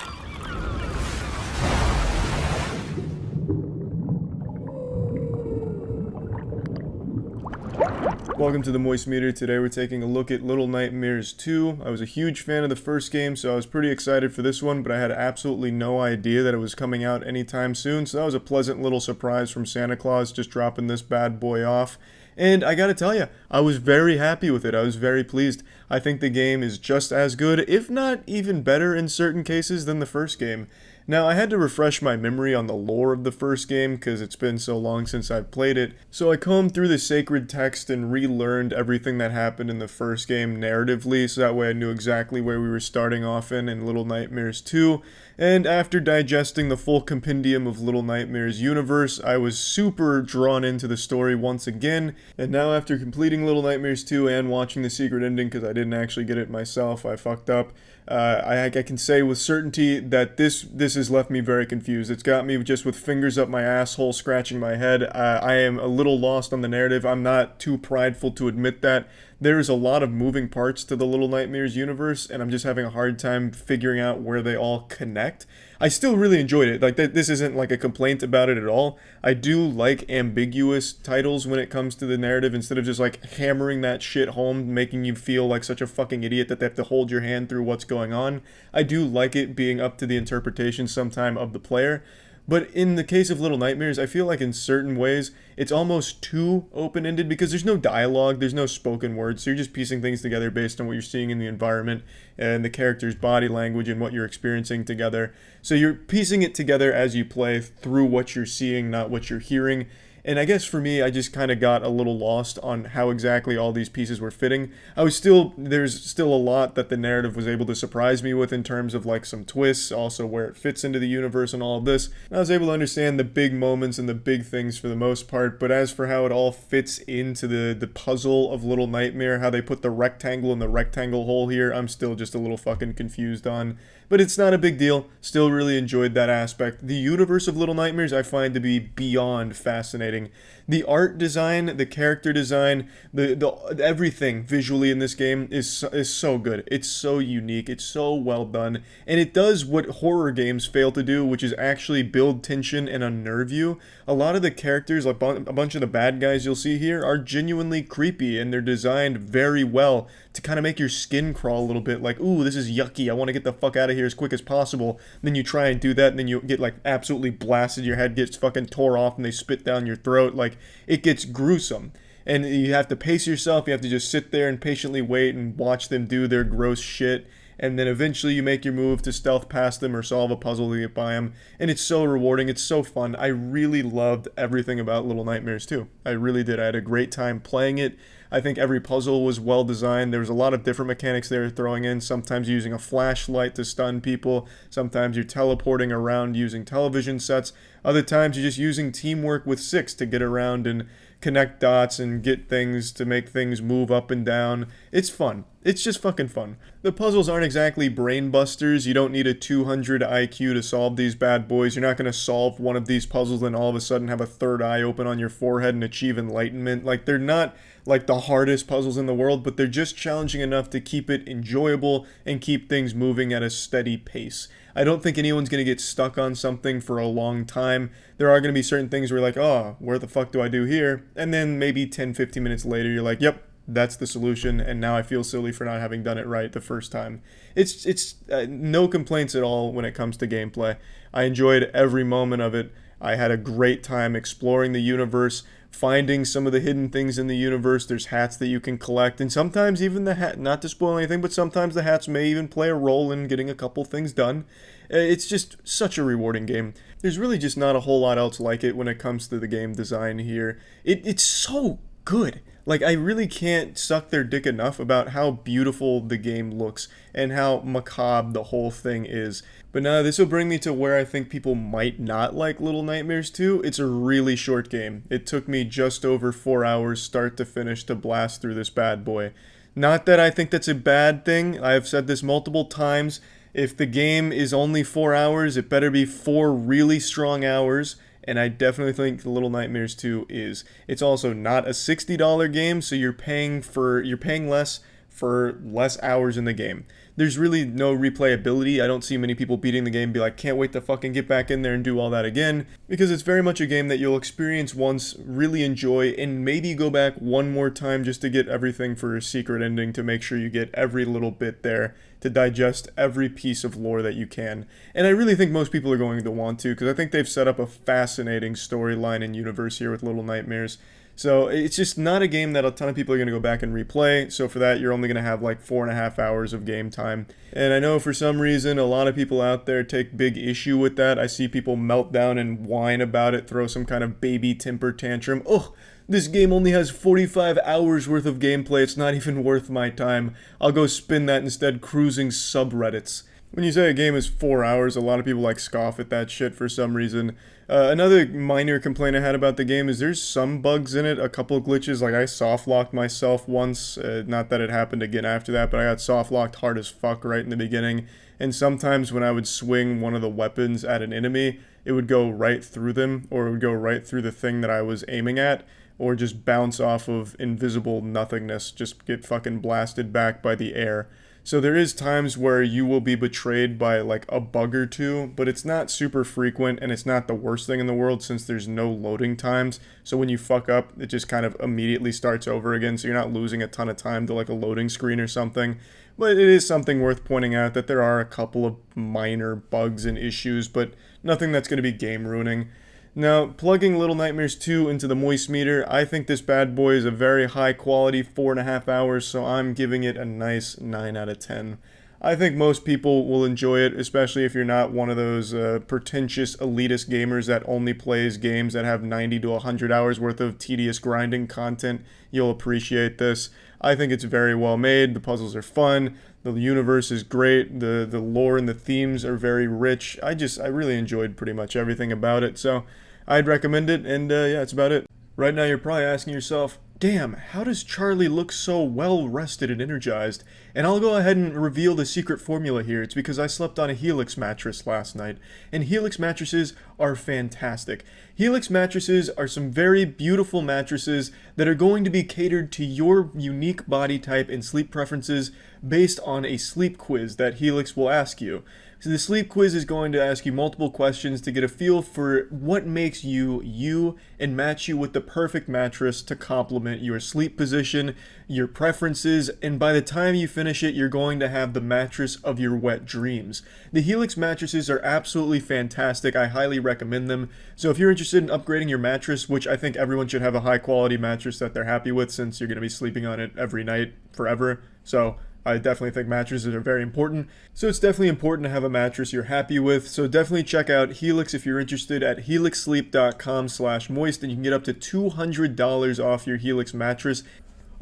Welcome to the Moist Meter. Today we're taking a look at Little Nightmares 2. I was a huge fan of the first game, so I was pretty excited for this one, but I had absolutely no idea that it was coming out anytime soon, so that was a pleasant little surprise from Santa Claus, just dropping this bad boy off. And I gotta tell you, I was very happy with it. I was very pleased. I think the game is just as good, if not even better in certain cases, than the first game. Now, I had to refresh my memory on the lore of the first game because it's been so long since I've played it, so I combed through the sacred text and relearned everything that happened in the first game narratively, so that way I knew exactly where we were starting off in Little Nightmares 2. And after digesting the full compendium of Little Nightmares universe, I was super drawn into the story once again. And now, after completing Little Nightmares 2 and watching the secret ending, because I didn't actually get it myself, I fucked up, I can say with certainty that this has left me very confused. It's got me just with fingers up my asshole, scratching my head. I am a little lost on the narrative. I'm not too prideful to admit that. There's a lot of moving parts to the Little Nightmares universe, and I'm just having a hard time figuring out where they all connect. I still really enjoyed it. Like, this isn't like a complaint about it at all. I do like ambiguous titles when it comes to the narrative, instead of just like hammering that shit home, making you feel like such a fucking idiot that they have to hold your hand through what's going on. I do like it being up to the interpretation sometime of the player. But in the case of Little Nightmares, I feel like in certain ways, it's almost too open-ended, because there's no dialogue, there's no spoken words, so you're just piecing things together based on what you're seeing in the environment and the character's body language and what you're experiencing together. So you're piecing it together as you play through what you're seeing, not what you're hearing. And I guess for me, I just kind of got a little lost on how exactly all these pieces were fitting. There's still a lot that the narrative was able to surprise me with in terms of like some twists, also where it fits into the universe and all of this. And I was able to understand the big moments and the big things for the most part, but as for how it all fits into the puzzle of Little Nightmare, how they put the rectangle in the rectangle hole here, I'm still just a little fucking confused on. But it's not a big deal. Still really enjoyed that aspect. The universe of Little Nightmares I find to be beyond fascinating. The art design, the character design, the everything visually in this game is so good. It's so unique. It's so well done. And it does what horror games fail to do, which is actually build tension and unnerve you. A lot of the characters, like a bunch of the bad guys you'll see here, are genuinely creepy, and they're designed very well to kind of make your skin crawl a little bit, like, ooh, this is yucky, I want to get the fuck out of here as quick as possible. Then you try and do that, and then you get like absolutely blasted, your head gets fucking tore off, and they spit down your throat. Like, it gets gruesome. And you have to pace yourself, you have to just sit there and patiently wait and watch them do their gross shit. And then eventually you make your move to stealth past them or solve a puzzle to get by them. And it's so rewarding, it's so fun. I really loved everything about Little Nightmares 2. I really did. I had a great time playing it. I think every puzzle was well designed. There was a lot of different mechanics they were throwing in. Sometimes using a flashlight to stun people. Sometimes you're teleporting around using television sets. Other times you're just using teamwork with six to get around and connect dots and get things to make things move up and down. It's fun. It's just fucking fun. The puzzles aren't exactly brain busters. You don't need a 200 IQ to solve these bad boys. You're not going to solve one of these puzzles and all of a sudden have a third eye open on your forehead and achieve enlightenment. Like, they're not like the hardest puzzles in the world, but they're just challenging enough to keep it enjoyable and keep things moving at a steady pace. I don't think anyone's going to get stuck on something for a long time. There are going to be certain things where you're like, oh, where the fuck do I do here? And then maybe 10, 15 minutes later, you're like, yep, that's the solution, and now I feel silly for not having done it right the first time. It's no complaints at all when it comes to gameplay. I enjoyed every moment of it. I had a great time exploring the universe, finding some of the hidden things in the universe. There's hats that you can collect, and sometimes even the hat, not to spoil anything, but sometimes the hats may even play a role in getting a couple things done. It's just such a rewarding game. There's really just not a whole lot else like it when it comes to the game design here. It's so good. Like, I really can't suck their dick enough about how beautiful the game looks and how macabre the whole thing is. But now this will bring me to where I think people might not like Little Nightmares 2. It's a really short game. It took me just over 4 hours start to finish to blast through this bad boy. Not that I think that's a bad thing. I have said this multiple times. If the game is only 4 hours, it better be 4 really strong hours. And I definitely think The Little Nightmares 2 is. It's also not a $60 game, so you're paying less for less hours in the game. There's really no replayability. I don't see many people beating the game and be like, can't wait to fucking get back in there and do all that again, because it's very much a game that you'll experience once, really enjoy, and maybe go back one more time just to get everything for a secret ending, to make sure you get every little bit there, to digest every piece of lore that you can. And I really think most people are going to want to, because I think they've set up a fascinating storyline and universe here with Little Nightmares. So it's just not a game that a ton of people are going to go back and replay. So for that, you're only going to have like 4.5 hours of game time. And I know for some reason, a lot of people out there take big issue with that. I see people melt down and whine about it, throw some kind of baby temper tantrum. Oh, this game only has 45 hours worth of gameplay. It's not even worth my time. I'll go spend that instead cruising subreddits. When you say a game is 4 hours, a lot of people like scoff at that shit for some reason. Another minor complaint I had about the game is there's some bugs in it, a couple of glitches. Like, I soft-locked myself once, not that it happened again after that, but I got soft-locked hard as fuck right in the beginning. And sometimes when I would swing one of the weapons at an enemy, it would go right through them, or it would go right through the thing that I was aiming at, or just bounce off of invisible nothingness, just get fucking blasted back by the air. So there is times where you will be betrayed by like a bug or two, but it's not super frequent, and it's not the worst thing in the world since there's no loading times. So when you fuck up, it just kind of immediately starts over again, so you're not losing a ton of time to like a loading screen or something. But it is something worth pointing out that there are a couple of minor bugs and issues, but nothing that's going to be game ruining. Now, plugging Little Nightmares 2 into the moist meter, I think this bad boy is a very high quality 4.5 hours, so I'm giving it a nice 9 out of 10. I think most people will enjoy it, especially if you're not one of those pretentious elitist gamers that only plays games that have 90 to 100 hours worth of tedious grinding content. You'll appreciate this. I think it's very well made, the puzzles are fun, the universe is great, the lore and the themes are very rich. I really enjoyed pretty much everything about it, so I'd recommend it, and yeah, that's about it. Right now you're probably asking yourself, damn, how does Charlie look so well rested and energized? And I'll go ahead and reveal the secret formula here. It's because I slept on a Helix mattress last night, and Helix mattresses are fantastic. Helix mattresses are some very beautiful mattresses that are going to be catered to your unique body type and sleep preferences based on a sleep quiz that Helix will ask you. So the sleep quiz is going to ask you multiple questions to get a feel for what makes you you and match you with the perfect mattress to complement your sleep position, your preferences, and by the time you finish it, you're going to have the mattress of your wet dreams. The Helix mattresses are absolutely fantastic. I highly recommend them. So if you're interested in upgrading your mattress, which I think everyone should have a high quality mattress that they're happy with since you're going to be sleeping on it every night forever. So I definitely think mattresses are very important. So it's definitely important to have a mattress you're happy with. So definitely check out Helix if you're interested at helixsleep.com/moist, and you can get up to $200 off your Helix mattress.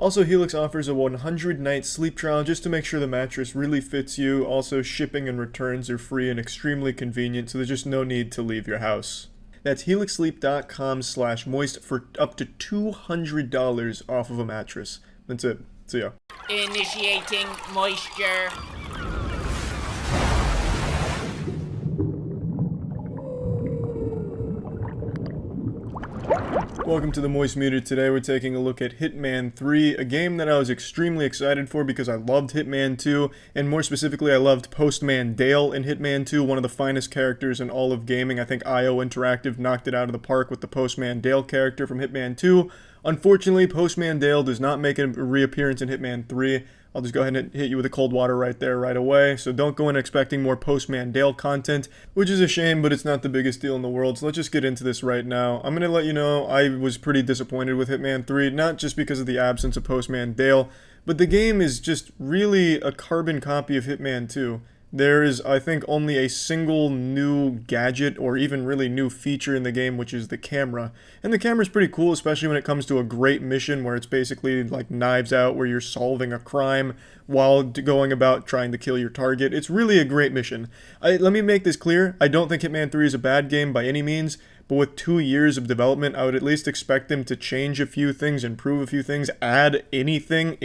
Also, Helix offers a 100-night sleep trial just to make sure the mattress really fits you. Also, shipping and returns are free and extremely convenient, so there's just no need to leave your house. That's helixsleep.com/moist for up to $200 off of a mattress. That's it. See ya. Initiating moisture. Welcome to the Moist Meter. Today we're taking a look at Hitman 3, a game that I was extremely excited for because I loved Hitman 2, and more specifically I loved Postman Dale in Hitman 2, one of the finest characters in all of gaming. I think IO Interactive knocked it out of the park with the Postman Dale character from Hitman 2. Unfortunately, Postman Dale does not make a reappearance in Hitman 3. I'll just go ahead and hit you with a cold water right there, right away. So don't go in expecting more Postman Dale content, which is a shame, but it's not the biggest deal in the world. So let's just get into this right now. I'm going to let you know I was pretty disappointed with Hitman 3, not just because of the absence of Postman Dale, but the game is just really a carbon copy of Hitman 2. There is, I think, only a single new gadget or even really new feature in the game, which is the camera. And the camera's pretty cool, especially when it comes to a great mission where it's basically like Knives Out, where you're solving a crime while going about trying to kill your target. It's really a great mission. Let me make this clear. I don't think Hitman 3 is a bad game by any means, but with 2 years of development, I would at least expect them to change a few things, improve a few things, add anything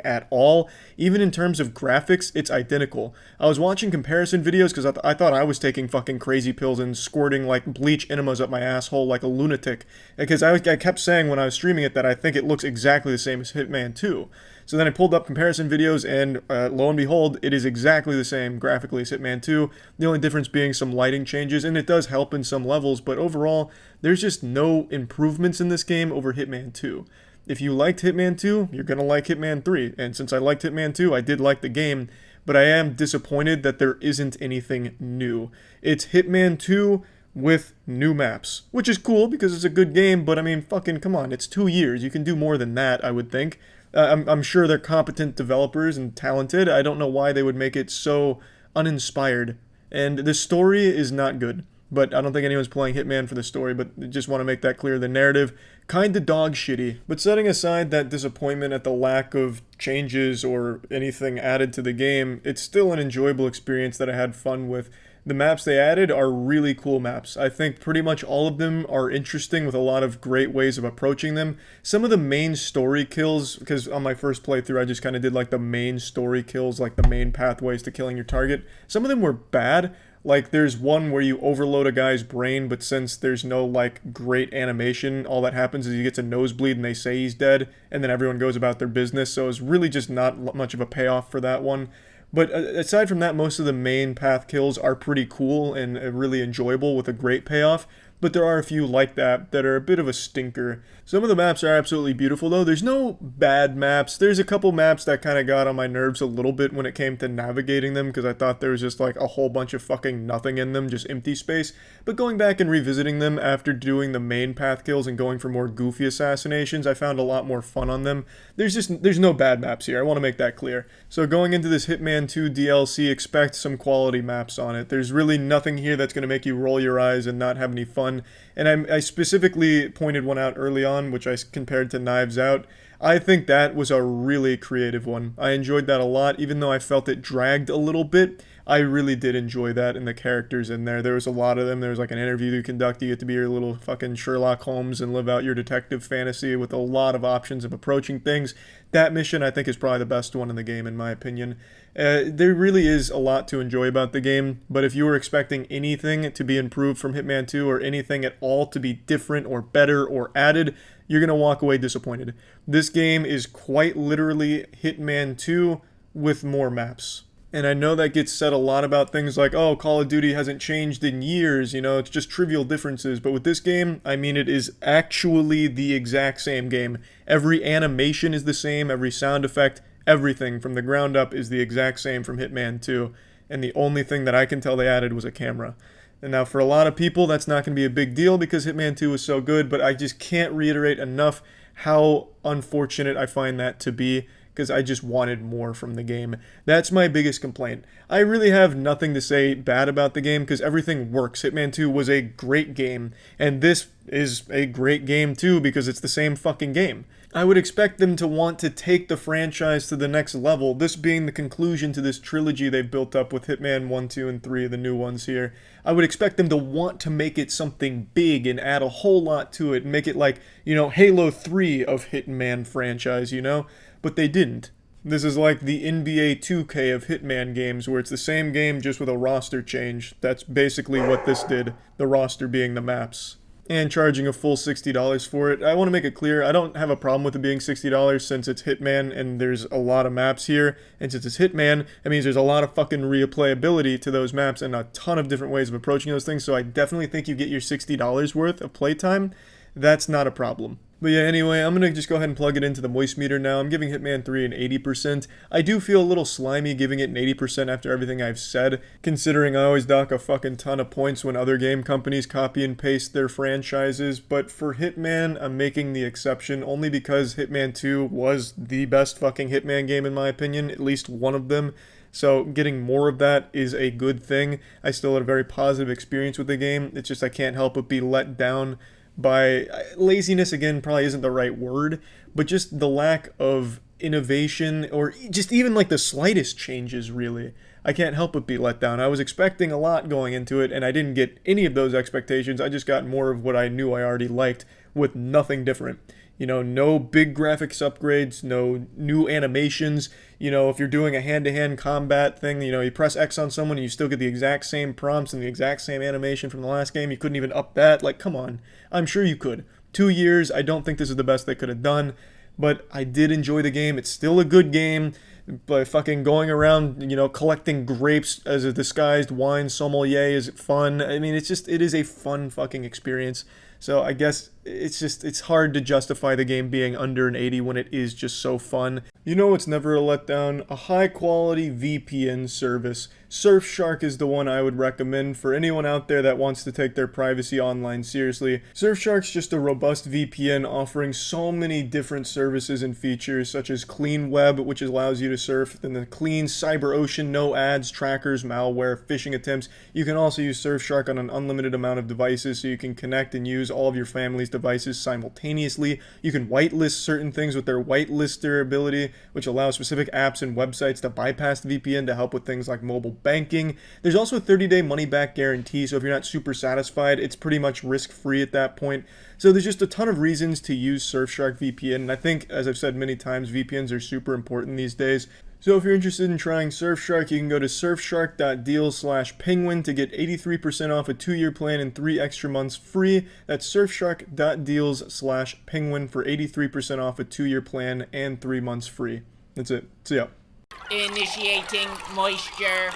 at all. Even in terms of graphics, it's identical. I was watching comparison videos because I thought I was taking fucking crazy pills and squirting like bleach enemas up my asshole like a lunatic. Because I kept saying when I was streaming it that I think it looks exactly the same as Hitman 2. So then I pulled up comparison videos, and lo and behold, it is exactly the same graphically as Hitman 2, the only difference being some lighting changes, and it does help in some levels, but overall, there's just no improvements in this game over Hitman 2. If you liked Hitman 2, you're gonna like Hitman 3, and since I liked Hitman 2, I did like the game, but I am disappointed that there isn't anything new. It's Hitman 2 with new maps, which is cool because it's a good game, but I mean, fucking come on, it's 2 years, you can do more than that, I would think. I'm sure they're competent developers and talented. I don't know why they would make it so uninspired. And the story is not good. But I don't think anyone's playing Hitman for the story, but just want to make that clear. The narrative, kinda dog shitty. But setting aside that disappointment at the lack of changes or anything added to the game, it's still an enjoyable experience that I had fun with. The maps they added are really cool maps. I think pretty much all of them are interesting with a lot of great ways of approaching them. Some of the main story kills, because on my first playthrough I just kind of did like the main story kills, like the main pathways to killing your target. Some of them were bad. Like there's one where you overload a guy's brain, but since there's no like great animation, all that happens is he gets a nosebleed and they say he's dead, and then everyone goes about their business. So it's really just not much of a payoff for that one. But aside from that, most of the main path kills are pretty cool and really enjoyable with a great payoff. But there are a few like that are a bit of a stinker. Some of the maps are absolutely beautiful though. There's no bad maps. There's a couple maps that kind of got on my nerves a little bit when it came to navigating them because I thought there was just like a whole bunch of fucking nothing in them, just empty space. But going back and revisiting them after doing the main path kills and going for more goofy assassinations, I found a lot more fun on them. There's no bad maps here. I want to make that clear. So going into this Hitman 2 DLC, expect some quality maps on it. There's really nothing here that's going to make you roll your eyes and not have any fun. And I specifically pointed one out early on, which I compared to Knives Out. I think that was a really creative one. I enjoyed that a lot, even though I felt it dragged a little bit. I really did enjoy that and the characters in there. There was a lot of them. There was like an interview to conduct. You get to be your little fucking Sherlock Holmes and live out your detective fantasy with a lot of options of approaching things. That mission, I think, is probably the best one in the game, in my opinion. There really is a lot to enjoy about the game, but if you were expecting anything to be improved from Hitman 2 or anything at all to be different or better or added, you're going to walk away disappointed. This game is quite literally Hitman 2 with more maps. And I know that gets said a lot about things like, oh, Call of Duty hasn't changed in years, you know, it's just trivial differences. But with this game, I mean, it is actually the exact same game. Every animation is the same, every sound effect, everything from the ground up is the exact same from Hitman 2. And the only thing that I can tell they added was a camera. And now for a lot of people, that's not going to be a big deal because Hitman 2 is so good, but I just can't reiterate enough how unfortunate I find that to be, because I just wanted more from the game. That's my biggest complaint. I really have nothing to say bad about the game because everything works. Hitman 2 was a great game, and this is a great game too because it's the same fucking game. I would expect them to want to take the franchise to the next level, this being the conclusion to this trilogy they've built up with Hitman 1, 2, and 3, the new ones here. I would expect them to want to make it something big and add a whole lot to it and make it like, Halo 3 of Hitman franchise, But they didn't. This is like the NBA 2K of Hitman games, where it's the same game just with a roster change. That's basically what this did, the roster being the maps. And charging a full $60 for it. I want to make it clear, I don't have a problem with it being $60 since it's Hitman and there's a lot of maps here. And since it's Hitman, it means there's a lot of fucking replayability to those maps and a ton of different ways of approaching those things. So I definitely think you get your $60 worth of playtime. That's not a problem. But yeah, anyway, I'm going to just go ahead and plug it into the moist meter now. I'm giving Hitman 3 an 80%. I do feel a little slimy giving it an 80% after everything I've said, considering I always dock a fucking ton of points when other game companies copy and paste their franchises. But for Hitman, I'm making the exception only because Hitman 2 was the best fucking Hitman game in my opinion, at least one of them. So getting more of that is a good thing. I still had a very positive experience with the game. It's just I can't help but be let down by laziness. Again, probably isn't the right word, but just the lack of innovation or just even like the slightest changes, really. I can't help but be let down. I was expecting a lot going into it, and I didn't get any of those expectations. I just got more of what I knew I already liked with nothing different. No big graphics upgrades, no new animations. If you're doing a hand-to-hand combat thing, you press X on someone and you still get the exact same prompts and the exact same animation from the last game. You couldn't even up that. Like, come on. I'm sure you could. 2 years, I don't think this is the best they could have done, but I did enjoy the game. It's still a good game. By fucking going around, collecting grapes as a disguised wine sommelier is fun. I mean, it is a fun fucking experience. So I guess it's hard to justify the game being under an 80 when it is just so fun. It's never a letdown. A high quality VPN service. Surfshark is the one I would recommend for anyone out there that wants to take their privacy online seriously. Surfshark's just a robust VPN offering so many different services and features such as Clean Web, which allows you to surf in the clean cyber ocean, no ads, trackers, malware, phishing attempts. You can also use Surfshark on an unlimited amount of devices so you can connect and use all of your family's devices simultaneously. You can whitelist certain things with their whitelister ability, which allows specific apps and websites to bypass the VPN to help with things like mobile banking. There's also a 30-day money-back guarantee, so if you're not super satisfied, it's pretty much risk-free at that point. So there's just a ton of reasons to use Surfshark VPN, and I think, as I've said many times, VPNs are super important these days. So if you're interested in trying Surfshark, you can go to surfshark.deals/penguin to get 83% off a 2-year plan and 3 extra months free. That's surfshark.deals/penguin for 83% off a 2-year plan and 3 months free. That's it. See ya. Initiating moisture.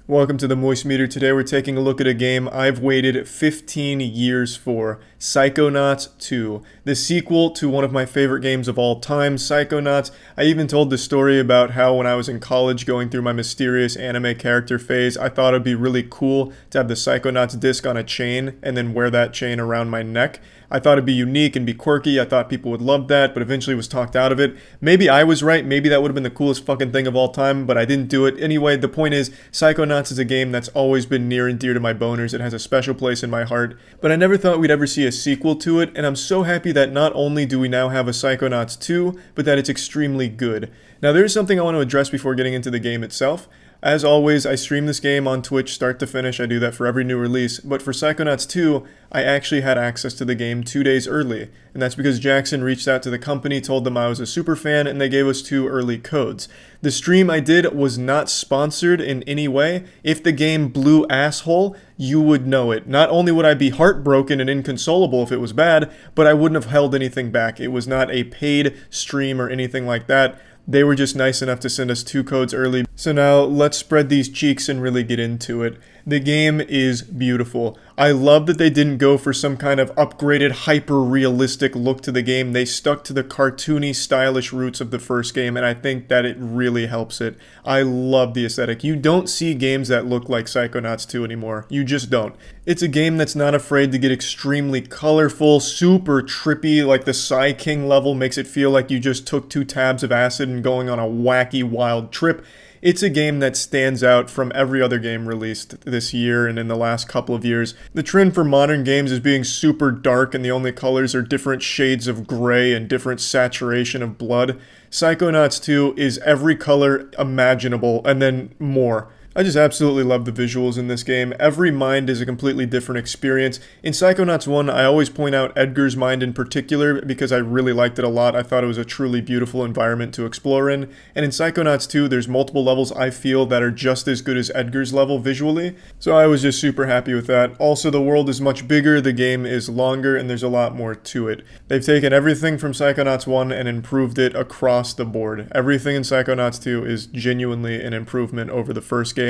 Welcome to the Moist Meter. Today we're taking a look at a game I've waited 15 years for, Psychonauts 2, the sequel to one of my favorite games of all time, Psychonauts. I even told the story about how when I was in college going through my mysterious anime character phase, I thought it'd be really cool to have the Psychonauts disc on a chain and then wear that chain around my neck. I thought it'd be unique and be quirky. I thought people would love that, but eventually was talked out of it. Maybe I was right. Maybe that would have been the coolest fucking thing of all time, but I didn't do it. Anyway, the point is, Psychonauts is a game that's always been near and dear to my boners. It has a special place in my heart, but I never thought we'd ever see a sequel to it, and I'm so happy that not only do we now have a Psychonauts 2, but that it's extremely good. Now, there's something I want to address before getting into the game itself. As always, I stream this game on Twitch start to finish. I do that for every new release. But for Psychonauts 2, I actually had access to the game 2 days early. And that's because Jackson reached out to the company, told them I was a super fan, and they gave us 2 early codes. The stream I did was not sponsored in any way. If the game blew asshole, you would know it. Not only would I be heartbroken and inconsolable if it was bad, but I wouldn't have held anything back. It was not a paid stream or anything like that. They were just nice enough to send us 2 codes early. So now let's spread these cheeks and really get into it. The game is beautiful. I love that they didn't go for some kind of upgraded, hyper-realistic look to the game. They stuck to the cartoony, stylish roots of the first game, and I think that it really helps it. I love the aesthetic. You don't see games that look like Psychonauts 2 anymore. You just don't. It's a game that's not afraid to get extremely colorful, super trippy, like the Psy King level makes it feel like you just took 2 tabs of acid and going on a wacky, wild trip. It's a game that stands out from every other game released this year and in the last couple of years. The trend for modern games is being super dark and the only colors are different shades of gray and different saturation of blood. Psychonauts 2 is every color imaginable and then more. I just absolutely love the visuals in this game. Every mind is a completely different experience. In Psychonauts 1, I always point out Edgar's mind in particular because I really liked it a lot. I thought it was a truly beautiful environment to explore in. And in Psychonauts 2, there's multiple levels I feel that are just as good as Edgar's level visually. So I was just super happy with that. Also, the world is much bigger, the game is longer, and there's a lot more to it. They've taken everything from Psychonauts 1 and improved it across the board. Everything in Psychonauts 2 is genuinely an improvement over the first game.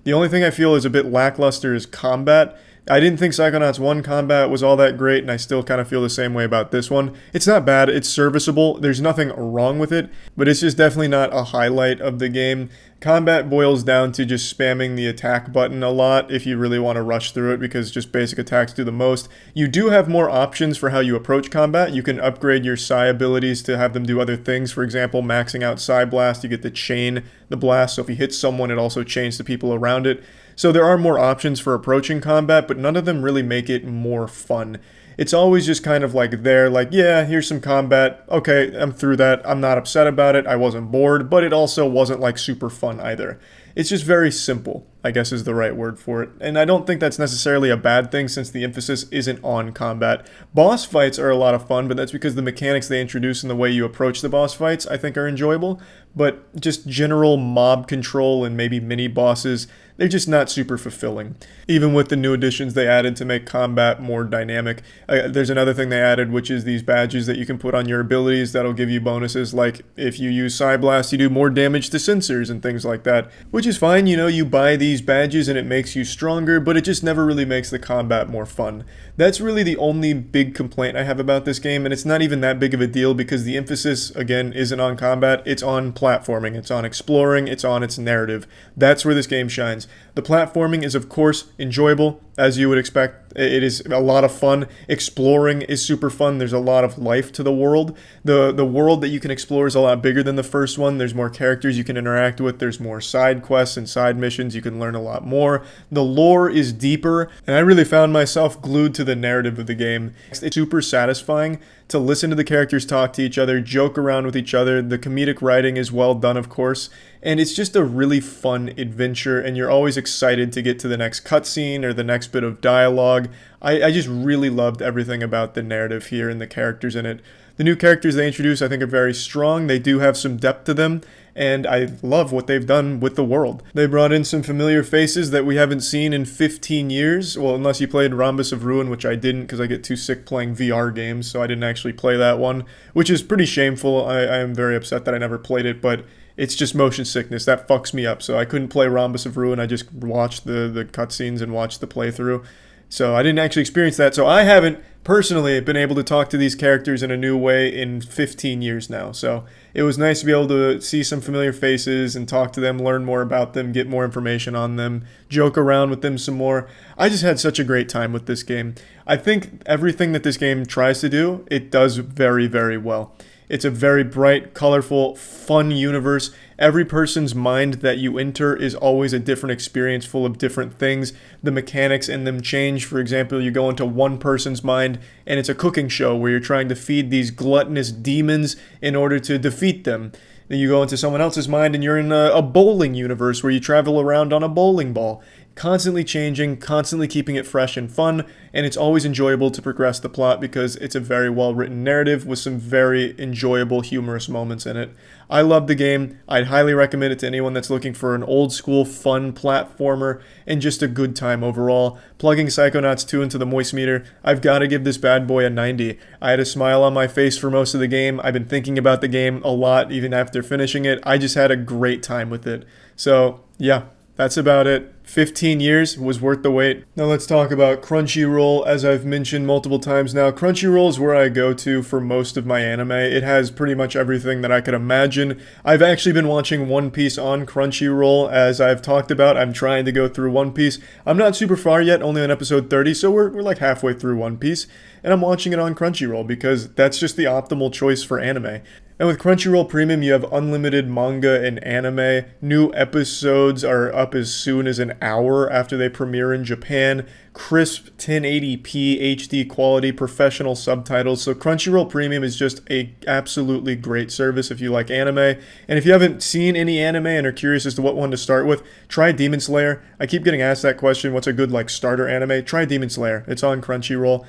The only thing I feel is a bit lackluster is combat. I didn't think Psychonauts 1 combat was all that great, and I still kind of feel the same way about this one. It's not bad, it's serviceable, there's nothing wrong with it, but it's just definitely not a highlight of the game. Combat boils down to just spamming the attack button a lot if you really want to rush through it because just basic attacks do the most. You do have more options for how you approach combat. You can upgrade your Psy abilities to have them do other things. For example, maxing out Psy Blast, you get to chain the blast, so if you hit someone, it also chains the people around it. So there are more options for approaching combat, but none of them really make it more fun. It's always just kind of like there, like, yeah, here's some combat. Okay, I'm through that. I'm not upset about it. I wasn't bored, but it also wasn't like super fun either. It's just very simple, I guess is the right word for it. And I don't think that's necessarily a bad thing since the emphasis isn't on combat. Boss fights are a lot of fun, but that's because the mechanics they introduce and the way you approach the boss fights I think are enjoyable. But just general mob control and maybe mini bosses, they're just not super fulfilling. Even with the new additions they added to make combat more dynamic. There's another thing they added, which is these badges that you can put on your abilities that'll give you bonuses. Like if you use Psy Blast, you do more damage to sensors and things like that. Which is fine, you know, you buy these badges and it makes you stronger, but it just never really makes the combat more fun. That's really the only big complaint I have about this game, and it's not even that big of a deal because the emphasis, again, isn't on combat, it's on platforming, it's on exploring, it's on its narrative. That's where this game shines. The platforming is, of course, enjoyable, as you would expect. It is a lot of fun. Exploring is super fun. There's a lot of life to the world. The world that you can explore is a lot bigger than the first one. There's more characters you can interact with. There's more side quests and side missions. You can learn a lot more. The lore is deeper, and I really found myself glued to the narrative of the game. It's super satisfying to listen to the characters talk to each other, joke around with each other. The comedic writing is well done, of course, and it's just a really fun adventure, and you're always excited to get to the next cutscene or the next bit of dialogue. I just really loved everything about the narrative here and the characters in it. The new characters they introduce, I think, are very strong. They do have some depth to them, and I love what they've done with the world. They brought in some familiar faces that we haven't seen in 15 years. Well, unless you played Rhombus of Ruin, which I didn't because I get too sick playing VR games, so I didn't actually play that one, which is pretty shameful. I am very upset that I never played it, but it's just motion sickness. That fucks me up, so I couldn't play Rhombus of Ruin. I just watched the cutscenes and watched the playthrough. So I didn't actually experience that. So I haven't personally been able to talk to these characters in a new way in 15 years now. So it was nice to be able to see some familiar faces and talk to them, learn more about them, get more information on them, joke around with them some more. I just had such a great time with this game. I think everything that this game tries to do, it does very, very well. It's a very bright, colorful, fun universe. Every person's mind that you enter is always a different experience full of different things. The mechanics in them change. For example, you go into one person's mind and it's a cooking show where you're trying to feed these gluttonous demons in order to defeat them. Then you go into someone else's mind and you're in a bowling universe where you travel around on a bowling ball. Constantly changing, constantly keeping it fresh and fun, and it's always enjoyable to progress the plot because it's a very well-written narrative with some very enjoyable, humorous moments in it. I love the game. I'd highly recommend it to anyone that's looking for an old-school, fun platformer and just a good time overall. Plugging Psychonauts 2 into the moist meter, I've got to give this bad boy a 90. I had a smile on my face for most of the game. I've been thinking about the game a lot even after finishing it. I just had a great time with it. So, yeah. That's about it. 15 years was worth the wait. Now let's talk about Crunchyroll. As I've mentioned multiple times now, Crunchyroll is where I go to for most of my anime. It has pretty much everything that I could imagine. I've actually been watching One Piece on Crunchyroll. As I've talked about, I'm trying to go through One Piece. I'm not super far yet, only on episode 30, so we're like halfway through One Piece. And I'm watching it on Crunchyroll because that's just the optimal choice for anime. And with Crunchyroll Premium, you have unlimited manga and anime. New episodes are up as soon as an hour after they premiere in Japan. Crisp 1080p HD quality, professional subtitles. So Crunchyroll Premium is just a absolutely great service if you like anime. And if you haven't seen any anime and are curious as to what one to start with, try Demon Slayer. I keep getting asked that question, what's a good like starter anime? Try Demon Slayer. It's on Crunchyroll.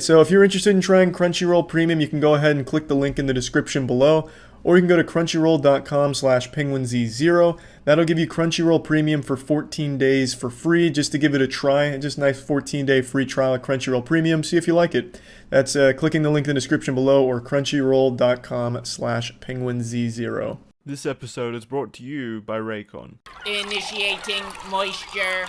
So if you're interested in trying Crunchyroll Premium, you can go ahead and click the link in the description below, or you can go to crunchyroll.com/penguinz0. That'll give you Crunchyroll Premium for 14 days for free, just to give it a try. Just a nice 14-day free trial of Crunchyroll Premium. See if you like it. That's clicking the link in the description below, or crunchyroll.com/penguinz0. This episode is brought to you by Raycon. Initiating moisture.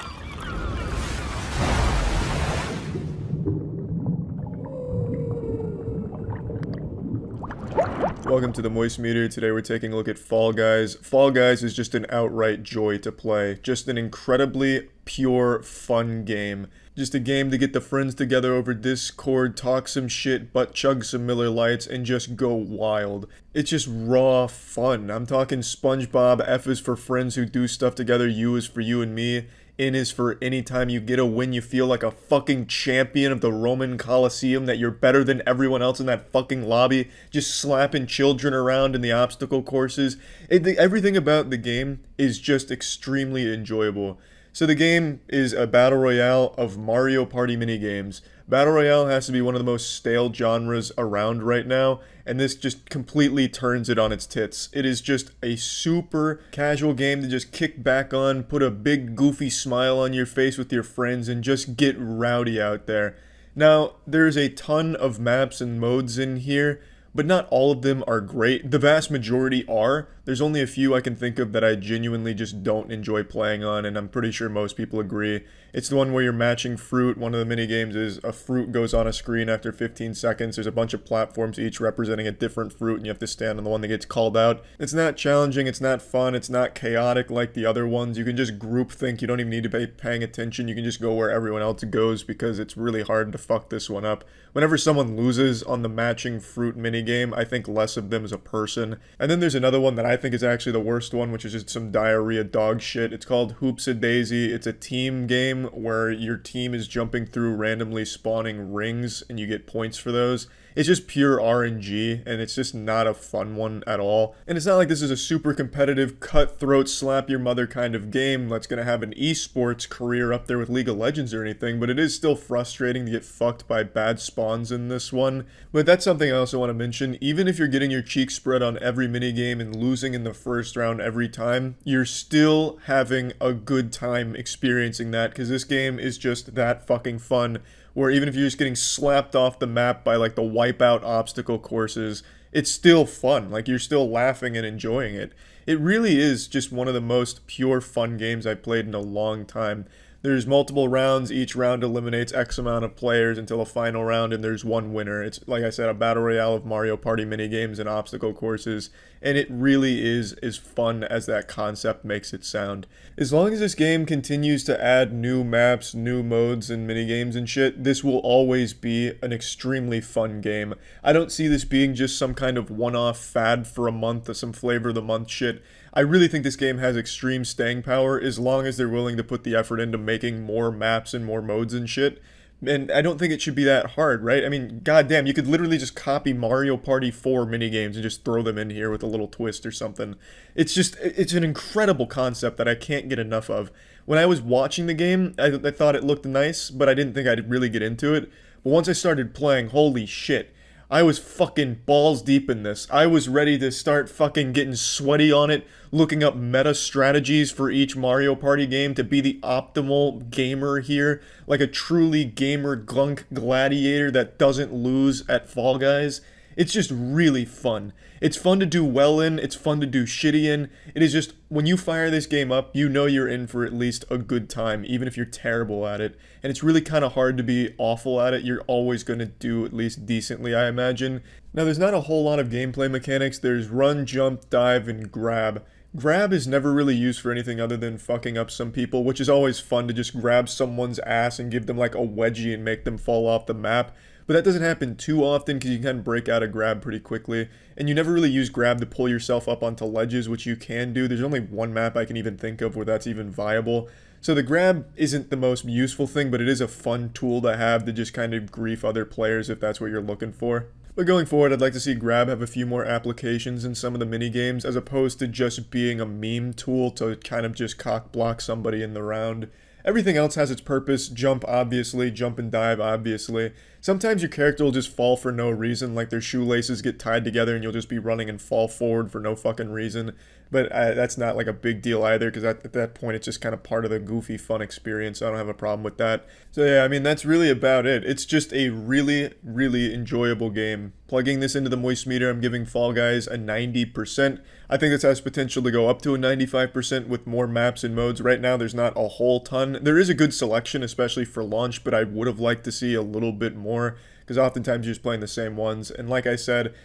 Welcome to the Moist Meter. Today we're taking a look at Fall Guys. Fall Guys is just an outright joy to play. Just an incredibly pure, fun game. Just a game to get the friends together over Discord, talk some shit, butt chug some Miller Lights, and just go wild. It's just raw fun. I'm talking SpongeBob, F is for friends who do stuff together, U is for you and me. N is for anytime you get a win, you feel like a fucking champion of the Roman Colosseum, that you're better than everyone else in that fucking lobby, just slapping children around in the obstacle courses. Everything about the game is just extremely enjoyable. So the game is a battle royale of Mario Party minigames. Battle royale has to be one of the most stale genres around right now, and this just completely turns it on its tits. It is just a super casual game to just kick back on, put a big goofy smile on your face with your friends, and just get rowdy out there. Now, there's a ton of maps and modes in here, but not all of them are great. The vast majority are. There's only a few I can think of that I genuinely just don't enjoy playing on, and I'm pretty sure most people agree. It's the one where you're matching fruit. One of the mini games is a fruit goes on a screen after 15 seconds. There's a bunch of platforms, each representing a different fruit, and you have to stand on the one that gets called out. It's not challenging, it's not fun, it's not chaotic like the other ones. You can just group think. You don't even need to be paying attention. You can just go where everyone else goes, because it's really hard to fuck this one up. Whenever someone loses on the matching fruit minigame, I think less of them as a person. And then there's another one that I think is actually the worst one, which is just some diarrhea dog shit. It's called Hoops-A-Daisy. It's a team game where your team is jumping through randomly spawning rings, and you get points for those. It's just pure RNG, and it's just not a fun one at all. And it's not like this is a super competitive, cutthroat, slap your mother kind of game that's gonna have an esports career up there with League of Legends or anything, but it is still frustrating to get fucked by bad spawns in this one. But that's something I also want to mention. Even if you're getting your cheeks spread on every minigame and losing in the first round every time, you're still having a good time experiencing that, because this game is just that fucking fun. Where even if you're just getting slapped off the map by like the wipeout obstacle courses, it's still fun. Like, you're still laughing and enjoying it. It really is just one of the most pure fun games I've played in a long time. There's multiple rounds, each round eliminates X amount of players until a final round, and there's one winner. It's, like I said, a battle royale of Mario Party minigames and obstacle courses, and it really is as fun as that concept makes it sound. As long as this game continues to add new maps, new modes, and minigames and shit, this will always be an extremely fun game. I don't see this being just some kind of one-off fad for a month or some flavor of the month shit. I really think this game has extreme staying power as long as they're willing to put the effort into making more maps and more modes and shit. And I don't think it should be that hard, right? I mean, goddamn, you could literally just copy Mario Party 4 minigames and just throw them in here with a little twist or something. It's an incredible concept that I can't get enough of. When I was watching the game, I thought it looked nice, but I didn't think I'd really get into it. But once I started playing, holy shit. I was fucking balls deep in this. I was ready to start fucking getting sweaty on it, looking up meta strategies for each Mario Party game to be the optimal gamer here, like a truly gamer glunk gladiator that doesn't lose at Fall Guys. It's just really fun. It's fun to do well in, it's fun to do shitty in. It is just, when you fire this game up, you know you're in for at least a good time, even if you're terrible at it. And it's really kind of hard to be awful at it. You're always going to do at least decently, I imagine. Now, there's not a whole lot of gameplay mechanics. There's run, jump, dive, and grab. Grab is never really used for anything other than fucking up some people, which is always fun to just grab someone's ass and give them like a wedgie and make them fall off the map. but that doesn't happen too often because you can kind of break out a grab pretty quickly, and you never really use grab to pull yourself up onto ledges, which you can do. There's only one map I can even think of where that's even viable. So the grab isn't the most useful thing, but it is a fun tool to have to just kind of grief other players if that's what you're looking for. But going forward, I'd like to see grab have a few more applications in some of the mini games, as opposed to just being a meme tool to kind of just cock block somebody in the round. Everything else has its purpose. Jump, obviously. Jump and dive, obviously. Sometimes your character will just fall for no reason, like their shoelaces get tied together and you'll just be running and fall forward for no fucking reason. But that's not like a big deal either, because at that point it's just kind of part of the goofy fun experience. So I don't have a problem with that. So yeah, I mean, that's really about it. It's just a really, really enjoyable game. Plugging this into the moist meter, I'm giving Fall Guys a 90%. I think this has potential to go up to a 95% with more maps and modes. Right now, there's not a whole ton. There is a good selection, especially for launch, but I would have liked to see a little bit more, because oftentimes you're just playing the same ones. And like I said,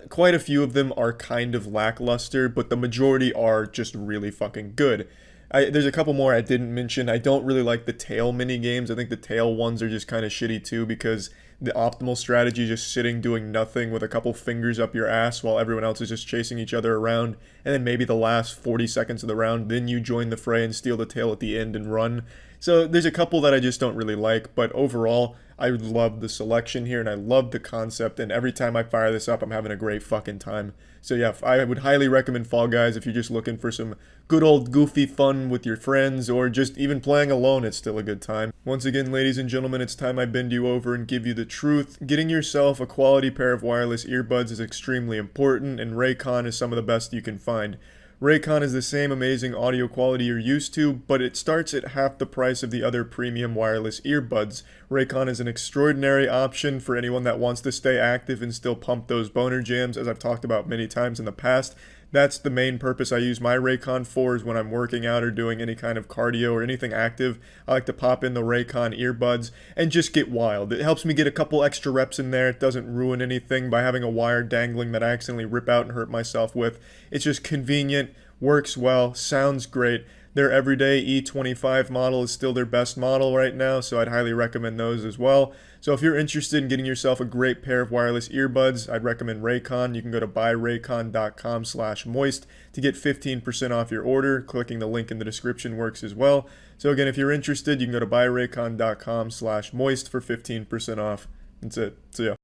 quite a few of them are kind of lackluster, but the majority are just really fucking good. There's a couple more I didn't mention. I don't really like the tail mini games. I think the tail ones are just kind of shitty too, because the optimal strategy is just sitting doing nothing with a couple fingers up your ass while everyone else is just chasing each other around, and then maybe the last 40 seconds of the round, then you join the fray and steal the tail at the end and run. So there's a couple that I just don't really like, but overall, I love the selection here, and I love the concept, and every time I fire this up, I'm having a great fucking time. So yeah, I would highly recommend Fall Guys if you're just looking for some good old goofy fun with your friends, or just even playing alone, it's still a good time. Once again, ladies and gentlemen, it's time I bend you over and give you the truth. Getting yourself a quality pair of wireless earbuds is extremely important, and Raycon is some of the best you can find. Raycon is the same amazing audio quality you're used to, but it starts at half the price of the other premium wireless earbuds. Raycon is an extraordinary option for anyone that wants to stay active and still pump those boner jams, as I've talked about many times in the past. That's the main purpose I use my Raycon for, is when I'm working out or doing any kind of cardio or anything active. I like to pop in the Raycon earbuds and just get wild. It helps me get a couple extra reps in there. It doesn't ruin anything by having a wire dangling that I accidentally rip out and hurt myself with. It's just convenient, works well, sounds great. Their everyday E25 model is still their best model right now, so I'd highly recommend those as well. So if you're interested in getting yourself a great pair of wireless earbuds, I'd recommend Raycon. You can go to buyraycon.com/moist to get 15% off your order. Clicking the link in the description works as well. So again, if you're interested, you can go to buyraycon.com/moist for 15% off. That's it. See ya.